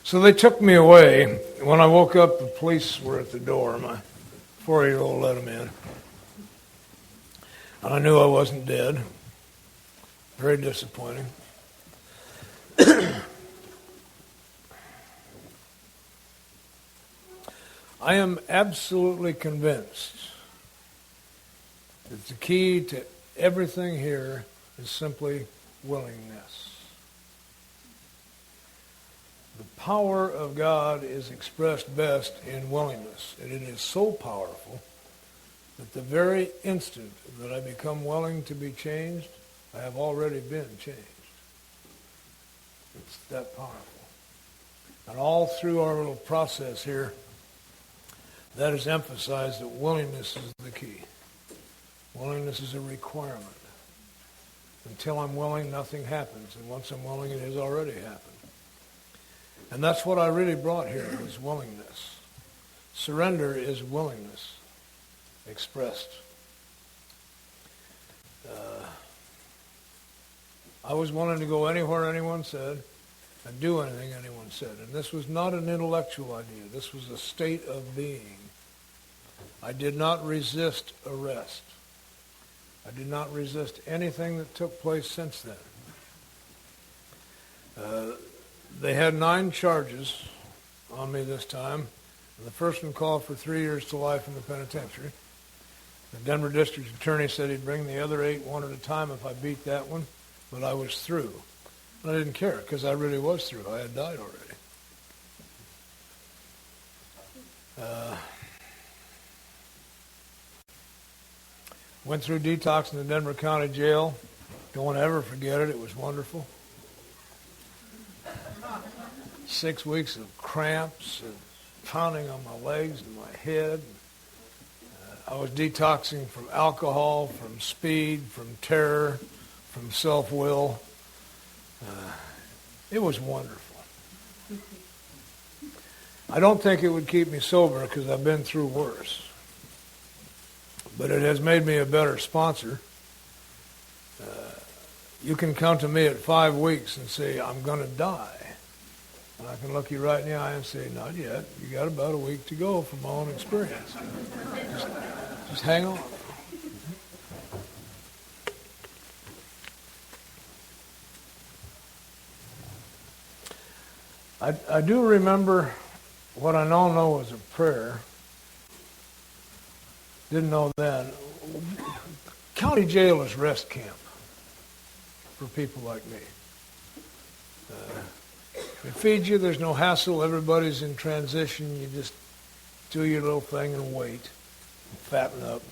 So they took me away. When I woke up, the police were at the door. My 4-year-old let them in. And I knew I wasn't dead. Very disappointing. I am absolutely convinced that the key to everything here is simply willingness. The power of God is expressed best in willingness, and it is so powerful that the very instant that I become willing to be changed, I have already been changed. It's that powerful. And all through our little process here, that is emphasized that willingness is the key. Willingness is a requirement. Until I'm willing, nothing happens. And once I'm willing, it has already happened. And that's what I really brought here, is willingness. Surrender is willingness expressed. I was willing to go anywhere anyone said and do anything anyone said. And this was not an intellectual idea. This was a state of being. I did not resist arrest. I did not resist anything that took place since then. They had 9 charges on me this time. And the first one called for 3 years to life in the penitentiary. The Denver district attorney said he'd bring the other 8 one at a time if I beat that one, but I was through. And I didn't care because I really was through. I had died already. Went through detox in the Denver County Jail. Don't ever forget it. It was wonderful. 6 weeks of cramps and pounding on my legs and my head. I was detoxing from alcohol, from speed, from terror, from self-will. It was wonderful. I don't think it would keep me sober because I've been through worse. But it has made me a better sponsor. You can come to me at 5 weeks and say, I'm going to die. And I can look you right in the eye and say, not yet. You got about a week to go from my own experience. Just hang on. I do remember what I now know was a prayer. Didn't know then. County jail is rest camp for people like me. They feed you, there's no hassle, everybody's in transition, you just do your little thing and wait, and fatten up,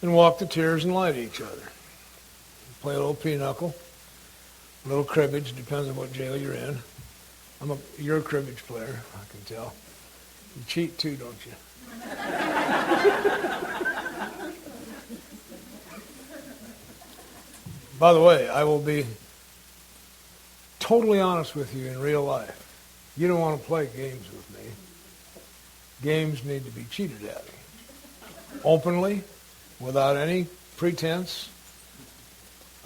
and walk the tiers and lie to each other. Play a little pinochle, a little cribbage, depends on what jail you're in. You're a cribbage player, I can tell. You cheat too, don't you? By the way, I will be totally honest with you in real life. You don't want to play games with me. Games need to be cheated at. Openly, without any pretense.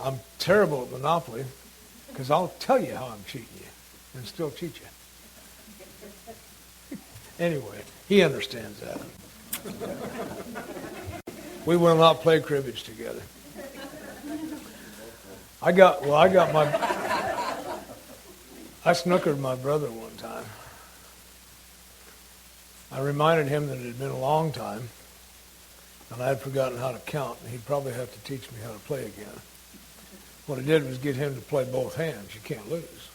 I'm terrible at Monopoly because I'll tell you how I'm cheating you and still cheat you. Anyway, he understands that. We will not play cribbage together. I snookered my brother one time. I reminded him that it had been a long time, and I had forgotten how to count, and he'd probably have to teach me how to play again. What I did was get him to play both hands. You can't lose.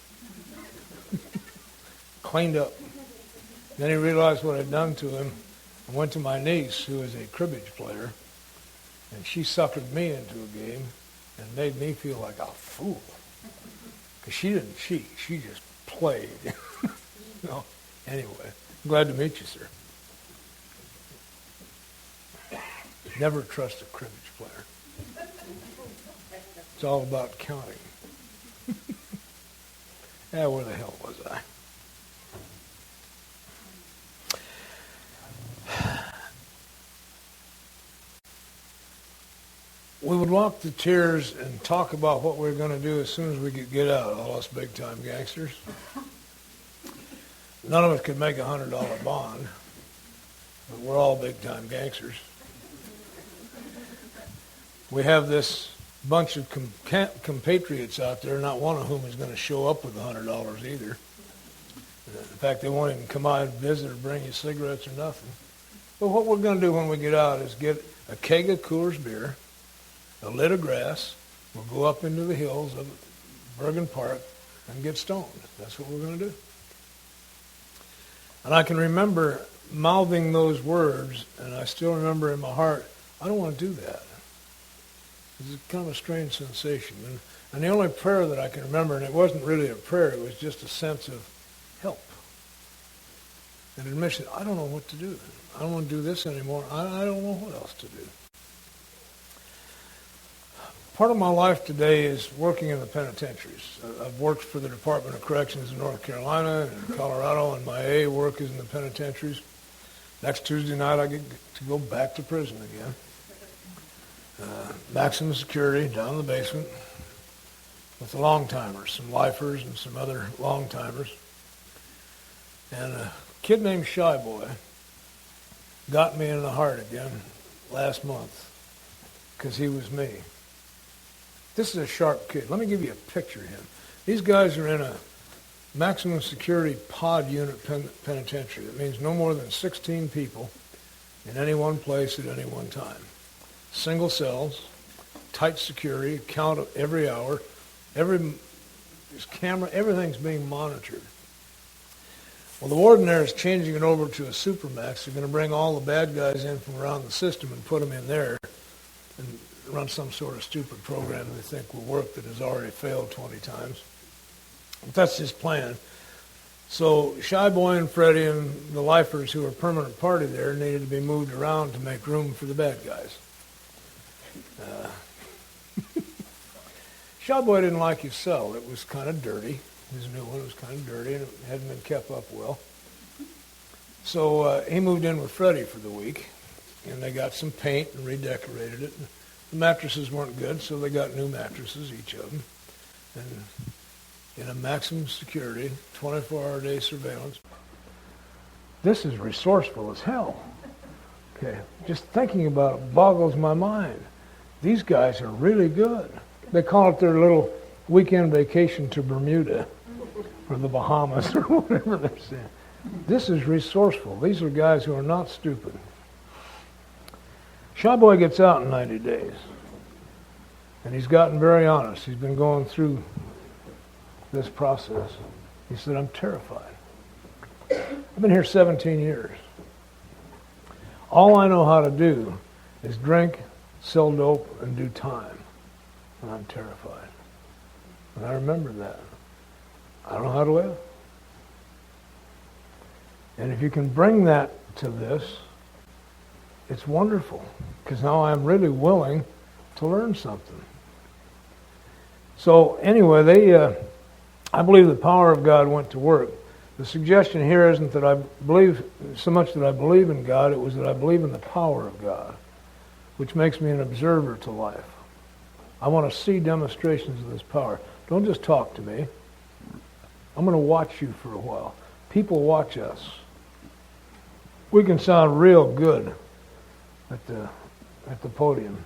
Cleaned up. Then he realized what I'd done to him and went to my niece, who is a cribbage player, and she suckered me into a game and made me feel like a fool. Because she didn't cheat. She just played. No, anyway, glad to meet you, sir. Never trust a cribbage player. It's all about counting. Yeah, where the hell was I? We would walk the tiers and talk about what we were going to do as soon as we could get out, all us big-time gangsters. None of us could make a $100 bond, but we're all big-time gangsters. We have this bunch of compatriots out there, not one of whom is going to show up with $100 either. In fact, they won't even come out and visit or bring you cigarettes or nothing. But what we're going to do when we get out is get a keg of Coors beer, a lid of grass. We'll go up into the hills of Bergen Park and get stoned. That's what we're going to do. And I can remember mouthing those words, and I still remember in my heart, I don't want to do that. It's kind of a strange sensation. And the only prayer that I can remember, and it wasn't really a prayer, it was just a sense of help. An admission, I don't know what to do. I don't want to do this anymore. I don't know what else to do. Part of my life today is working in the penitentiaries. I've worked for the Department of Corrections in North Carolina and Colorado, and my AA work is in the penitentiaries. Next Tuesday night, I get to go back to prison again. Maximum security down in the basement with the long-timers, some lifers and some other long-timers. And a kid named Shy Boy got me in the heart again last month because he was me. This is a sharp kid. Let me give you a picture of him. These guys are in a maximum security pod unit penitentiary. That means no more than 16 people in any one place at any one time. Single cells, tight security, count every hour, there's camera, everything's being monitored. Well, the warden there is changing it over to a supermax. They're going to bring all the bad guys in from around the system and put them in there and run some sort of stupid program they think will work that has already failed 20 times. But that's his plan. So Shy Boy and Freddie and the lifers who are permanent party there needed to be moved around to make room for the bad guys. Shy Boy didn't like his cell. It was kind of dirty. His new one was kind of dirty and it hadn't been kept up well. So he moved in with Freddie for the week, and they got some paint and redecorated it. The mattresses weren't good, so they got new mattresses, each of them. And in a maximum security, 24-hour-a-day surveillance. This is resourceful as hell. Okay, just thinking about it boggles my mind. These guys are really good. They call it their little weekend vacation to Bermuda or the Bahamas or whatever they're saying. This is resourceful. These are guys who are not stupid. Shy Boy gets out in 90 days. And he's gotten very honest. He's been going through this process. He said, I'm terrified. I've been here 17 years. All I know how to do is drink, sell dope, and do time. And I'm terrified. And I remember that. I don't know how to live. And if you can bring that to this, it's wonderful. Because now I'm really willing to learn something. So anyway, I believe the power of God went to work. The suggestion here isn't that I believe so much that I believe in God, it was that I believe in the power of God, which makes me an observer to life. I want to see demonstrations of this power. Don't just talk to me. I'm going to watch you for a while. People watch us. We can sound real good at the podium.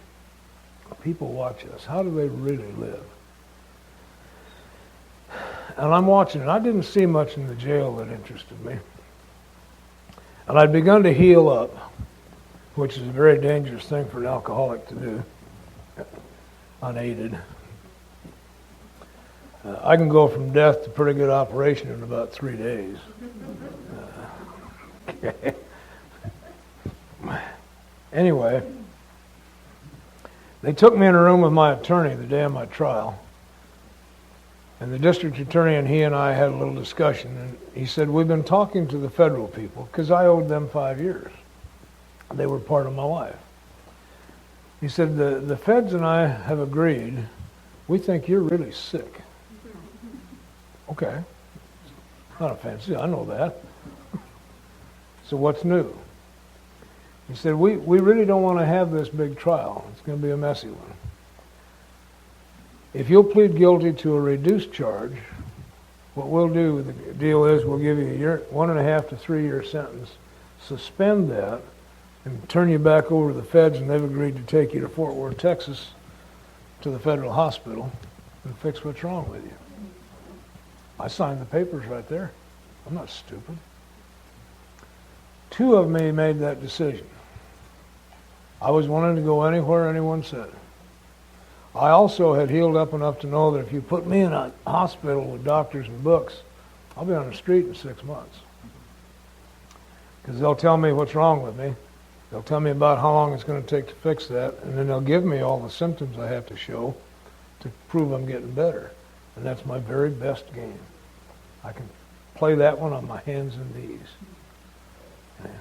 People watch us. How do they really live? And I'm watching it. I didn't see much in the jail that interested me. And I'd begun to heal up, which is a very dangerous thing for an alcoholic to do, unaided. I can go from death to pretty good operation in about 3 days. Okay. Anyway, they took me in a room with my attorney the day of my trial. And the district attorney and he and I had a little discussion, and he said, we've been talking to the federal people, because I owed them 5 years. They were part of my life. He said, the feds and I have agreed, we think you're really sick. Okay. Not offensive, I know that. So what's new? He said, we really don't want to have this big trial. It's going to be a messy one. If you'll plead guilty to a reduced charge, what we'll do, the deal is we'll give you a 1.5 to 3 year sentence, suspend that, and turn you back over to the feds, and they've agreed to take you to Fort Worth, Texas, to the federal hospital and fix what's wrong with you. I signed the papers right there. I'm not stupid. 2 of me made that decision. I was willing to go anywhere anyone said. I also had healed up enough to know that if you put me in a hospital with doctors and books, I'll be on the street in 6 months. Because they'll tell me what's wrong with me. They'll tell me about how long it's going to take to fix that, and then they'll give me all the symptoms I have to show to prove I'm getting better. And that's my very best game. I can play that one on my hands and knees. Yeah.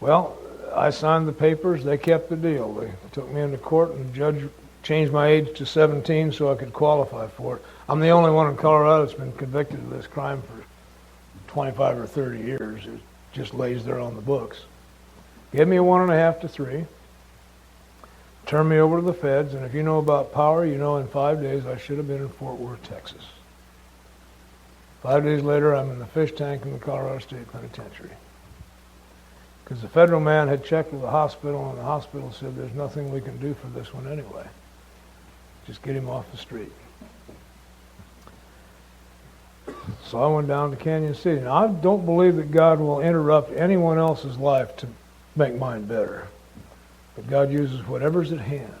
Well, I signed the papers. They kept the deal. They took me into court, and the judge changed my age to 17 so I could qualify for it. I'm the only one in Colorado that's been convicted of this crime for 25 or 30 years. It just lays there on the books. Give me a 1.5 to 3. Turn me over to the feds, and if you know about power, you know in 5 days I should have been in Fort Worth, Texas. 5 days later, I'm in the fish tank in the Colorado State Penitentiary. Because the federal man had checked with the hospital, and the hospital said, there's nothing we can do for this one anyway. Just get him off the street. So I went down to Canyon City. Now, I don't believe that God will interrupt anyone else's life to make mine better. But God uses whatever's at hand.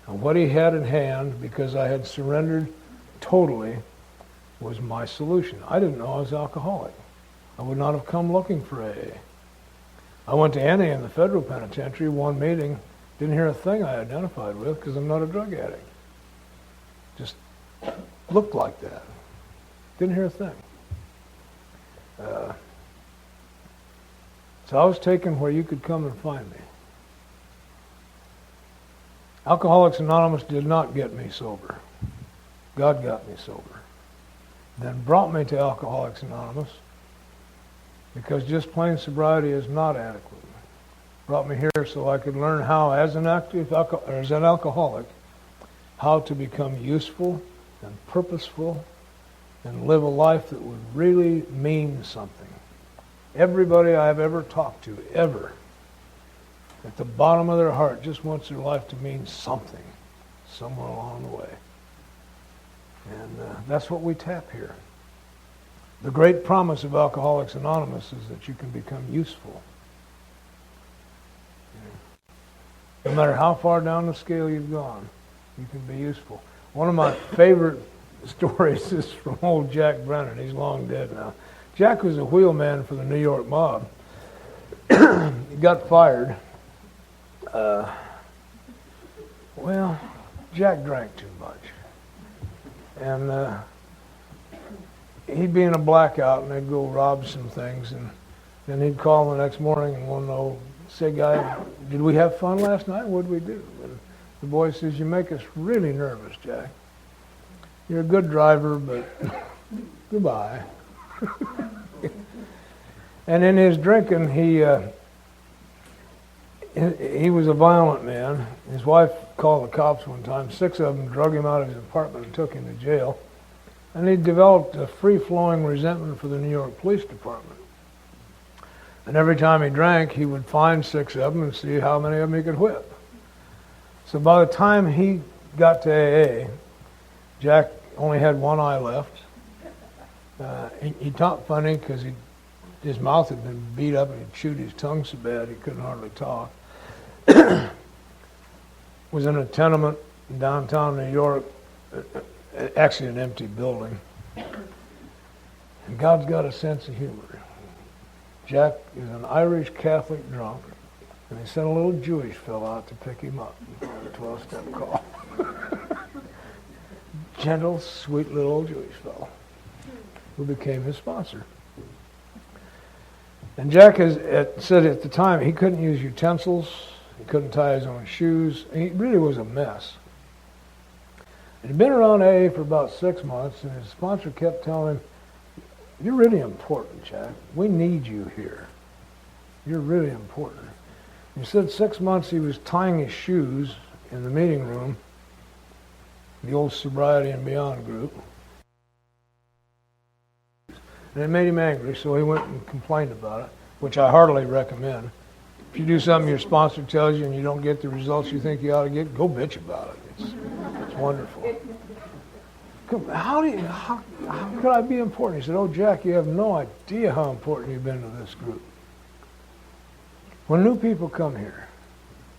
And what he had in hand, because I had surrendered totally, was my solution. I didn't know I was alcoholic. I would not have come looking for AA. I went to NA in the federal penitentiary, one meeting, didn't hear a thing I identified with because I'm not a drug addict. Just looked like that. Didn't hear a thing. So I was taken where you could come and find me. Alcoholics Anonymous did not get me sober. God got me sober. Then brought me to Alcoholics Anonymous, because just plain sobriety is not adequate. Brought me here so I could learn how, as an alcoholic, how to become useful and purposeful and live a life that would really mean something. Everybody I've ever talked to, ever, at the bottom of their heart, just wants their life to mean something somewhere along the way. And that's what we tap here. The great promise of Alcoholics Anonymous is that you can become useful. No matter how far down the scale you've gone, you can be useful. One of my favorite stories is from old Jack Brennan. He's long dead now. Jack was a wheelman for the New York mob. He got fired. Well, Jack drank too much. And he'd be in a blackout, and they'd go rob some things, and then he'd call the next morning and want to know, say, guy, did we have fun last night? What did we do? And the boy says, you make us really nervous, Jack. You're a good driver, but goodbye. And in his drinking, he was a violent man. His wife called the cops one time. 6 of them drug him out of his apartment and took him to jail. And he developed a free-flowing resentment for the New York Police Department. And every time he drank, he would find 6 of them and see how many of them he could whip. So by the time he got to AA, Jack only had one eye left. He talked funny because his mouth had been beat up and he chewed his tongue so bad he couldn't hardly talk. Was in a tenement in downtown New York, actually an empty building. And God's got a sense of humor. Jack is an Irish Catholic drunk, and he sent a little Jewish fellow out to pick him up. 12-step call. gentle, sweet little old Jewish fellow who became his sponsor. And Jack said at the time he couldn't use utensils, he couldn't tie his own shoes, he really was a mess. And he'd been around AA for about 6 months, and his sponsor kept telling him, "You're really important, Jack. We need you here. You're really important." He said 6 months he was tying his shoes in the meeting room, the old Sobriety and Beyond group. And it made him angry, so he went and complained about it, which I heartily recommend. If you do something your sponsor tells you and you don't get the results you think you ought to get, go bitch about it. It's wonderful. How could I be important? He said, "Oh, Jack, you have no idea how important you've been to this group. When new people come here,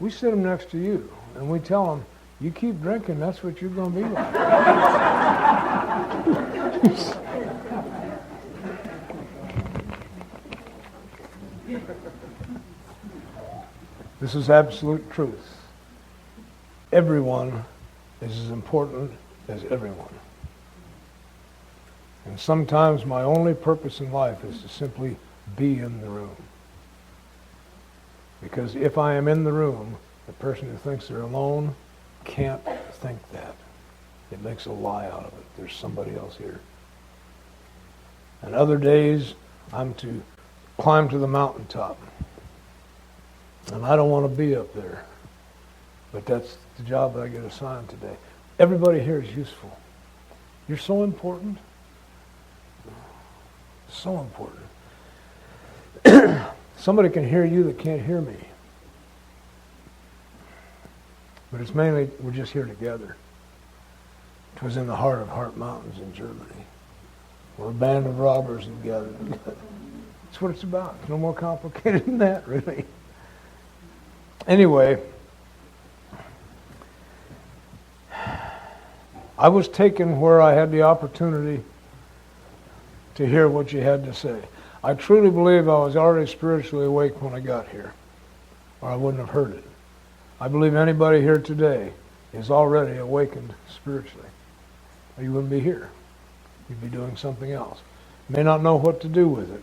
we sit them next to you, and we tell them, you keep drinking, that's what you're going to be like." This is absolute truth. Everyone is as important as everyone. And sometimes my only purpose in life is to simply be in the room. Because if I am in the room, the person who thinks they're alone can't think that. It makes a lie out of it. There's somebody else here. And other days, I'm to climb to the mountaintop. And I don't want to be up there. But that's the job that I get assigned today. Everybody here is useful. You're so important. So important. Somebody can hear you that can't hear me. But it's mainly, we're just here together. It was in the heart of Heart Mountains in Germany, where a band of robbers had gathered together. That's what it's about. It's no more complicated than that, really. Anyway, I was taken where I had the opportunity to hear what you had to say. I truly believe I was already spiritually awake when I got here, or I wouldn't have heard it. I believe anybody here today is already awakened spiritually, or you wouldn't be here. You'd be doing something else. You may not know what to do with it,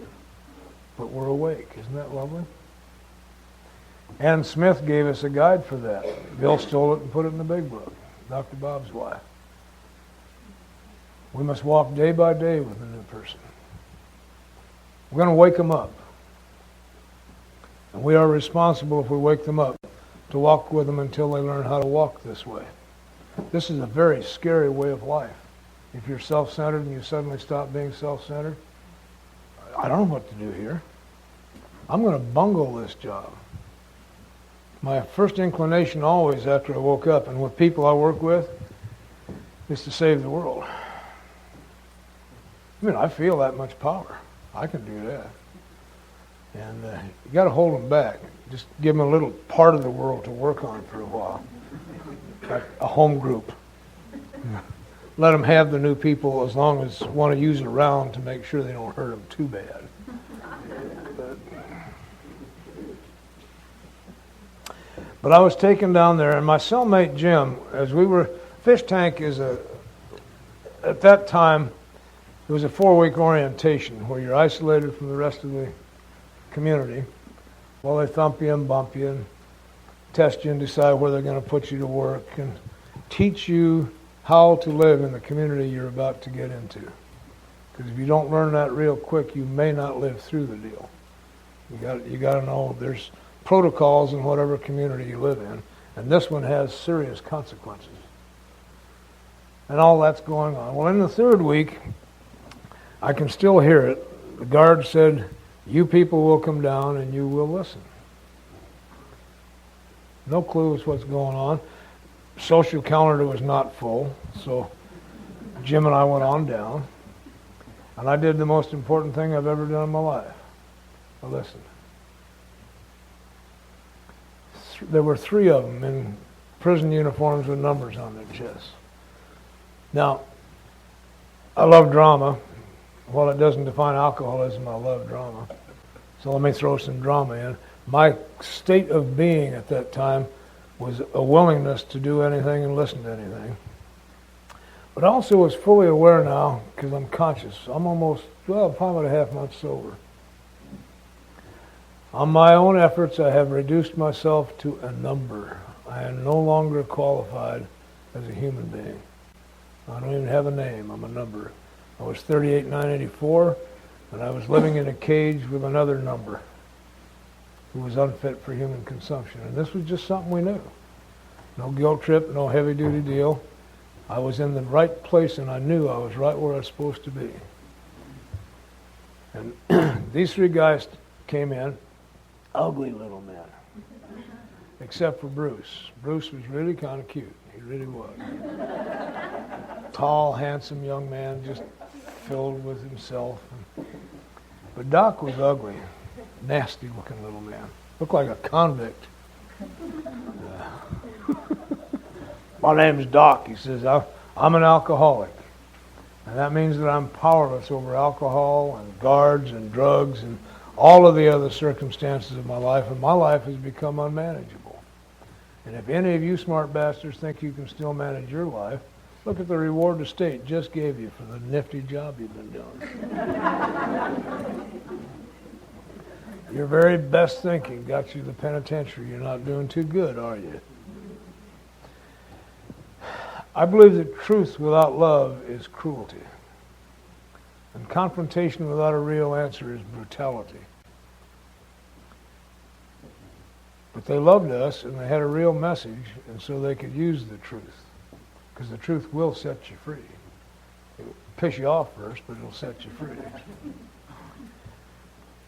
but we're awake. Isn't that lovely? Ann Smith gave us a guide for that. Bill stole it and put it in the big book, Dr. Bob's wife. We must walk day by day with a new person. We're going to wake them up. And we are responsible, if we wake them up, to walk with them until they learn how to walk this way. This is a very scary way of life. If you're self-centered and you suddenly stop being self-centered, I don't know what to do here. I'm going to bungle this job. My first inclination always after I woke up and with people I work with is to save the world. I mean, I feel that much power. I can do that. And you got to hold them back. Just give them a little part of the world to work on for a while. Like a home group. Let them have the new people as long as want to use it around to make sure they don't hurt them too bad. But I was taken down there, and my cellmate Jim, as we were, Fish Tank is at that time, it was a 4-week orientation where you're isolated from the rest of the community while they thump you and bump you and test you and decide where they're going to put you to work and teach you how to live in the community you're about to get into. Because if you don't learn that real quick, you may not live through the deal. You got to know there's protocols in whatever community you live in, and this one has serious consequences. And all that's going on. Well, in the 3rd week, I can still hear it. The guard said, "You people will come down and you will listen." No clue as what's going on. Social calendar was not full, so Jim and I went on down, and I did the most important thing I've ever done in my life. I listened. There were 3 of them in prison uniforms with numbers on their chests. Now, I love drama. While it doesn't define alcoholism, I love drama. So let me throw some drama in. My state of being at that time was a willingness to do anything and listen to anything. But I also was fully aware now, because I'm conscious. I'm almost, 5.5 months sober. On my own efforts, I have reduced myself to a number. I am no longer qualified as a human being. I don't even have a name. I'm a number. I was 38,984, and I was living in a cage with another number who was unfit for human consumption. And this was just something we knew. No guilt trip, no heavy-duty deal. I was in the right place, and I knew I was right where I was supposed to be. And these three guys came in, ugly little men, except for Bruce. Bruce was really kind of cute. He really was. Tall, handsome young man, just filled with himself. But Doc was ugly, nasty-looking little man. Looked like a convict. My name's Doc, he says. I'm an alcoholic. And that means that I'm powerless over alcohol and guards and drugs and all of the other circumstances of my life, and my life has become unmanageable. And if any of you smart bastards think you can still manage your life, look at the reward the state just gave you for the nifty job you've been doing. Your very best thinking got you to the penitentiary. You're not doing too good, are you? I believe that truth without love is cruelty. And confrontation without a real answer is brutality. But they loved us, and they had a real message, and so they could use the truth. Because the truth will set you free. It'll piss you off first, but it'll set you free.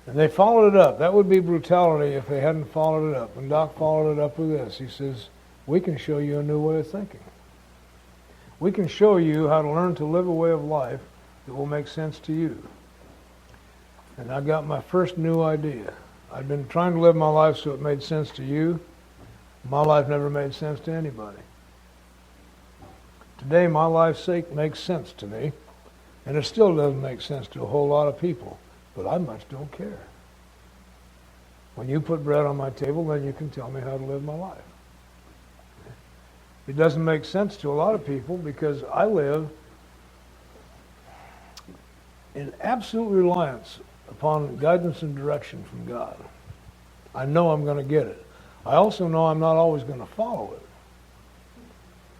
And they followed it up. That would be brutality if they hadn't followed it up. And Doc followed it up with this. He says, we can show you a new way of thinking. We can show you how to learn to live a way of life that will make sense to you. And I got my first new idea. I'd been trying to live my life so it made sense to you. My life never made sense to anybody. Today, my life's sake makes sense to me, and it still doesn't make sense to a whole lot of people, but I much don't care. When you put bread on my table, then you can tell me how to live my life. It doesn't make sense to a lot of people because I live in absolute reliance upon guidance and direction from God. I know I'm going to get it. I also know I'm not always going to follow it.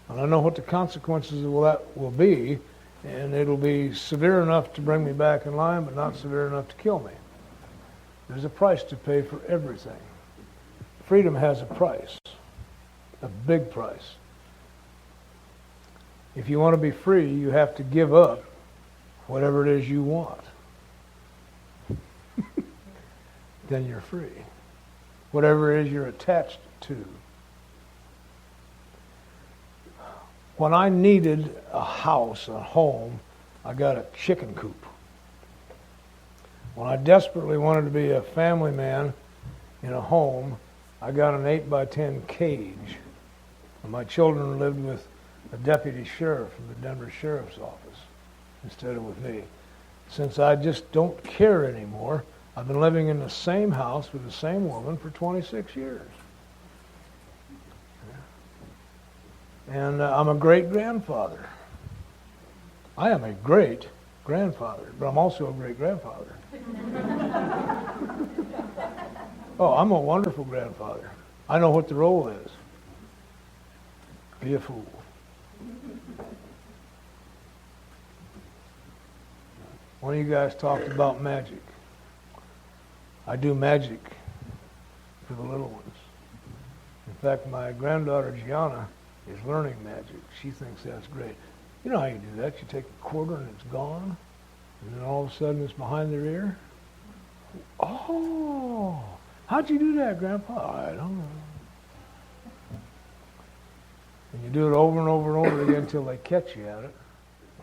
And I know what the consequences of that will be, and it'll be severe enough to bring me back in line, but not severe enough to kill me. There's a price to pay for everything. Freedom has a price, a big price. If you want to be free, you have to give up whatever it is you want. Then you're free. Whatever it is you're attached to. When I needed a house, a home, I got a chicken coop. When I desperately wanted to be a family man in a home, I got an 8x10 cage. And my children lived with a deputy sheriff from the Denver Sheriff's Office instead of with me. Since I just don't care anymore, I've been living in the same house with the same woman for 26 years. And I'm a great-grandfather. I am a great-grandfather, but I'm also a great-grandfather. Oh, I'm a wonderful grandfather. I know what the role is. Be a fool. One of you guys talked about magic. I do magic for the little ones. In fact, my granddaughter Gianna is learning magic. She thinks that's great. You know how you do that. You take a quarter and it's gone, and then all of a sudden it's behind their ear. Oh, how'd you do that, Grandpa? I don't know. And you do it over and over and over again until they catch you at it.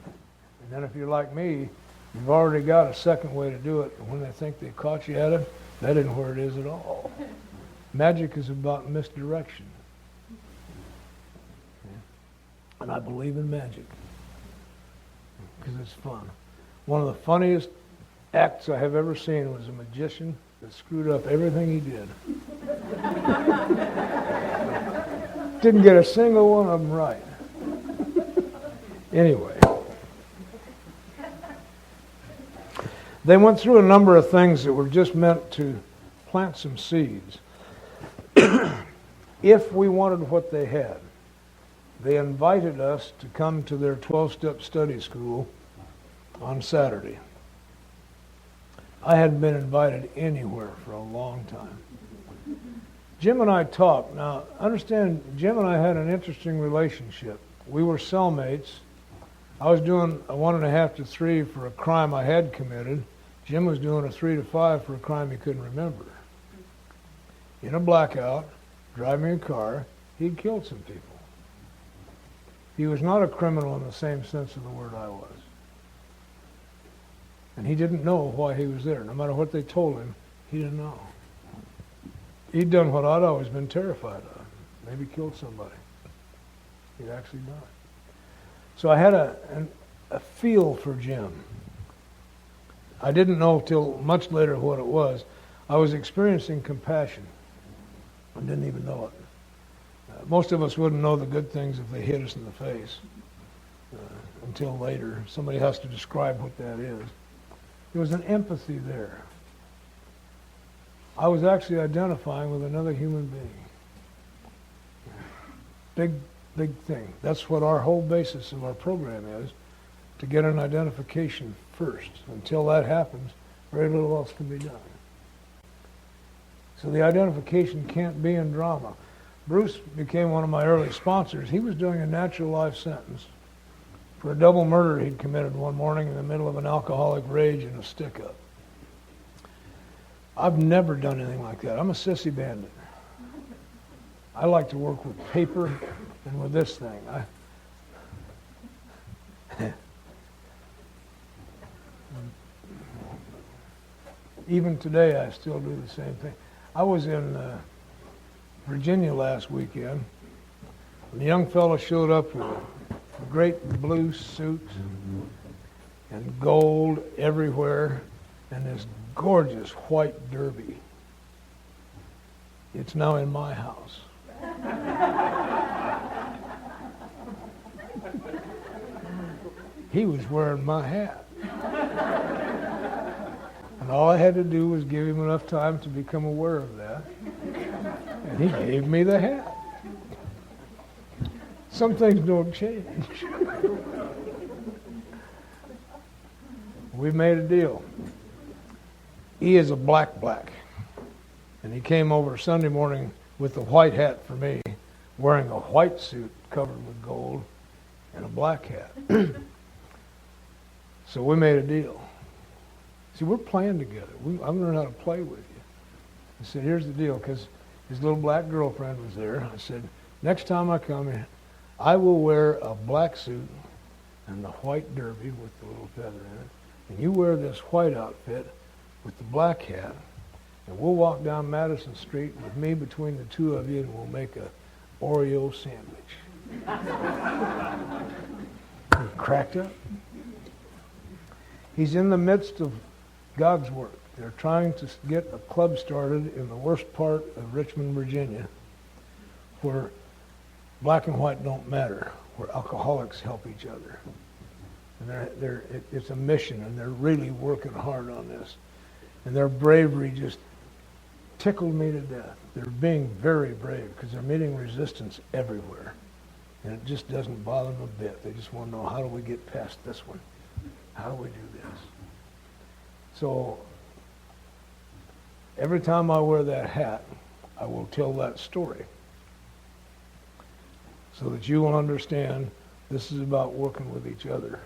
And then if you're like me, you've already got a second way to do it. And when they think they caught you at it, that isn't where it is at all. Magic is about misdirection. And I believe in magic because it's fun. One of the funniest acts I have ever seen was a magician that screwed up everything he did. Didn't get a single one of them right. Anyway, they went through a number of things that were just meant to plant some seeds. If we wanted what they had, they invited us to come to their 12-step study school on Saturday. I hadn't been invited anywhere for a long time. Jim and I talked. Now, understand, Jim and I had an interesting relationship. We were cellmates. I was doing a 1.5 to 3 for a crime I had committed. Jim was doing a 3 to 5 for a crime he couldn't remember. In a blackout, driving a car, he'd killed some people. He was not a criminal in the same sense of the word I was. And he didn't know why he was there. No matter what they told him, he didn't know. He'd done what I'd always been terrified of. Maybe killed somebody. He'd actually done it. So I had a feel for Jim. I didn't know till much later what it was. I was experiencing compassion. I didn't even know it. Most of us wouldn't know the good things if they hit us in the face until later. Somebody has to describe what that is. There was an empathy there. I was actually identifying with another human being. Big thing. That's what our whole basis of our program is, to get an identification first. Until that happens, very little else can be done. So the identification can't be in drama. Bruce became one of my early sponsors. He was doing a natural life sentence for a double murder he'd committed one morning in the middle of an alcoholic rage and a stick-up. I've never done anything like that. I'm a sissy bandit. I like to work with paper and with this thing. Even today, I still do the same thing. I was in Virginia last weekend, and a young fellow showed up with a great blue suit and gold everywhere and this gorgeous white derby. It's now in my house. He was wearing my hat. And all I had to do was give him enough time to become aware of that. And he gave me the hat. Some things don't change. We made a deal. He is a black. And he came over Sunday morning with the white hat for me, wearing a white suit covered with gold and a black hat. So we made a deal. See, we're playing together. I'm learning how to play with you. I said, here's the deal, because his little black girlfriend was there. I said, next time I come in, I will wear a black suit and the white derby with the little feather in it, and you wear this white outfit with the black hat, and we'll walk down Madison Street with me between the two of you, and we'll make a Oreo sandwich. He cracked up. He's in the midst of God's work. They're trying to get a club started in the worst part of Richmond, Virginia, where black and white don't matter, where alcoholics help each other. And it's a mission, and they're really working hard on this. And their bravery just tickled me to death. They're being very brave because they're meeting resistance everywhere. And it just doesn't bother them a bit. They just want to know, how do we get past this one? How do we do this? So every time I wear that hat, I will tell that story so that you will understand this is about working with each other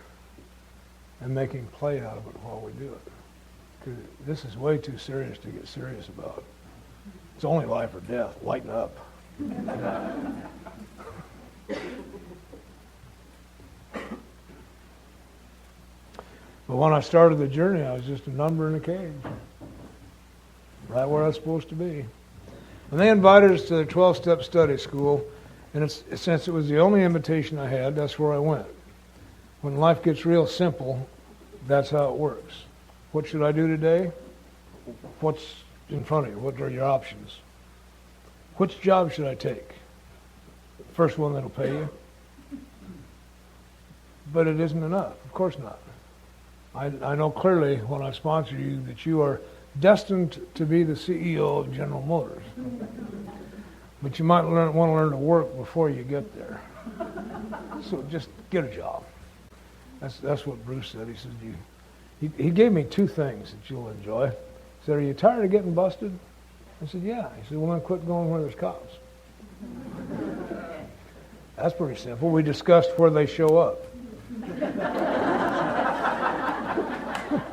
and making play out of it while we do it. Because this is way too serious to get serious about. It's only life or death. Lighten up. But when I started the journey, I was just a number in a cage. Right where I was supposed to be. And they invited us to their 12-step study school, and since it was the only invitation I had, that's where I went. When life gets real simple, that's how it works. What should I do today? What's in front of you? What are your options? Which job should I take? The first one that'll pay you? But it isn't enough. Of course not. I know clearly when I sponsor you that you are destined to be the CEO of General Motors. But you might want to learn to work before you get there. So just get a job. That's what Bruce said. He said, he gave me two things that you'll enjoy. He said, are you tired of getting busted? I said, yeah. He said, well, then quit going where there's cops. That's pretty simple. We discussed where they show up.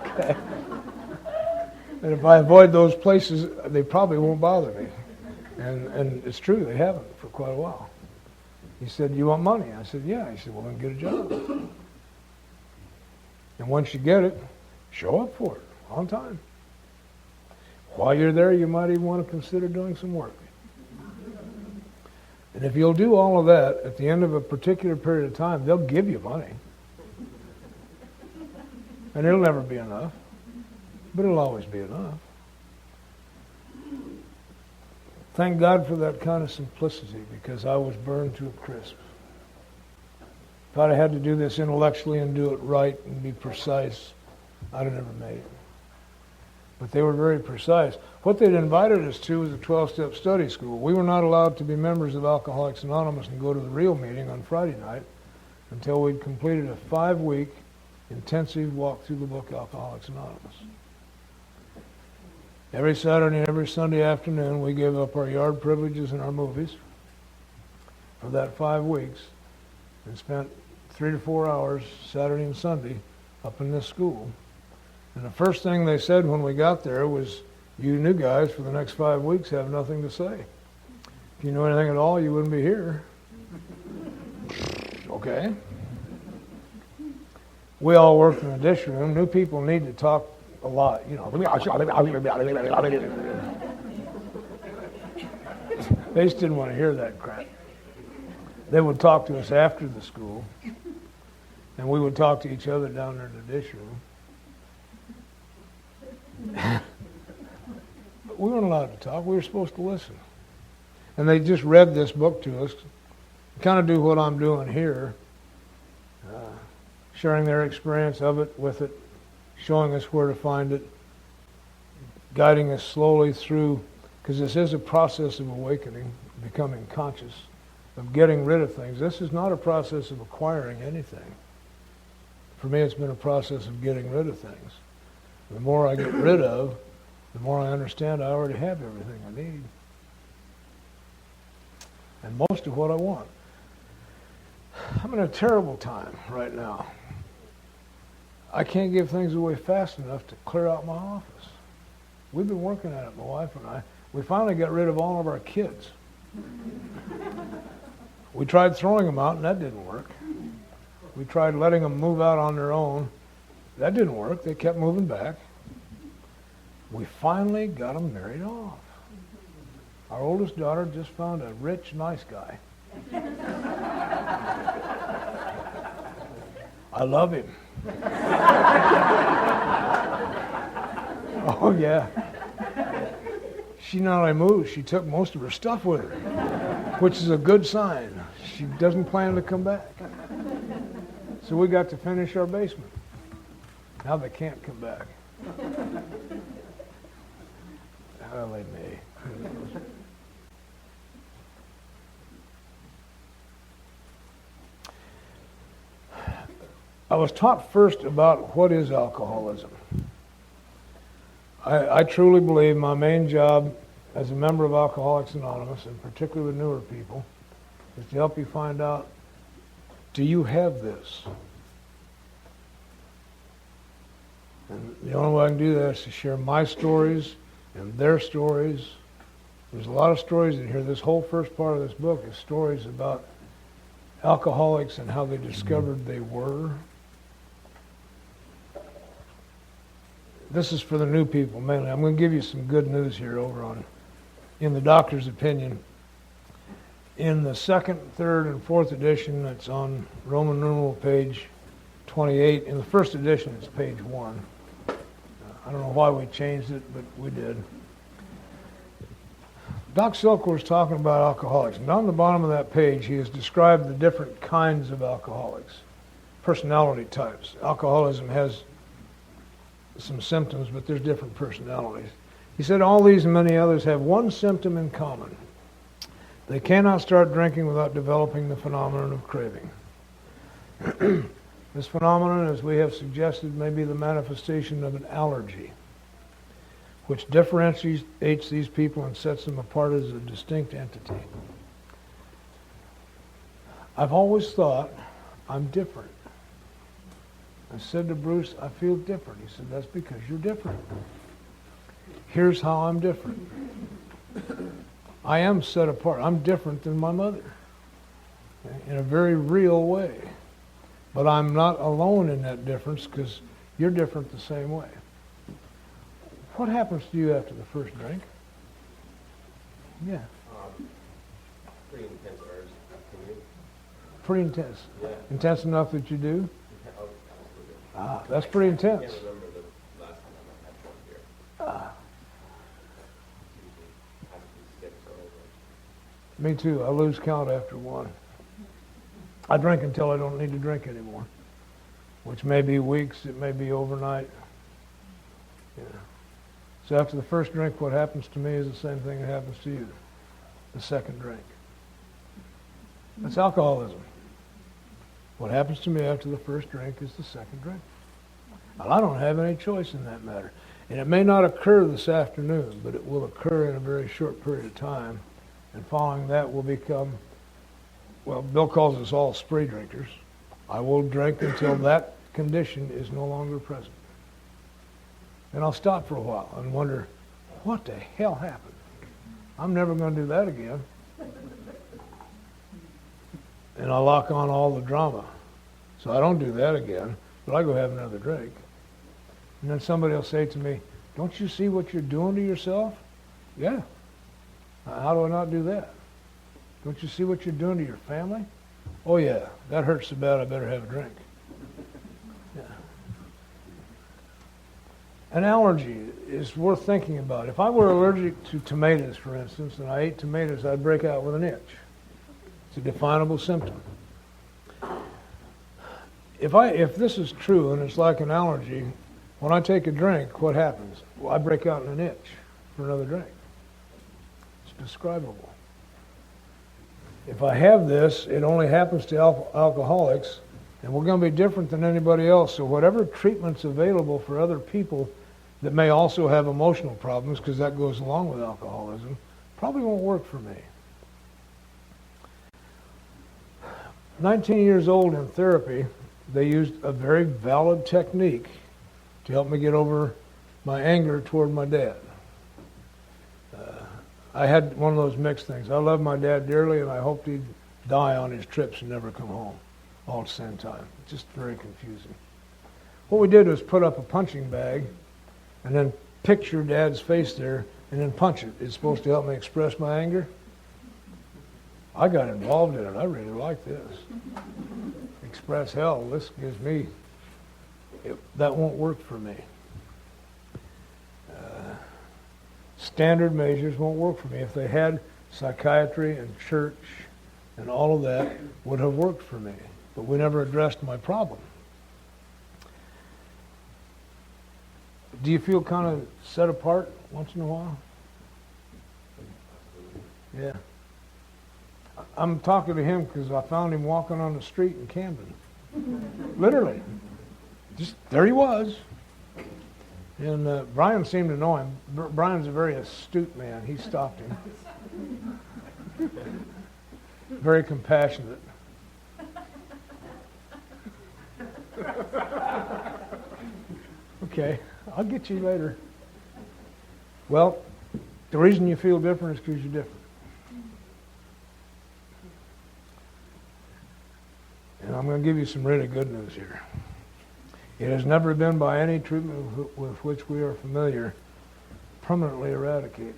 Okay. And if I avoid those places, they probably won't bother me. And it's true, they haven't for quite a while. He said, you want money? I said, yeah. He said, well, then get a job. And once you get it, show up for it on time. While you're there, you might even want to consider doing some work. And if you'll do all of that, at the end of a particular period of time, they'll give you money. And it'll never be enough, but it'll always be enough. Thank God for that kind of simplicity, because I was burned to a crisp. If I'd have had to do this intellectually and do it right and be precise, I'd have never made it. But they were very precise. What they'd invited us to was a 12-step study school. We were not allowed to be members of Alcoholics Anonymous and go to the real meeting on Friday night until we'd completed a 5-week intensive walk through the book Alcoholics Anonymous. Every Saturday and every Sunday afternoon, we gave up our yard privileges and our movies for that 5 weeks and spent 3 to 4 hours Saturday and Sunday up in this school. And the first thing they said when we got there was, you new guys for the next 5 weeks have nothing to say. If you know anything at all, you wouldn't be here. Okay. We all worked in the dish room. New people need to talk a lot, you know. They just didn't want to hear that crap. They would talk to us after the school, and we would talk to each other down there in the dish room. But we weren't allowed to talk. We were supposed to listen. And they just read this book to us, kind of do what I'm doing here, sharing their experience of it, with it, showing us where to find it, guiding us slowly through, because this is a process of awakening, becoming conscious, of getting rid of things. This is not a process of acquiring anything. For me, it's been a process of getting rid of things. The more I get rid of, the more I understand I already have everything I need. And most of what I want. I'm in a terrible time right now. I can't give things away fast enough to clear out my office. We've been working at it, my wife and I. We finally got rid of all of our kids. We tried throwing them out, and that didn't work. We tried letting them move out on their own. That didn't work. They kept moving back. We finally got them married off. Our oldest daughter just found a rich, nice guy. I love him. Oh, yeah. She not only moved, she took most of her stuff with her, which is a good sign. She doesn't plan to come back. So we got to finish our basement. Now they can't come back. Well, they may. I was taught first about what is alcoholism. I truly believe my main job as a member of Alcoholics Anonymous, and particularly with newer people, is to help you find out, do you have this? And the only way I can do that is to share my stories and their stories. There's a lot of stories in here. This whole first part of this book is stories about alcoholics and how they discovered they were. This is for the new people mainly. I'm going to give you some good news here over on In the Doctor's Opinion. In the second, third, and fourth edition, it's on Roman numeral page 28. In the first edition, it's page 1. I don't know why we changed it, but we did. Doc Silkworth is talking about alcoholics. And down the bottom of that page, he has described the different kinds of alcoholics. personality types. Alcoholism has some symptoms, but there's different personalities. He said all these and many others have one symptom in common. They cannot start drinking without developing the phenomenon of craving. This phenomenon, as we have suggested, may be the manifestation of an allergy, which differentiates these people and sets them apart as a distinct entity. I've always thought I'm different. I said to Bruce, I feel different. He said, that's because you're different. Here's how I'm different. I am set apart. I'm different than my mother in a very real way. But I'm not alone in that difference because you're different the same way. What happens to you after the first drink? Yeah. Pretty intense urge to me. Pretty intense. Yeah. Intense enough that you do? Oh, absolutely. Ah, that's pretty intense. I can't remember the last time I had one beer. Ah, Usually has to skip so over. me too. I lose count after one. I drink until I don't need to drink anymore, which may be weeks, it may be overnight. Yeah. So after the first drink, what happens to me is the same thing that happens to you. The second drink. That's alcoholism. What happens to me after the first drink is the second drink. Well, I don't have any choice in that matter. And it may not occur this afternoon, but it will occur in a very short period of time. And following that will become, well, Bill calls us all spree drinkers. I will drink until that condition is no longer present. And I'll stop for a while and wonder, what the hell happened? I'm never going to do that again. And I lock on all the drama. So I don't do that again, but I go have another drink. And then somebody will say to me, don't you see what you're doing to yourself? Yeah. How do I not do that? Don't you see what you're doing to your family? Oh yeah, that hurts so bad I better have a drink. Yeah. An allergy is worth thinking about. If I were allergic to tomatoes, for instance, and I ate tomatoes, I'd break out with an itch. It's a definable symptom. If this is true and it's like an allergy, when I take a drink, what happens? Well, I break out in an itch for another drink. It's describable. If I have this, it only happens to alcoholics, and we're going to be different than anybody else. So whatever treatment's available for other people that may also have emotional problems, because that goes along with alcoholism, probably won't work for me. 19 years old in therapy, they used a very valid technique to help me get over my anger toward my dad. I had one of those mixed things. I loved my dad dearly, and I hoped he'd die on his trips and never come home all at the same time. Just very confusing. What we did was put up a punching bag and then picture Dad's face there and then punch it. It's supposed to help me express my anger. I got involved in it. I really like this. Express hell. This gives me... that won't work for me. Standard measures won't work for me. If they had psychiatry and church and all of that, would have worked for me. But we never addressed my problem. Do you feel kind of set apart once in a while? Yeah. I'm talking to him because I found him walking on the street in Camden. Literally. Just there he was. And Brian seemed to know him. Brian's a very astute man. He stopped him. Very compassionate. Okay, I'll get you later. Well, the reason you feel different is because you're different. And I'm going to give you some really good news here. It has never been by any treatment with which we are familiar permanently eradicated.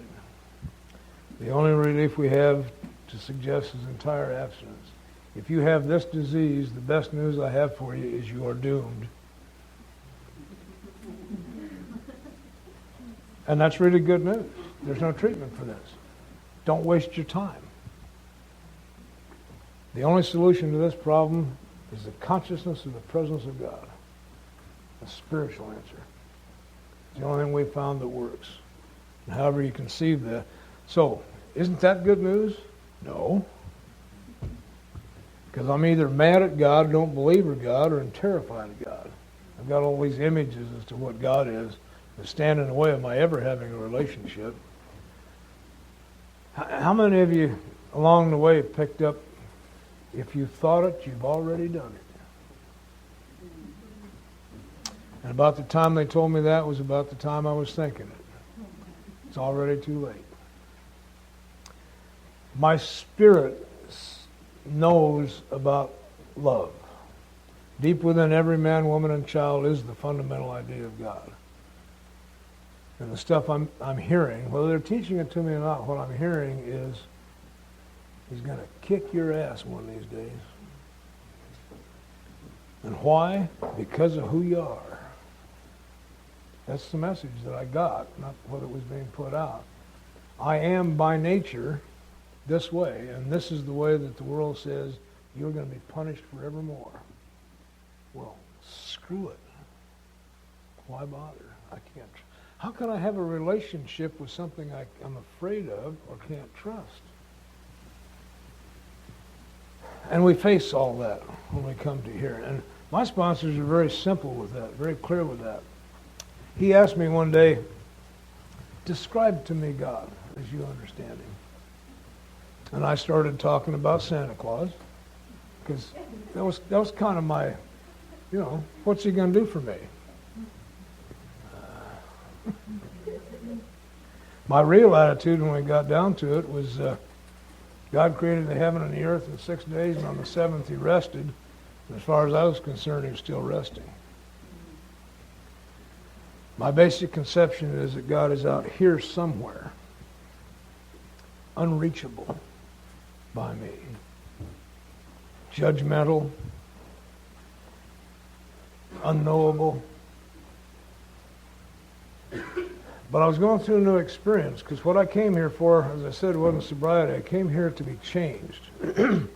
The only relief we have to suggest is entire abstinence. If you have this disease, the best news I have for you is you are doomed. And that's really good news. There's no treatment for this. Don't waste your time. The only solution to this problem is the consciousness of the presence of God. A spiritual answer. It's the only thing we found that works. And however you conceive that. So, isn't that good news? No. Because I'm either mad at God, don't believe in God, or I'm terrified of God. I've got all these images as to what God is that stand in the way of my ever having a relationship. How many of you along the way picked up, if you thought it, you've already done it? And about the time they told me that was about the time I was thinking it. It's already too late. My spirit knows about love. Deep within every man, woman, and child is the fundamental idea of God. And the stuff I'm hearing, whether they're teaching it to me or not, what I'm hearing is He's going to kick your ass one of these days. And why? Because of who you are. That's the message that I got, not what it was being put out. I am by nature this way, and this is the way that the world says you're going to be punished forevermore. Well, screw it. Why bother? I can't. How can I have a relationship with something I'm afraid of or can't trust? And we face all that when we come to here. And my sponsors are very simple with that, very clear with that. He asked me one day, describe to me God as you understand Him. And I started talking about Santa Claus, because that was kind of my, what's He going to do for me? My real attitude when we got down to it was God created the heaven and the earth in 6 days, and on the seventh He rested. And as far as I was concerned, He was still resting. My basic conception is that God is out here somewhere, unreachable by me, judgmental, unknowable. But I was going through a new experience, because what I came here for, as I said, wasn't sobriety. I came here to be changed. And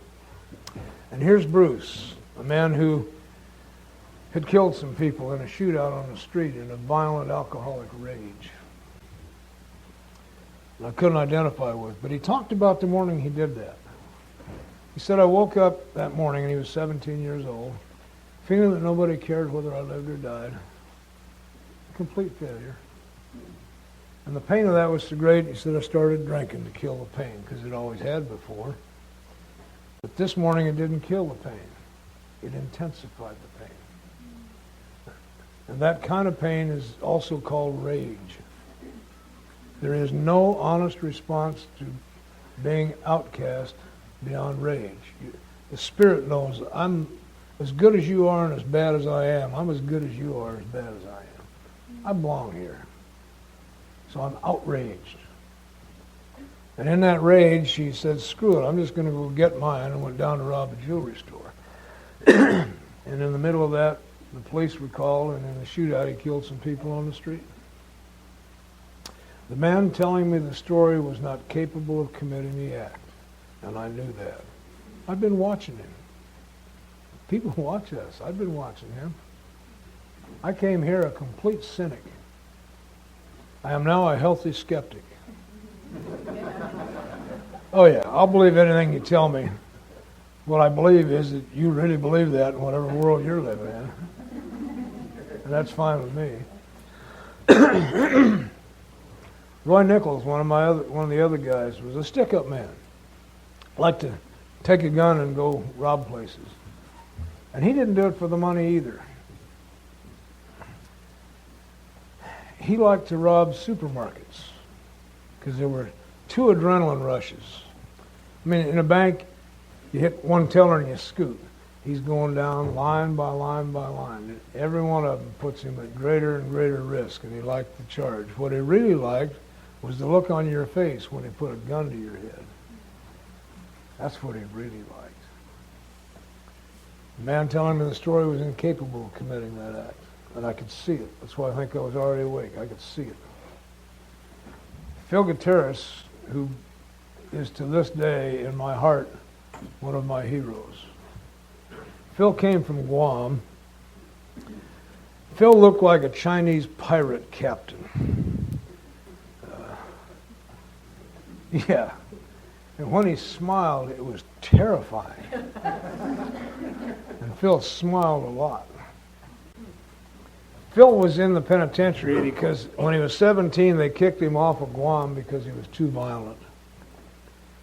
here's Bruce, a man who had killed some people in a shootout on the street in a violent alcoholic rage. And I couldn't identify with, but he talked about the morning he did that. He said, I woke up that morning, and he was 17 years old, feeling that nobody cared whether I lived or died. Complete failure. And the pain of that was so great, he said, I started drinking to kill the pain, because it always had before. But this morning it didn't kill the pain. It intensified the pain. And that kind of pain is also called rage. There is no honest response to being outcast beyond rage. The Spirit knows I'm as good as you are and as bad as I am. I'm as good as you are, as bad as I am. I belong here. So I'm outraged. And in that rage, she said, screw it, I'm just going to go get mine, and went down to rob a jewelry store. And in the middle of that, the police were called, and in the shootout, he killed some people on the street. The man telling me the story was not capable of committing the act, and I knew that. I've been watching him. People watch us. I've been watching him. I came here a complete cynic. I am now a healthy skeptic. Oh yeah, I'll believe anything you tell me. What I believe is that you really believe that in whatever world you're living in. And that's fine with me. Roy Nichols, one of the other guys, was a stick-up man. Liked to take a gun and go rob places. And he didn't do it for the money either. He liked to rob supermarkets because there were 2 adrenaline rushes. I mean, in a bank, you hit one teller and you scoot. He's going down line by line by line. Every one of them puts him at greater and greater risk, and he liked the charge. What he really liked was the look on your face when he put a gun to your head. That's what he really liked. The man telling me the story was incapable of committing that act, and I could see it. That's why I think I was already awake. I could see it. Phil Gutierrez, who is to this day in my heart one of my heroes. Phil came from Guam. Phil looked like a Chinese pirate captain. Yeah. And when he smiled, it was terrifying. And Phil smiled a lot. Phil was in the penitentiary because when he was 17, they kicked him off of Guam because he was too violent.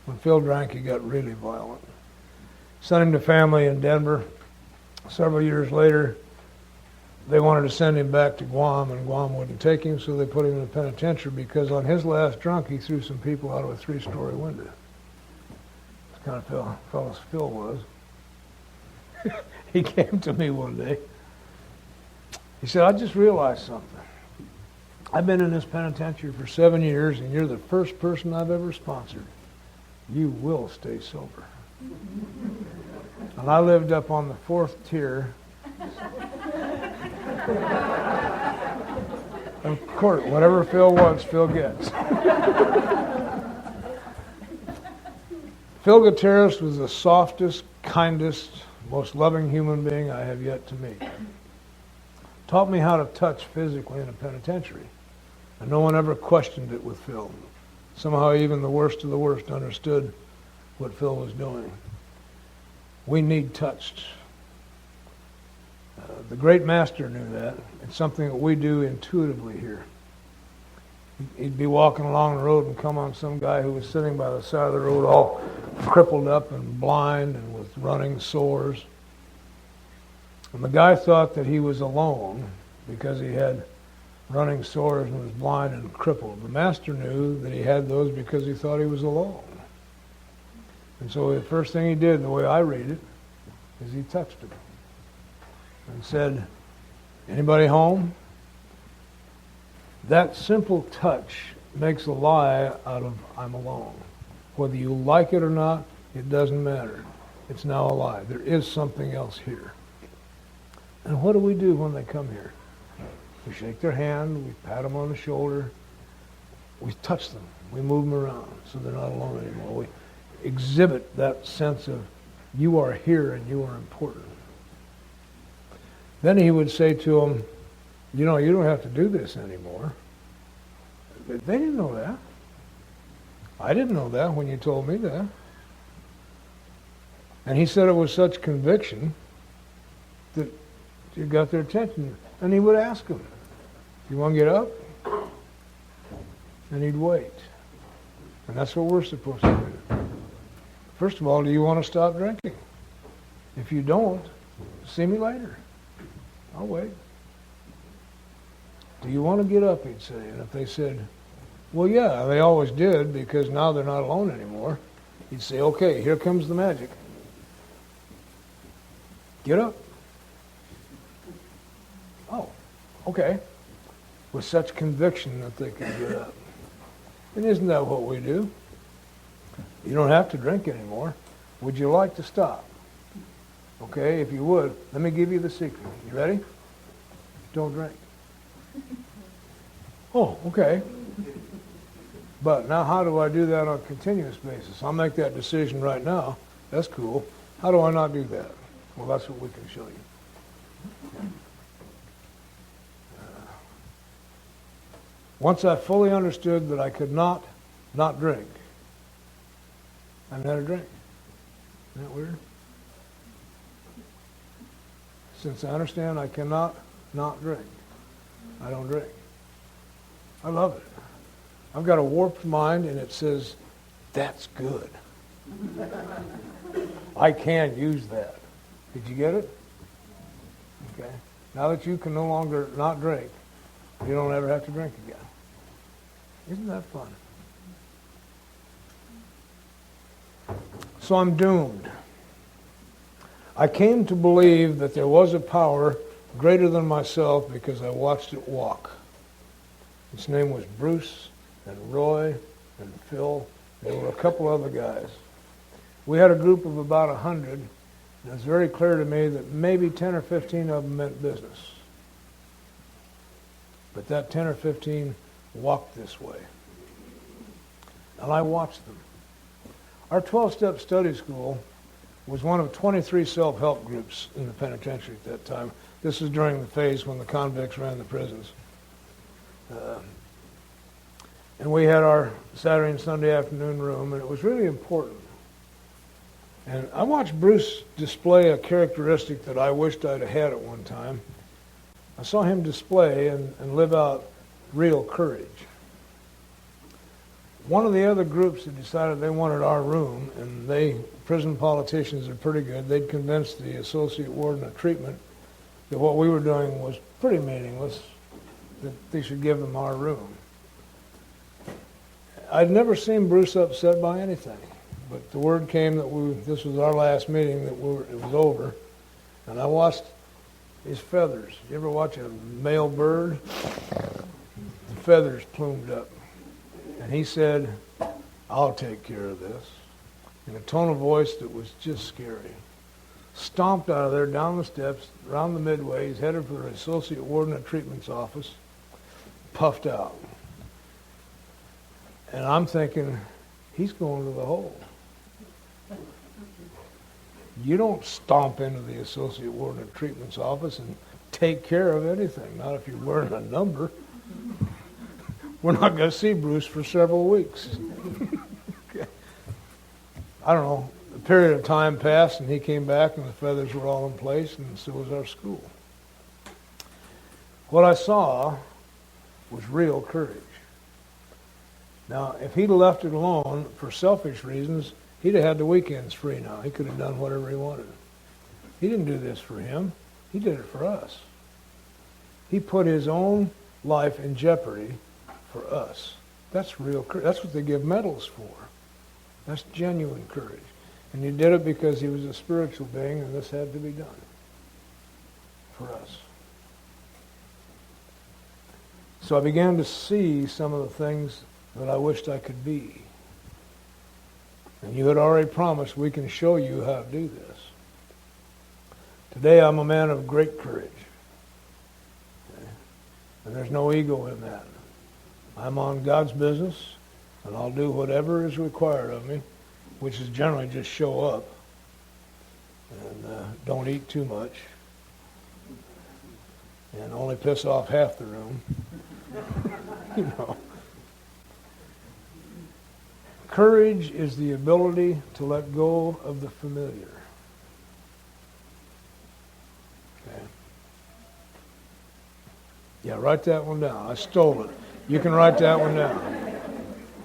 When Phil drank, he got really violent. Sent him to family in Denver. Several years later, they wanted to send him back to Guam, and Guam wouldn't take him, so they put him in the penitentiary because on his last drunk, he threw some people out of a 3-story window. That's kind of fellow Phil was. He came to me one day. He said, I just realized something. I've been in this penitentiary for 7 years, and you're the first person I've ever sponsored. You will stay sober. And I lived up on the 4th tier. Of course, whatever Phil wants, Phil gets. Phil Gutierrez was the softest, kindest, most loving human being I have yet to meet. Taught me how to touch physically in a penitentiary. And no one ever questioned it with Phil. Somehow even the worst of the worst understood what Phil was doing. We need touched. The great master knew that. It's something that we do intuitively here. He'd be walking along the road and come on some guy who was sitting by the side of the road all crippled up and blind and with running sores. And the guy thought that he was alone because he had running sores and was blind and crippled. The master knew that he had those because he thought he was alone. And so the first thing he did, the way I read it, is he touched him and said, anybody home? That simple touch makes a lie out of I'm alone. Whether you like it or not, it doesn't matter. It's now a lie. There is something else here. And what do we do when they come here? We shake their hand, we pat them on the shoulder, we touch them, we move them around so they're not alone anymore. We exhibit that sense of you are here and you are important. Then he would say to them, you know, you don't have to do this anymore. But they didn't know that. I didn't know that when you told me that. And he said it was such conviction that it got their attention. And he would ask them, you want to get up? And he'd wait. And that's what we're supposed to do. First of all, do you want to stop drinking? If you don't, see me later. I'll wait. Do you want to get up, he'd say. And if they said, well, yeah, they always did because now they're not alone anymore, he'd say, okay, here comes the magic. Get up. Oh, okay. With such conviction that they could get up. And isn't that what we do? You don't have to drink anymore. Would you like to stop? Okay, if you would, let me give you the secret. You ready? Don't drink. Oh, okay. But now how do I do that on a continuous basis? I'll make that decision right now. That's cool. How do I not do that? Well, that's what we can show you. Once I fully understood that I could not drink, I never drank. Isn't that weird? Since I understand I cannot not drink, I don't drink. I love it. I've got a warped mind and it says, that's good. I can use that. Did you get it? Okay. Now that you can no longer not drink, you don't ever have to drink again. Isn't that fun? So I'm doomed. I came to believe that there was a power greater than myself because I watched it walk. Its name was Bruce and Roy and Phil. There were a couple other guys. We had a group of about 100, and it was very clear to me that maybe 10 or 15 of them meant business. But that 10 or 15 walked this way. And I watched them. Our 12-step study school was one of 23 self-help groups in the penitentiary at that time. This is during the phase when the convicts ran the prisons. And we had our Saturday and Sunday afternoon room, and it was really important. And I watched Bruce display a characteristic that I wished I'd have had at one time. I saw him display and live out real courage. One of the other groups had decided they wanted our room, and prison politicians are pretty good. They'd convinced the associate warden of treatment that what we were doing was pretty meaningless, that they should give them our room. I'd never seen Bruce upset by anything, but the word came that this was our last meeting, that it was over, and I watched his feathers. You ever watch a male bird? The feathers plumed up. And he said, "I'll take care of this," in a tone of voice that was just scary. Stomped out of there, down the steps, around the midway. He's headed for the associate warden of treatment's office, puffed out. And I'm thinking, he's going to the hole. You don't stomp into the associate warden of treatment's office and take care of anything, not if you're wearing a number. We're not going to see Bruce for several weeks. Okay. I don't know. A period of time passed, and he came back, and the feathers were all in place, and so was our school. What I saw was real courage. Now, if he'd left it alone for selfish reasons, he'd have had the weekends free now. He could have done whatever he wanted. He didn't do this for him. He did it for us. He put his own life in jeopardy for us. That's real courage. That's what they give medals for. That's genuine courage. And he did it because he was a spiritual being, and this had to be done for us. So I began to see some of the things that I wished I could be. And you had already promised we can show you how to do this. Today I'm a man of great courage. Okay? And there's no ego in that. I'm on God's business, and I'll do whatever is required of me, which is generally just show up and don't eat too much and only piss off half the room. You know. Courage is the ability to let go of the familiar. Okay. Yeah, write that one down. I stole it. You can write that one down.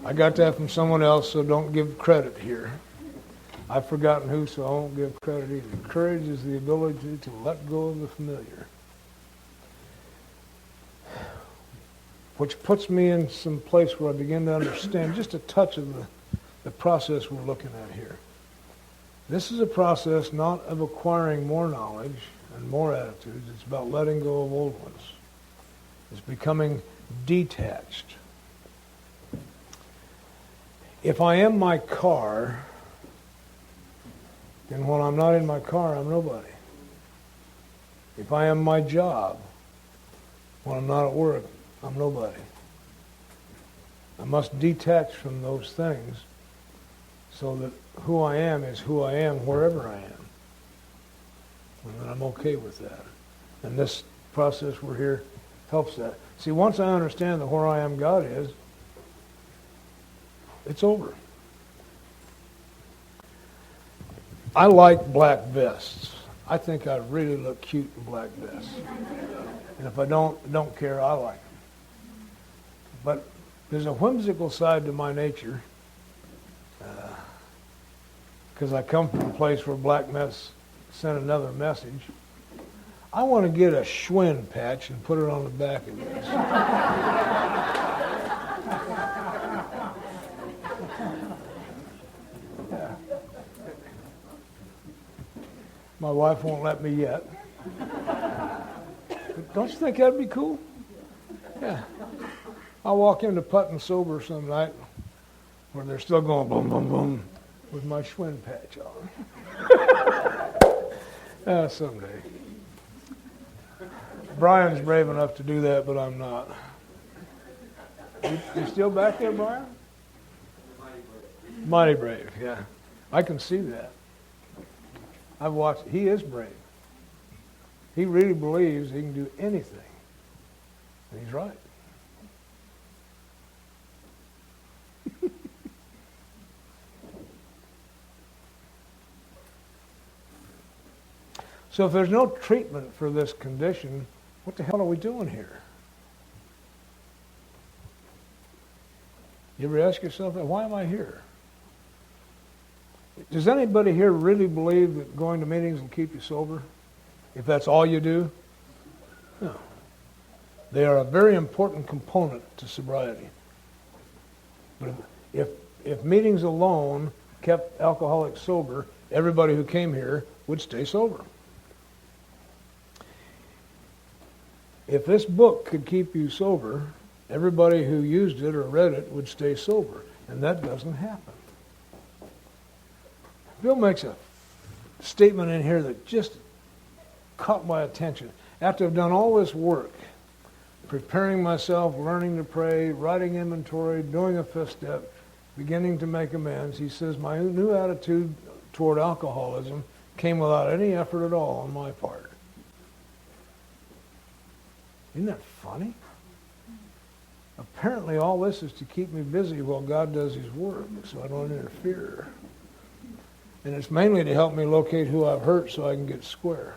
I got that from someone else, so don't give credit here. I've forgotten who, so I won't give credit either. Courage is the ability to let go of the familiar. Which puts me in some place where I begin to understand just a touch of the process we're looking at here. This is a process not of acquiring more knowledge and more attitudes. It's about letting go of old ones. It's becoming detached. If I am my car, then when I'm not in my car, I'm nobody. If I am my job, when I'm not at work, I'm nobody. I must detach from those things so that who I am is who I am wherever I am. And that I'm okay with that. And this process we're here helps that. See, once I understand that where I am God is, it's over. I like black vests. I think I really look cute in black vests. And if I don't care, I like them. But there's a whimsical side to my nature, because I come from a place where black mess sent another message. I want to get a Schwinn patch and put it on the back of this. Yeah. My wife won't let me yet. But don't you think that'd be cool? Yeah. I'll walk into Putnam Sober some night where they're still going boom, boom, boom with my Schwinn patch on. Someday. Brian's brave enough to do that, but I'm not. You still back there, Brian? Mighty brave, yeah. I can see that. I've watched. He is brave. He really believes he can do anything. And he's right. So if there's no treatment for this condition, what the hell are we doing here? You ever ask yourself that? Why am I here? Does anybody here really believe that going to meetings will keep you sober? If that's all you do? No. They are a very important component to sobriety. But if meetings alone kept alcoholics sober, everybody who came here would stay sober. If this book could keep you sober, everybody who used it or read it would stay sober. And that doesn't happen. Bill makes a statement in here that just caught my attention. After I've done all this work, preparing myself, learning to pray, writing inventory, doing a fifth step, beginning to make amends, he says, my new attitude toward alcoholism came without any effort at all on my part. Isn't that funny? Apparently all this is to keep me busy while God does his work, so I don't interfere. And it's mainly to help me locate who I've hurt so I can get square.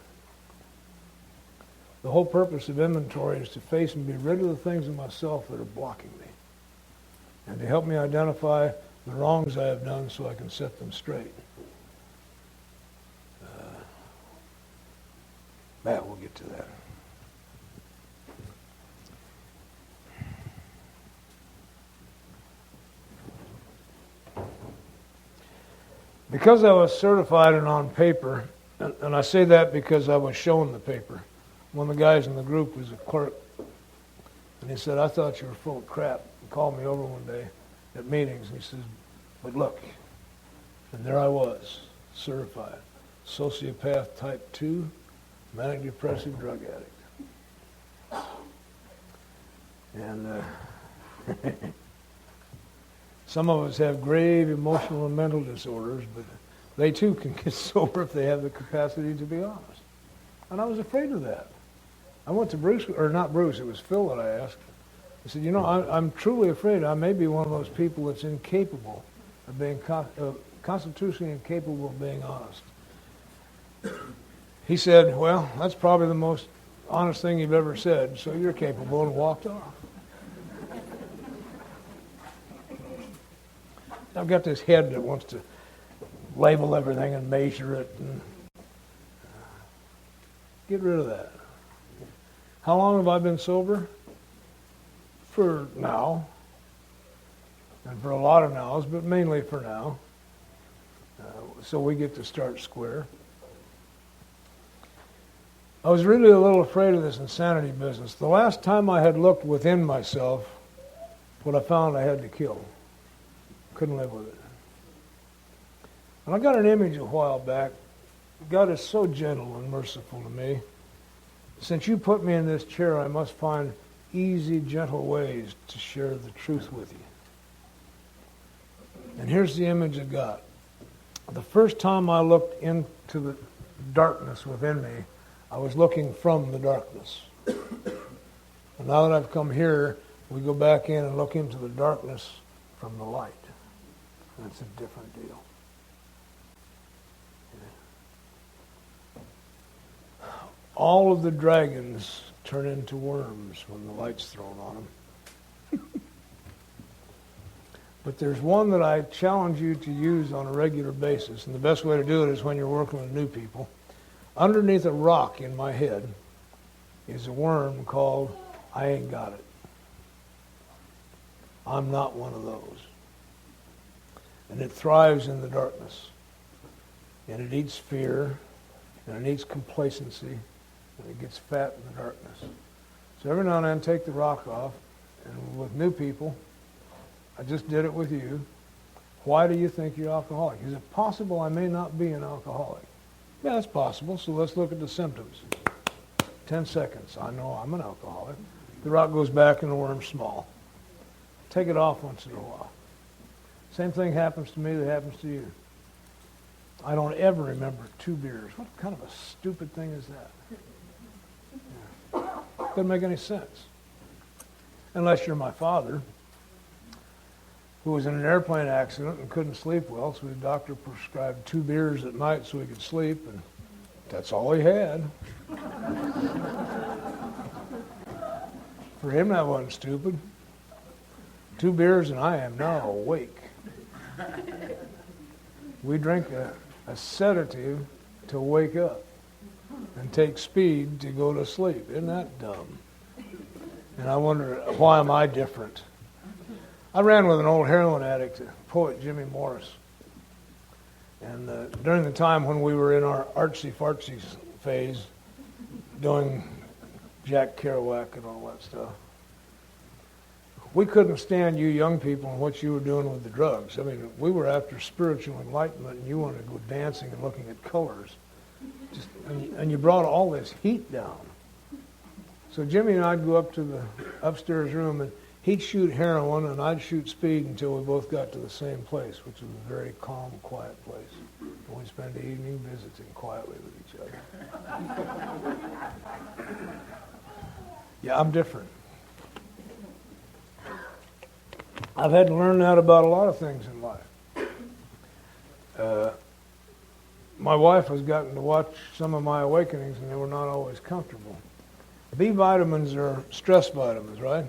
The whole purpose of inventory is to face and be rid of the things in myself that are blocking me, and to help me identify the wrongs I have done so I can set them straight. We'll get to that. Because I was certified and on paper, and I say that because I was shown the paper. One of the guys in the group was a clerk, and he said, I thought you were full of crap. He called me over one day at meetings, and he says, but look, and there I was, certified, sociopath type 2, manic depressive drug addict. And some of us have grave emotional and mental disorders, but they too can get sober if they have the capacity to be honest. And I was afraid of that. I went to Bruce, or not Bruce, it was Phil that I asked. I said, I'm truly afraid I may be one of those people that's incapable of being, constitutionally incapable of being honest. He said, well, that's probably the most honest thing you've ever said, so you're capable, and walked off. I've got this head that wants to label everything and measure it and get rid of that. How long have I been sober? For now. And for a lot of nows, but mainly for now. So we get to start square. I was really a little afraid of this insanity business. The last time I had looked within myself, what I found I had to kill. Couldn't live with it. And I got an image a while back. God is so gentle and merciful to me. Since you put me in this chair, I must find easy, gentle ways to share the truth with you. And here's the image I got. The first time I looked into the darkness within me, I was looking from the darkness. And now that I've come here, we go back in and look into the darkness from the light. And it's a different deal. All of the dragons turn into worms when the light's thrown on them. But there's one that I challenge you to use on a regular basis, and the best way to do it is when you're working with new people. Underneath a rock in my head is a worm called I ain't got it. I'm not one of those. And it thrives in the darkness. And it eats fear, and it eats complacency, and it gets fat in the darkness. So every now and then take the rock off, and with new people, I just did it with you. Why do you think you're alcoholic? Is it possible I may not be an alcoholic? Yeah, it's possible, so let's look at the symptoms. 10 seconds. I know I'm an alcoholic. The rock goes back and the worm's small. Take it off once in a while. Same thing happens to me that happens to you. I don't ever remember 2 beers. What kind of a stupid thing is that? Yeah. Doesn't make any sense. Unless you're my father, who was in an airplane accident and couldn't sleep well, so the doctor prescribed 2 beers at night so he could sleep, and that's all he had. For him, that wasn't stupid. 2 beers and I am now awake. We drink a sedative to wake up and take speed to go to sleep. Isn't that dumb? And I wonder, why am I different? I ran with an old heroin addict, poet Jimmy Morris. And during the time when we were in our artsy-fartsy phase, doing Jack Kerouac and all that stuff, we couldn't stand you young people and what you were doing with the drugs. I mean, we were after spiritual enlightenment, and you wanted to go dancing and looking at colors. And you brought all this heat down. So Jimmy and I'd go up to the upstairs room, and he'd shoot heroin, and I'd shoot speed until we both got to the same place, which was a very calm, quiet place. And we'd spend the evening visiting quietly with each other. Yeah, I'm different. I've had to learn that about a lot of things in life. My wife has gotten to watch some of my awakenings, and they were not always comfortable. B vitamins are stress vitamins, right?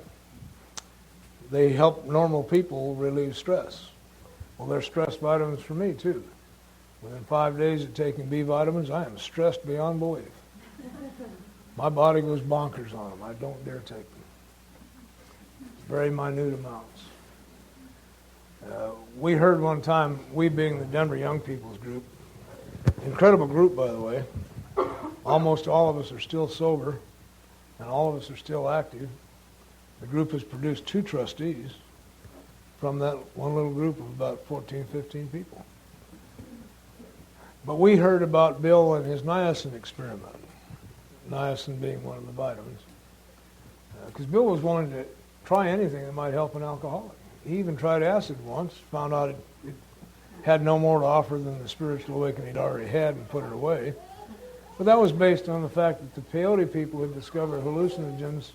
They help normal people relieve stress. Well, they're stress vitamins for me, too. Within 5 days of taking B vitamins, I am stressed beyond belief. My body goes bonkers on them. I don't dare take them. Very minute amounts. We heard one time, we being the Denver Young People's Group, incredible group, by the way. Almost all of us are still sober, and all of us are still active. The group has produced 2 trustees from that one little group of about 14, 15 people. But we heard about Bill and his niacin experiment, niacin being one of the vitamins, because Bill was willing to try anything that might help an alcoholic. He even tried acid once, found out it had no more to offer than the spiritual awakening he'd already had, and put it away. But that was based on the fact that the peyote people had discovered hallucinogens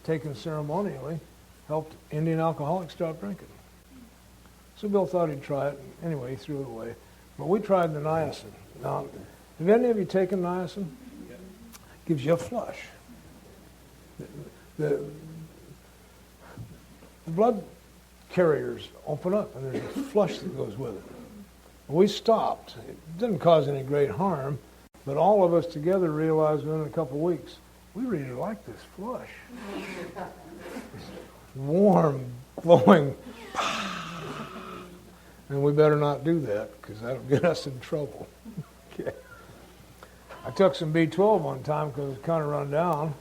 taken ceremonially helped Indian alcoholics stop drinking. So Bill thought he'd try it. Anyway, he threw it away. But we tried the niacin. Now, have any of you taken niacin? It gives you a flush. The blood carriers open up, and there's a flush that goes with it. We stopped. It didn't cause any great harm, but all of us together realized within a couple of weeks, we really like this flush. It's warm, flowing, and we better not do that, because that'll get us in trouble. Okay. I took some B12 one time because it was kind of run down.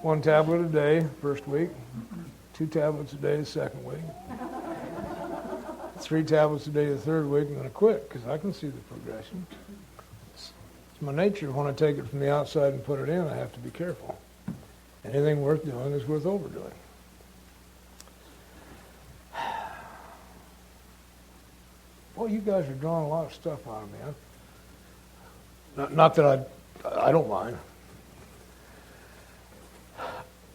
1 tablet a day first week, 2 tablets a day the second week, 3 tablets a day the third week, and then I quit because I can see the progression. It's my nature. When I take it from the outside and put it in, I have to be careful. Anything worth doing is worth overdoing. Well, you guys are drawing a lot of stuff out of me. Not that I don't mind.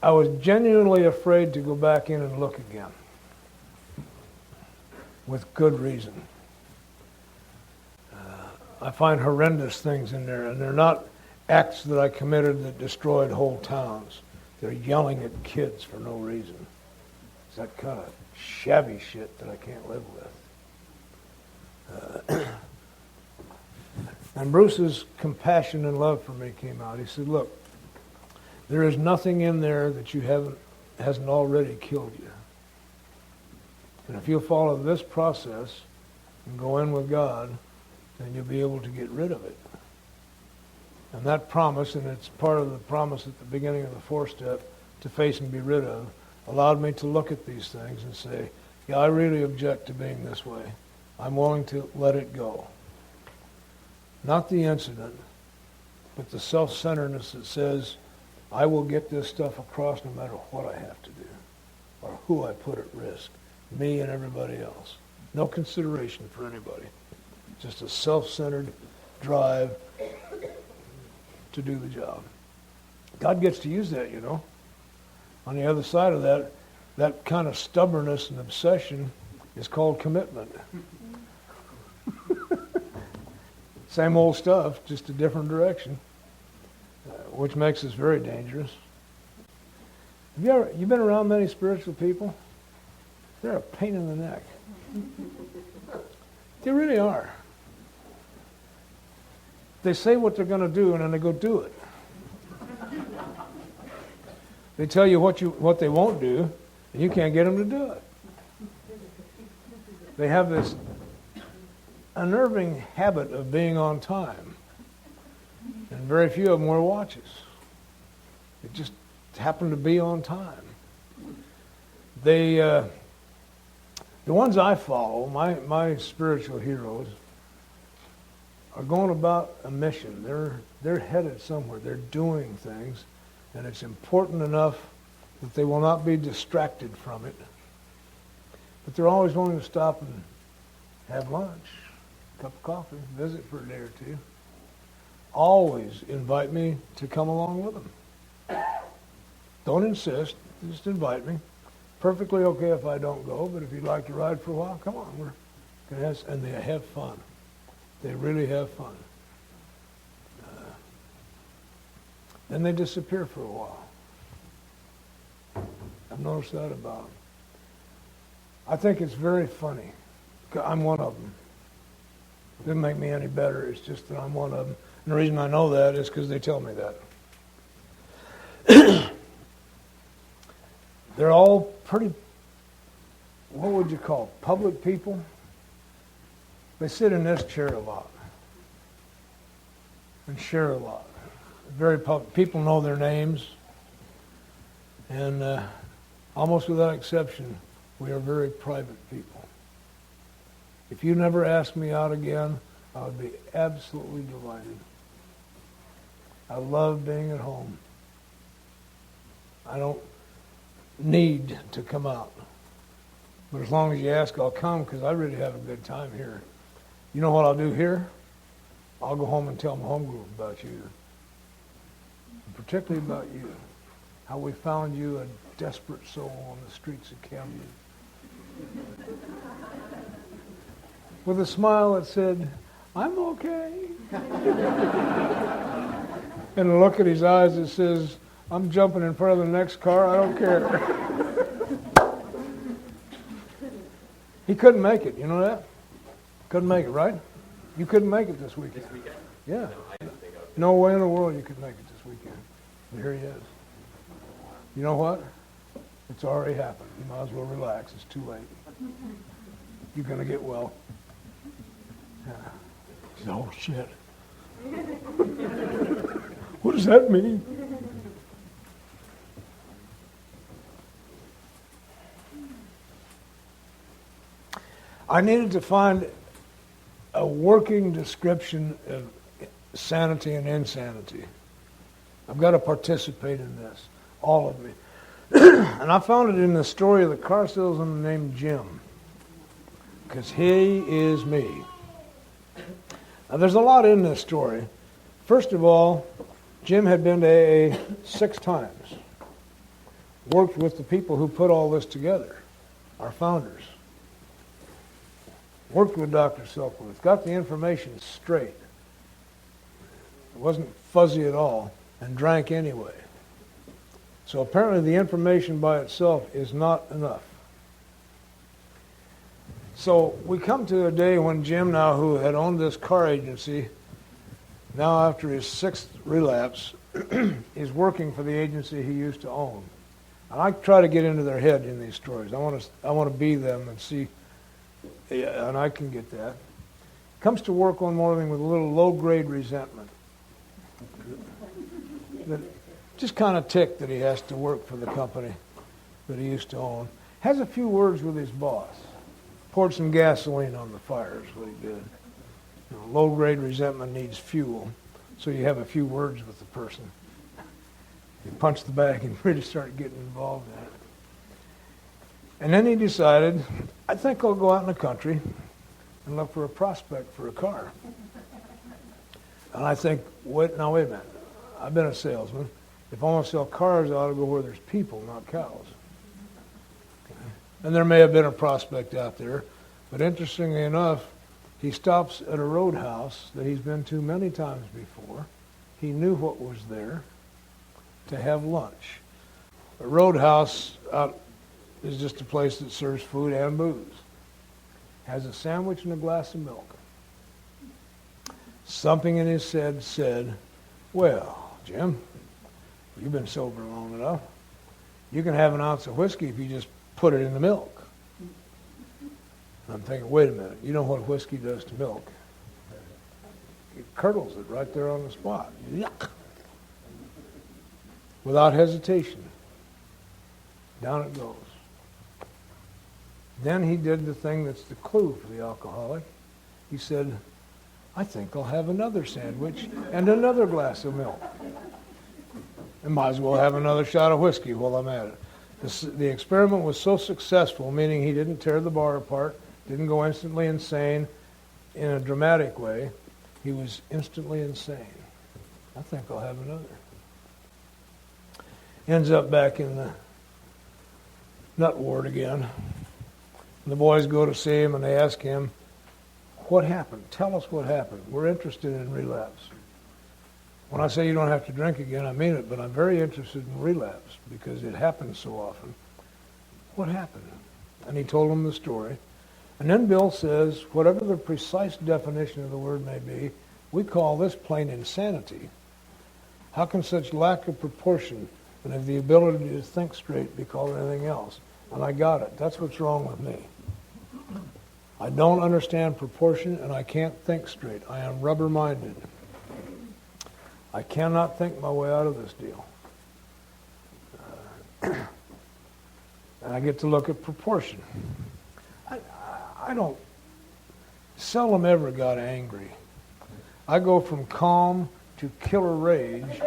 I was genuinely afraid to go back in and look again, with good reason. I find horrendous things in there, and they're not acts that I committed that destroyed whole towns. They're yelling at kids for no reason. It's that kind of shabby shit that I can't live with. And Bruce's compassion and love for me came out. He said, look, there is nothing in there that hasn't already killed you. And if you'll follow this process and go in with God, then you'll be able to get rid of it. And that promise, and it's part of the promise at the beginning of the 4th step, to face and be rid of, allowed me to look at these things and say, yeah, I really object to being this way. I'm willing to let it go. Not the incident, but the self-centeredness that says, I will get this stuff across no matter what I have to do or who I put at risk, me and everybody else. No consideration for anybody. just a self-centered drive to do the job. God gets to use that, you know. On the other side of that, that kind of stubbornness and obsession is called commitment. Same old stuff, just a different direction, which makes us very dangerous. You been around many spiritual people? They're a pain in the neck. They really are. They say what they're going to do, and then they go do it. They tell you what they won't do, and you can't get them to do it. They have this unnerving habit of being on time, and very few of them wear watches. They just happen to be on time. The ones I follow, my spiritual heroes, are going about a mission. They're headed somewhere. They're doing things, and it's important enough that they will not be distracted from it. But they're always willing to stop and have lunch, a cup of coffee, visit for a day or two. Always invite me to come along with them. Don't insist, just invite me. Perfectly okay if I don't go, but if you'd like to ride for a while, come on. We're gonna have, and they have fun. They really have fun. Then they disappear for a while. I've noticed that about them. I think it's very funny. I'm one of them. It doesn't make me any better. It's just that I'm one of them. And the reason I know that is because they tell me that. They're all pretty, what would you call, public people? They sit in this chair a lot and share a lot. Very public. People know their names, and almost without exception, we are very private people. If you never asked me out again, I would be absolutely delighted. I love being at home. I don't need to come out. But as long as you ask, I'll come, because I really have a good time here. You know what I'll do here? I'll go home and tell my home group about you. And particularly about you. How we found you a desperate soul on the streets of Camden. With a smile that said, I'm okay. And a look at his eyes that says, I'm jumping in front of the next car, I don't care. He couldn't make it, you know that? Couldn't make it, right? You couldn't make it this weekend. This weekend? Yeah. No, I didn't think I was. No way in the world you could make it this weekend. And here he is. You know what? It's already happened. You might as well relax. It's too late. You're going to get well. Yeah. He said, oh, shit. What does that mean? I needed to find a working description of sanity and insanity. I've got to participate in this, all of me. And I found it in the story of the car salesman named Jim, because he is me. Now, there's a lot in this story. First of all, Jim had been to AA 6 times, worked with the people who put all this together, our founders. Worked with Dr. Silkworth, got the information straight. It wasn't fuzzy at all, and drank anyway. So apparently the information by itself is not enough. So we come to a day when Jim now, who had owned this car agency, now after his 6th relapse, is working for the agency he used to own. And I try to get into their head in these stories. I want to be them and see. Yeah, and I can get that. Comes to work one morning with a little low-grade resentment. That just kind of ticked that he has to work for the company that he used to own. Has a few words with his boss. Poured some gasoline on the fire is what he did. You know, low-grade resentment needs fuel, so you have a few words with the person. You punch the bag and really start getting involved in it. And then he decided, I think I'll go out in the country, and look for a prospect for a car. And I think, wait a minute. I've been a salesman. If I want to sell cars, I ought to go where there's people, not cows. Okay. And there may have been a prospect out there, but interestingly enough, he stops at a roadhouse that he's been to many times before. He knew what was there to have lunch. A roadhouse is just a place that serves food and booze. Has a sandwich and a glass of milk. Something in his head said, well, Jim, you've been sober long enough. You can have an ounce of whiskey if you just put it in the milk. I'm thinking, wait a minute, you know what whiskey does to milk? It curdles it right there on the spot. Yuck. Without hesitation, down it goes. Then he did the thing that's the clue for the alcoholic. He said, I think I'll have another sandwich and another glass of milk. And might as well have another shot of whiskey while I'm at it. The experiment was so successful, meaning he didn't tear the bar apart, didn't go instantly insane in a dramatic way. He was instantly insane. I think I'll have another. Ends up back in the nut ward again. And the boys go to see him and they ask him, what happened? Tell us what happened. We're interested in relapse. When I say you don't have to drink again, I mean it, but I'm very interested in relapse because it happens so often. What happened? And he told them the story. And then Bill says, whatever the precise definition of the word may be, we call this plain insanity. How can such lack of proportion and of the ability to think straight be called anything else? And I got it. That's what's wrong with me. I don't understand proportion and I can't think straight. I am rubber-minded. I cannot think my way out of this deal. And I get to look at proportion. I don't seldom ever got angry. I go from calm to killer rage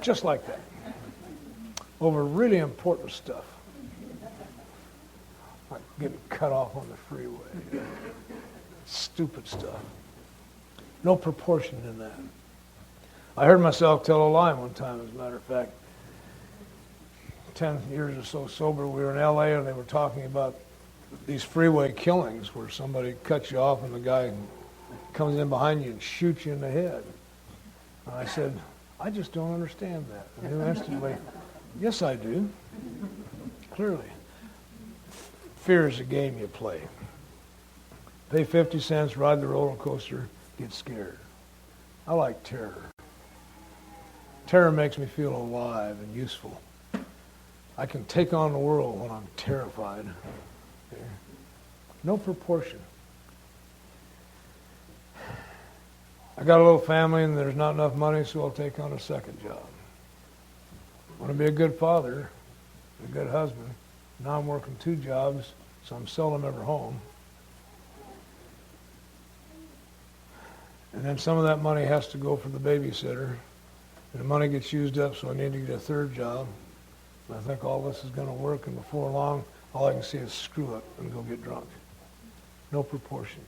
just like that over really important stuff. Like getting cut off on the freeway. Stupid stuff. No proportion in that. I heard myself tell a lie one time, as a matter of fact. 10 years or so sober, we were in L.A. and they were talking about these freeway killings where somebody cuts you off and the guy comes in behind you and shoots you in the head. And I said, I just don't understand that. And he instantly, yes, I do. Clearly. Fear is a game you play. Pay 50 cents, ride the roller coaster, get scared. I like terror. Terror makes me feel alive and useful. I can take on the world when I'm terrified. Okay. No proportion. I got a little family and there's not enough money, so I'll take on a second job. I want to be a good father, a good husband. Now I'm working 2 jobs, so I'm seldom ever home. And then some of that money has to go for the babysitter. And the money gets used up, so I need to get a 3rd job. And I think all this is going to work, and before long, all I can see is screw it and go get drunk. No proportion.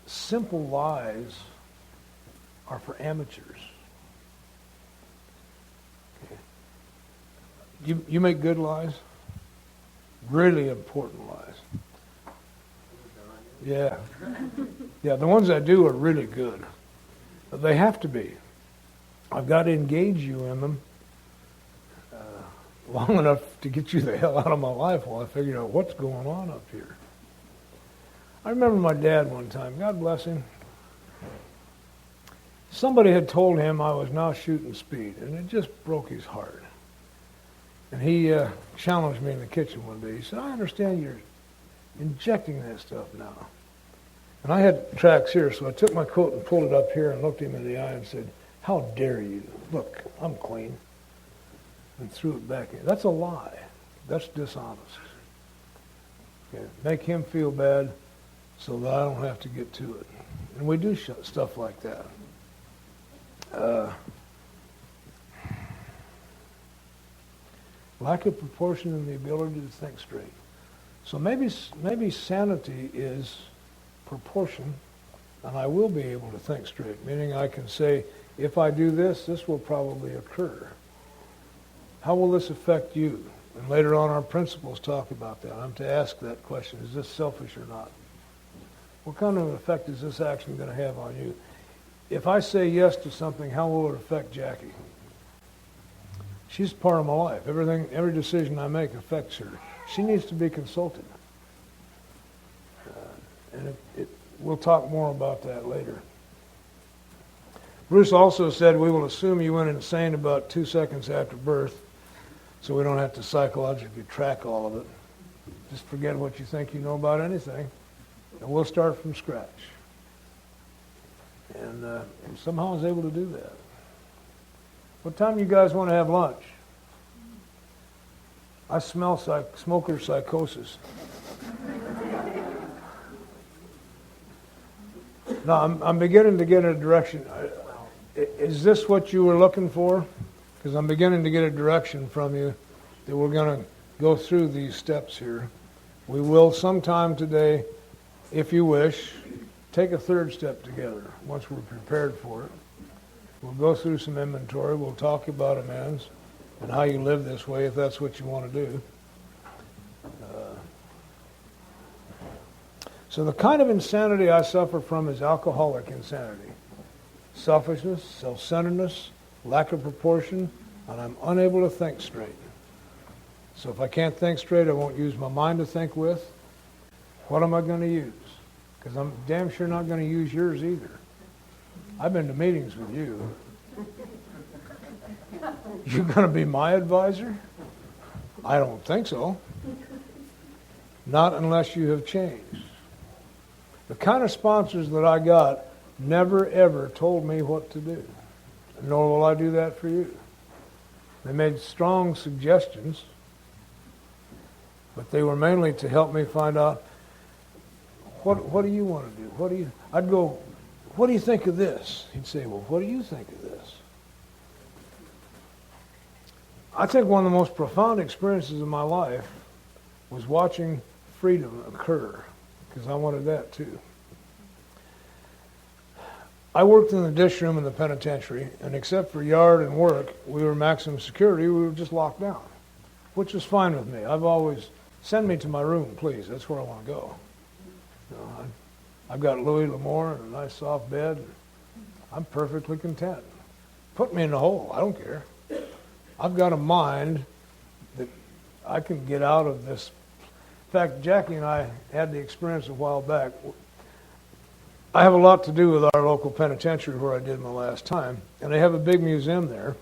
Simple lies are for amateurs. Okay. You make good lies? Really important lies. Yeah. Yeah, the ones I do are really good. But they have to be. I've got to engage you in them long enough to get you the hell out of my life while I figure out what's going on up here. I remember my dad one time, God bless him. Somebody had told him I was now shooting speed, and it just broke his heart. And he challenged me in the kitchen one day. He said, I understand you're injecting that stuff now. And I had tracks here, so I took my coat and pulled it up here and looked him in the eye and said, how dare you? Look, I'm clean. And threw it back in. That's a lie. That's dishonest. Okay. Make him feel bad so that I don't have to get to it. And we do stuff like that. Lack of proportion in the ability to think straight. So maybe sanity is proportion, and I will be able to think straight, meaning I can say, if I do this, this will probably occur. How will this affect you? And later on our principles talk about that. I'm to ask that question, is this selfish or not? What kind of effect is this action going to have on you? If I say yes to something, how will it affect Jackie? She's part of my life. Every decision I make affects her. She needs to be consulted. And we'll talk more about that later. Bruce also said we will assume you went insane about 2 seconds after birth, so we don't have to psychologically track all of it. Just forget what you think you know about anything, and we'll start from scratch. And somehow I was able to do that. What time you guys want to have lunch? I smell smoker psychosis. Now, I'm beginning to get a direction. Is this what you were looking for? Because I'm beginning to get a direction from you that we're going to go through these steps here. We will sometime today, if you wish, take a third step together once we're prepared for it. We'll go through some inventory. We'll talk about amends and how you live this way if that's what you want to do. So the kind of insanity I suffer from is alcoholic insanity. Selfishness, self-centeredness, lack of proportion, and I'm unable to think straight. So if I can't think straight, I won't use my mind to think with. What am I going to use? Because I'm damn sure not going to use yours either. I've been to meetings with you. You're going to be my advisor? I don't think so. Not unless you have changed. The kind of sponsors that I got never ever told me what to do. Nor will I do that for you. They made strong suggestions, but they were mainly to help me find out what do you want to do? I'd go, what do you think of this? He'd say, well, what do you think of this? I think one of the most profound experiences of my life was watching freedom occur, because I wanted that too. I worked in the dish room in the penitentiary, and except for yard and work, we were maximum security, we were just locked down, which was fine with me. I've always, send me to my room, please, that's where I want to go. You know, I've got Louis L'Amour and a nice soft bed. I'm perfectly content. Put me in the hole, I don't care. I've got a mind that I can get out of this. In fact, Jackie and I had the experience a while back. I have a lot to do with our local penitentiary where I did my last time, and they have a big museum there.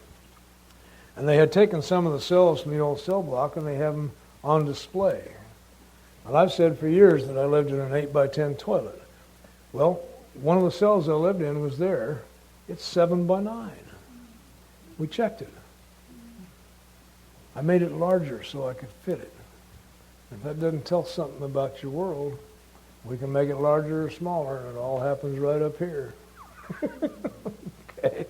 And they had taken some of the cells from the old cell block and they have them on display. And I've said for years that I lived in an 8x10 toilet. Well, one of the cells I lived in was there. It's 7x9. We checked it. I made it larger so I could fit it. If that doesn't tell something about your world, we can make it larger or smaller, and it all happens right up here. Okay.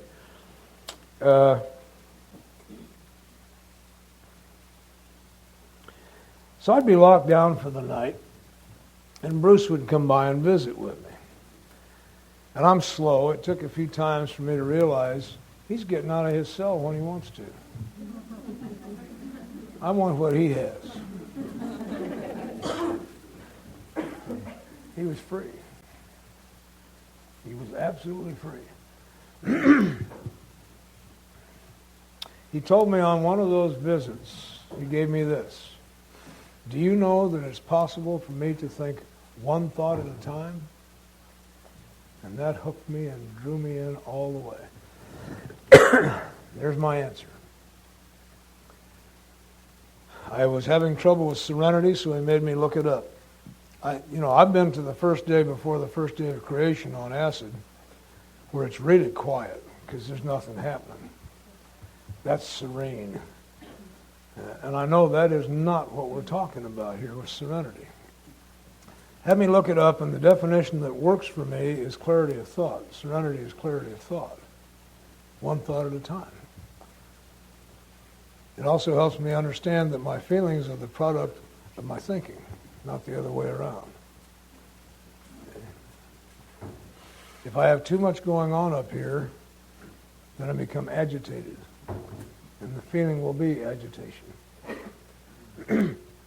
So I'd be locked down for the night, and Bruce would come by and visit with me. And I'm slow. It took a few times for me to realize he's getting out of his cell when he wants to. I want what he has. He was free. He was absolutely free. He told me on one of those visits, he gave me this. Do you know that it's possible for me to think one thought at a time? And that hooked me and drew me in all the way. There's my answer. I was having trouble with serenity, so he made me look it up. I've been to the first day before the first day of creation on acid, where it's really quiet because there's nothing happening. That's serene. And I know that is not what we're talking about here with serenity. Have me look it up, and the definition that works for me is clarity of thought. Serenity is clarity of thought. One thought at a time. It also helps me understand that my feelings are the product of my thinking. not the other way around. If I have too much going on up here, then I become agitated. And the feeling will be agitation.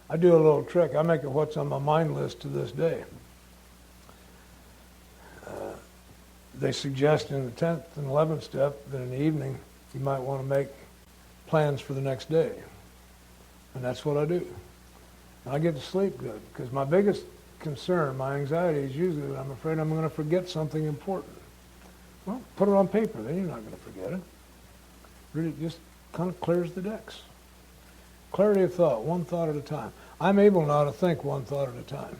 I do a little trick. I make it what's on my mind list to this day. They suggest in the 10th and 11th step that in the evening you might want to make plans for the next day. And that's what I do. And I get to sleep good because my biggest concern, my anxiety is usually that I'm afraid I'm going to forget something important. Well, put it on paper, then you're not going to forget it. Really just kind of clears the decks. Clarity of thought, one thought at a time. I'm able now to think one thought at a time.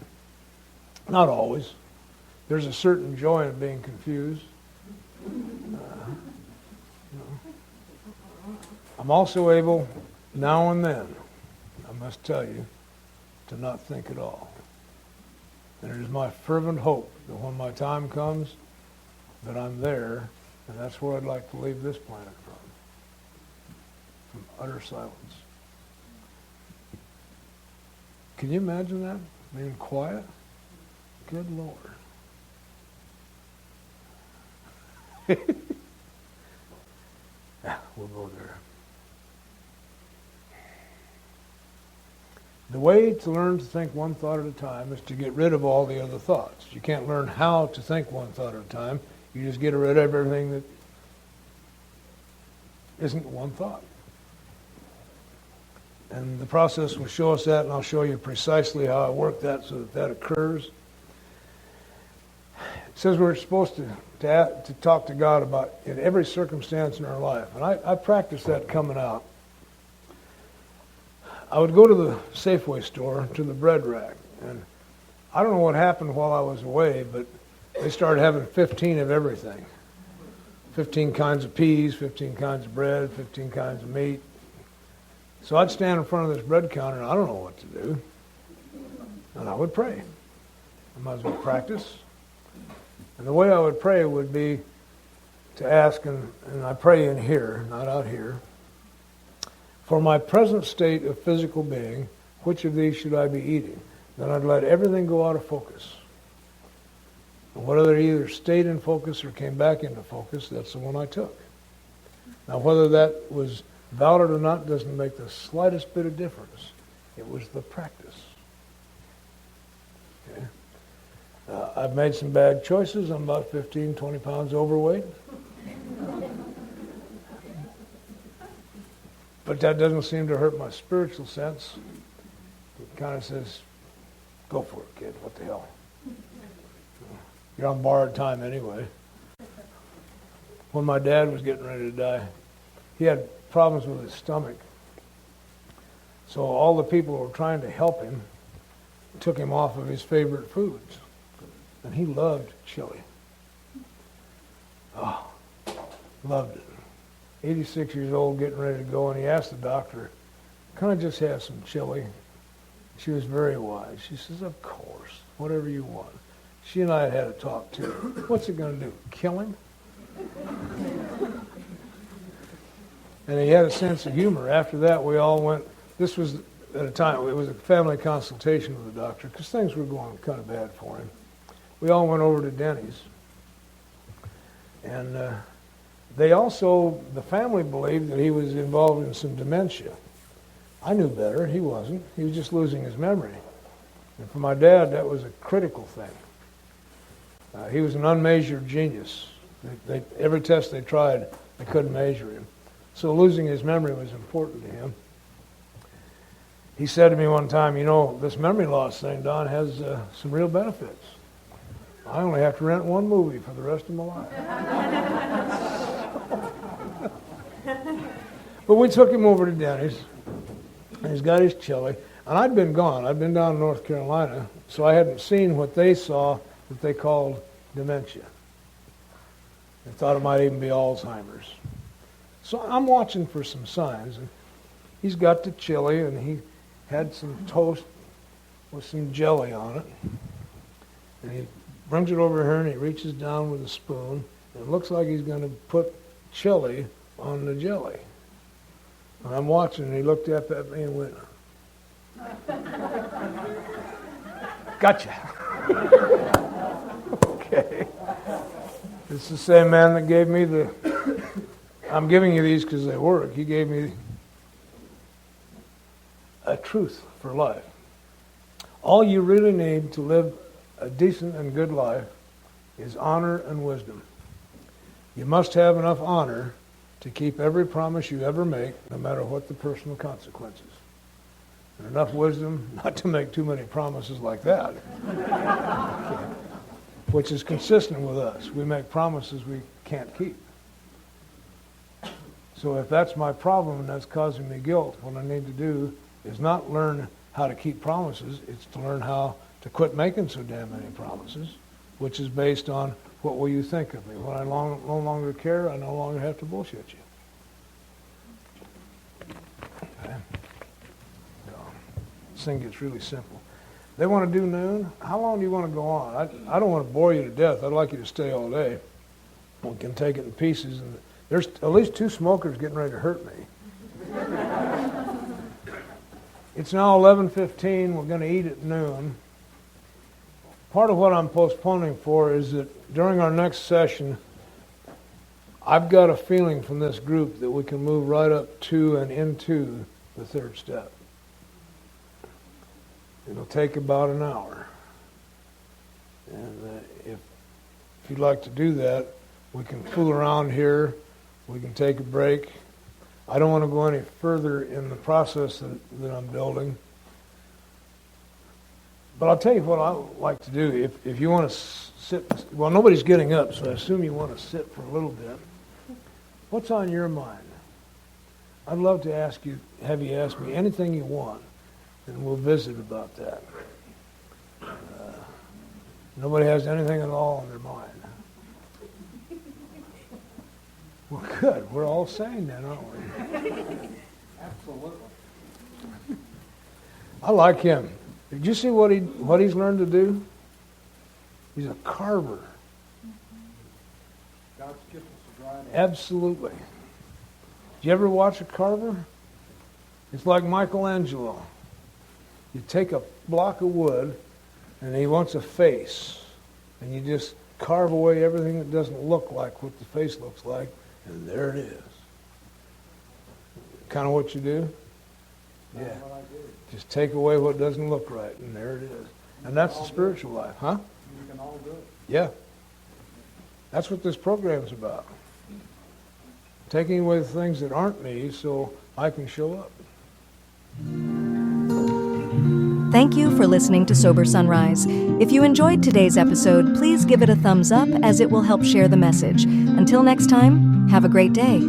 Not always. There's a certain joy in being confused. I'm also able, now and then, I must tell you, to not think at all. And it is my fervent hope that when my time comes, that I'm there, and that's where I'd like to leave this planet from utter silence. Can you imagine that? Being quiet? Good Lord. Yeah, we'll go there. The way to learn to think one thought at a time is to get rid of all the other thoughts. You can't learn how to think one thought at a time. You just get rid of everything that isn't one thought. And the process will show us that, and I'll show you precisely how I work that so that that occurs. It says we're supposed to talk to God about in every circumstance in our life. And I practiced that coming out. I would go to the Safeway store, to the bread rack, and I don't know what happened while I was away, but they started having 15 of everything. 15 kinds of peas, 15 kinds of bread, 15 kinds of meat. So I'd stand in front of this bread counter, and I don't know what to do. And I would pray. I might as well practice. And the way I would pray would be to ask, and I pray in here, not out here, for my present state of physical being, which of these should I be eating? Then I'd let everything go out of focus. And whether it either stayed in focus or came back into focus, that's the one I took. Now whether that was valid or not doesn't make the slightest bit of difference. It was the practice. Okay? I've made some bad choices. I'm about 15, 20 pounds overweight. But that doesn't seem to hurt my spiritual sense. It kind of says, go for it, kid. What the hell? You're on borrowed time anyway. When my dad was getting ready to die, he had problems with his stomach. So all the people who were trying to help him took him off of his favorite foods. And he loved chili. Oh, loved it. 86 years old, getting ready to go, and he asked the doctor, can I just have some chili? She was very wise. She says, of course, whatever you want. She and I had a talk too. What's it going to do, kill him? And he had a sense of humor. After that, we all went, this was at a time, it was a family consultation with the doctor, because things were going kind of bad for him. We all went over to Denny's. And the family believed that he was involved in some dementia. I knew better. He wasn't. He was just losing his memory. And for my dad, that was a critical thing. He was an unmeasured genius. Every test they tried, they couldn't measure him. So losing his memory was important to him. He said to me one time, this memory loss thing, Don, has some real benefits. I only have to rent one movie for the rest of my life. But we took him over to Denny's, and he's got his chili. And I'd been gone. I'd been down in North Carolina, so I hadn't seen what they saw that they called dementia. They thought it might even be Alzheimer's. So I'm watching for some signs, and he's got the chili, and he had some toast with some jelly on it. And he brings it over here, and he reaches down with a spoon, and it looks like he's going to put chili on the jelly. And I'm watching, and he looked up at me and went, Gotcha. Okay. It's the same man that gave me I'm giving you these because they work. He gave me a truth for life. All you really need to live a decent and good life is honor and wisdom. You must have enough honor to keep every promise you ever make, no matter what the personal consequences. And enough wisdom not to make too many promises like that. Which is consistent with us. We make promises we can't keep. So if that's my problem and that's causing me guilt, what I need to do is not learn how to keep promises, it's to learn how to quit making so damn many promises, which is based on what will you think of me. When I no longer care, I no longer have to bullshit you. Okay? So, this thing gets really simple. They want to do noon. How long do you want to go on? I don't want to bore you to death. I'd like you to stay all day. We can take it in pieces. And there's at least 2 smokers getting ready to hurt me. It's now 11:15. We're going to eat at noon. Part of what I'm postponing for is that during our next session, I've got a feeling from this group that we can move right up to and into the third step. It'll take about an hour. And if you'd like to do that, we can fool around here. We can take a break. I don't want to go any further in the process that I'm building. But I'll tell you what I like to do. If you want to sit, well, nobody's getting up, so I assume you want to sit for a little bit. What's on your mind? I'd love to have you ask me anything you want, and we'll visit about that. Nobody has anything at all on their mind. Well, good. We're all saying that, aren't we? Absolutely. I like him. Did you see what he's learned to do? He's a carver. God's gift us a dry day. Absolutely. Did you ever watch a carver? It's like Michelangelo. You take a block of wood, and he wants a face, and you just carve away everything that doesn't look like what the face looks like, and there it is. Kind of what you do? Yeah. What I do. Just take away what doesn't look right, and there it is. And that's the spiritual life, huh? We can all do it. Yeah. That's what this program's about. Taking away the things that aren't me so I can show up. Thank you for listening to Sober Sunrise. If you enjoyed today's episode, please give it a thumbs up as it will help share the message. Until next time, have a great day.